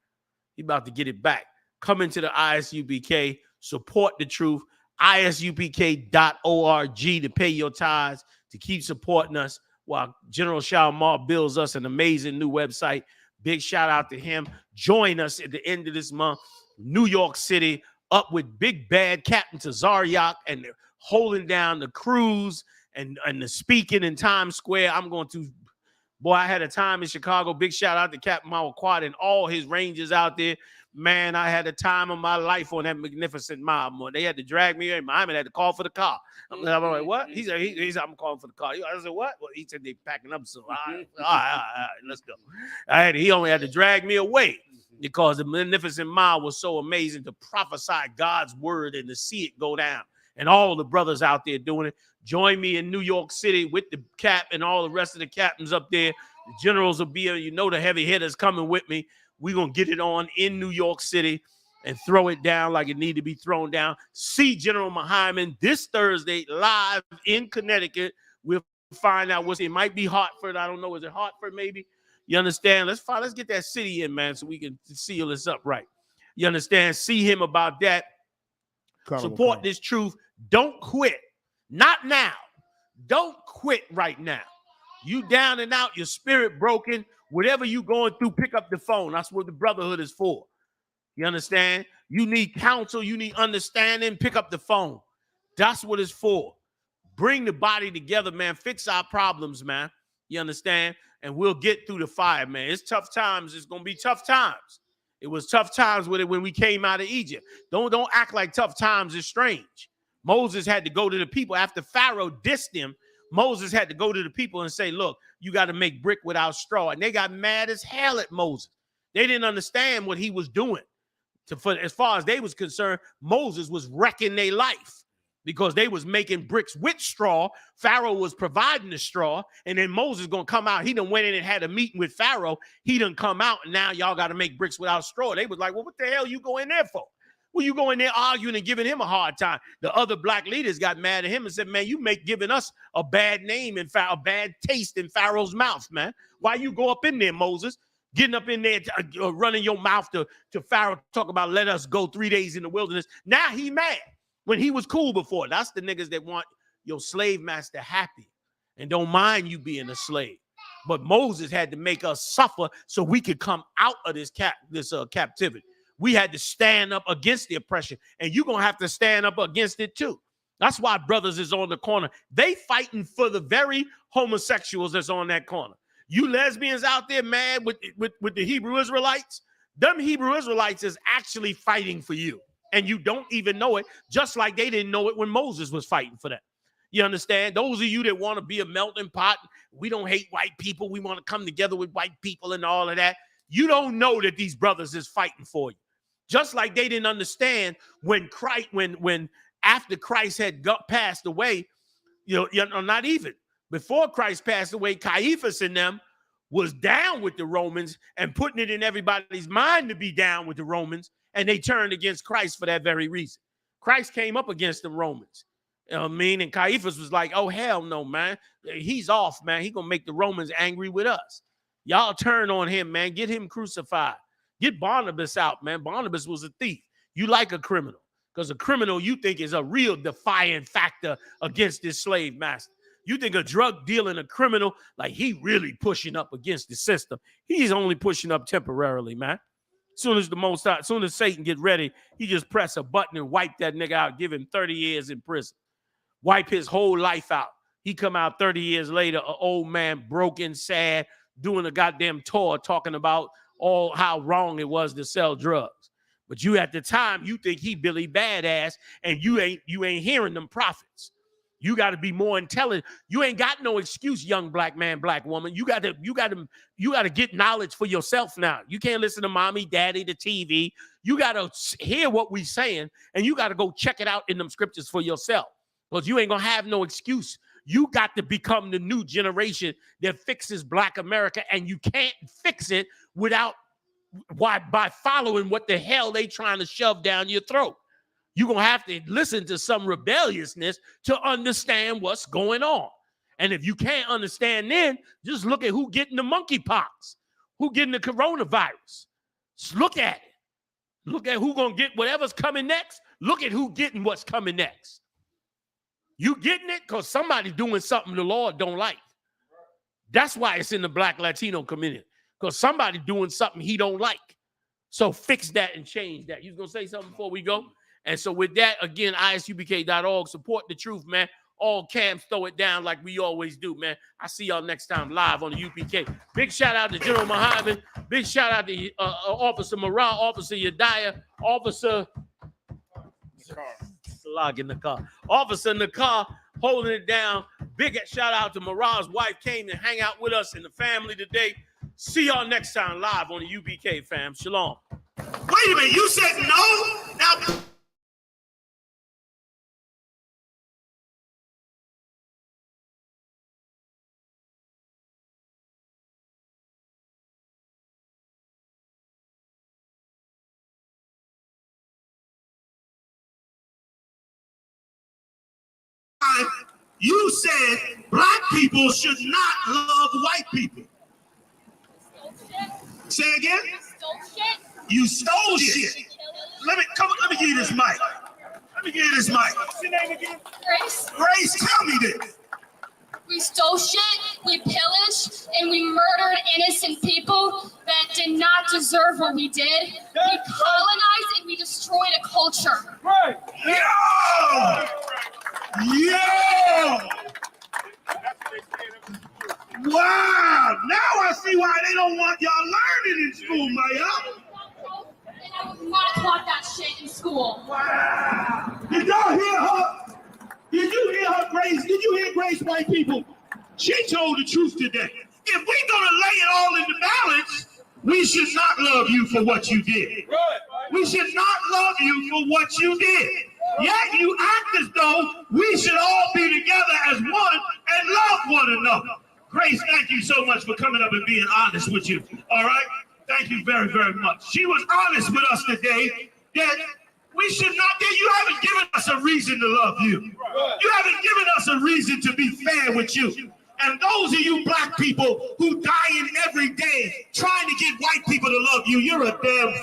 He about to get it back. Come into the ISUPK, support the truth. ISUPK.org to pay your tithes, to keep supporting us while General SHALAM builds us an amazing new website. Big shout out to him. Join us at the end of this month. New York City, up with Big Bad Captain Tazariak, and they're holding down the cruise and the speaking in Times Square. Boy, I had a time in Chicago. Big shout out to Captain Mawquad and all his rangers out there. Man, I had a time of my life on that magnificent mob. They had to drag me in. Muhammad had to call for the car. I'm like, what? He said, I'm calling for the car. I said, what? Well, he said, they packing up soon. All right, let's go. He only had to drag me away because the magnificent mob was so amazing to prophesy God's word and to see it go down. And all the brothers out there doing it. Join me in New York City with the cap and all the rest of the captains up there. The generals will be here. You know the heavy hitters coming with me. We're going to get it on in New York City and throw it down like it need to be thrown down. See General Muhammad this Thursday live in Connecticut. We'll find out it might be Hartford. I don't know. Is it Hartford maybe? You understand? Let's get that city in, man, so we can seal this up right. You understand? See him about that. Support this truth. Don't quit. Not now. Don't quit right now. You down and out, your spirit broken. Whatever you going through, pick up the phone. That's what the brotherhood is for. You understand? You need counsel. You need understanding. Pick up the phone. That's what it's for. Bring the body together, man. Fix our problems, man. You understand? And we'll get through the fire, man. It's tough times. It's going to be tough times. It was tough times with it when we came out of Egypt. Don't act like tough times is strange. Moses had to go to the people after Pharaoh dissed him. Moses had to go to the people and say, look, you got to make brick without straw. And they got mad as hell at Moses. They didn't understand what he was doing. As far as they was concerned, Moses was wrecking their life because they was making bricks with straw. Pharaoh was providing the straw. And then Moses going to come out. He done went in and had a meeting with Pharaoh. He done come out. And now y'all got to make bricks without straw. They was like, well, what the hell you go in there for? Well, you go in there arguing and giving him a hard time. The other black leaders got mad at him and said, man, you giving us a bad name and a bad taste in Pharaoh's mouth, man. Why you go up in there, Moses, getting up in there, running your mouth to Pharaoh, talk about let us go 3 days in the wilderness. Now he mad when he was cool before. That's the niggas that want your slave master happy and don't mind you being a slave. But Moses had to make us suffer so we could come out of this captivity. We had to stand up against the oppression, and you're going to have to stand up against it too. That's why brothers is on the corner. They fighting for the very homosexuals that's on that corner. You lesbians out there mad with the Hebrew Israelites, them Hebrew Israelites is actually fighting for you, and you don't even know it, just like they didn't know it when Moses was fighting for them. You understand? Those of you that want to be a melting pot, we don't hate white people. We want to come together with white people and all of that. You don't know that these brothers is fighting for you. Just like they didn't understand when after Christ had passed away, you know, not even before Christ passed away, Caiaphas and them was down with the Romans and putting it in everybody's mind to be down with the Romans, and they turned against Christ for that very reason. Christ came up against the Romans. You know what I mean? And Caiaphas was like, oh, hell no, man. He's off, man. He's going to make the Romans angry with us. Y'all turn on him, man. Get him crucified. Get Barnabas out, man. Barnabas was a thief. You like a criminal because a criminal you think is a real defiant factor against this slave master. You think a drug dealing a criminal, like he really pushing up against the system. He's only pushing up temporarily, man. Soon as Satan get ready, he just press a button and wipe that nigga out, give him 30 years in prison. Wipe his whole life out. He come out 30 years later, an old man, broken, sad, doing a goddamn tour talking about all how wrong it was to sell drugs. But you at the time, you think he Billy Badass, and you ain't hearing them prophets. You got to be more intelligent. You ain't got no excuse, young black man, black woman. You got to get knowledge for yourself now. You can't listen to mommy, daddy, the TV. You got to hear what we saying, and you got to go check it out in them scriptures for yourself, because you ain't gonna have no excuse. You got to become the new generation that fixes Black America, and you can't fix it by following what the hell they trying to shove down your throat. You're going to have to listen to some rebelliousness to understand what's going on. And if you can't understand, then just look at who getting the monkeypox, who getting the coronavirus. Just look at it. Look at who going to get whatever's coming next. Look at who getting what's coming next. You getting it because somebody's doing something the Lord don't like. That's why it's in the Black Latino community, because somebody doing something he don't like. So fix that and change that. You was going to say something before we go? And so with that, again, ISUPK.org, support the truth, man. All camps, throw it down like we always do, man. I see y'all next time live on the UPK. Big shout out to General Muhammad. Big shout out to Officer Morale, Officer Yediah, Officer in the car. Officer in the car holding it down. Big shout out to Morale's wife, came to hang out with us and the family today. See y'all next time live on the UPK, fam. Shalom.
Wait a minute, you said no? Now. You said black people should not love white people. Say again? You stole shit. Let me give you this mic. Let me give you this mic. What's your name again?
Grace.
Grace, tell me this.
We stole shit, we pillaged, and we murdered innocent people that did not deserve what we did. We colonized and we destroyed a culture.
Right. Yeah! Yeah! Wow! Now I see why they don't want y'all learning in school, Maya.
And I was not taught that shit in school.
Wow! Did y'all hear her? Did you hear her, Grace? Did you hear Grace, white people? She told the truth today. If we're gonna lay it all in the balance, we should not love you for what you did. We should not love you for what you did. Yet you act as though we should all be together as one and love one another. Grace, thank you so much for coming up and being honest with you. All right? Thank you very, very much. She was honest with us today that we should not, you haven't given us a reason to love you. You haven't given us a reason to be fair with you. And those of you black people who dying every day trying to get white people to love you, you're a damn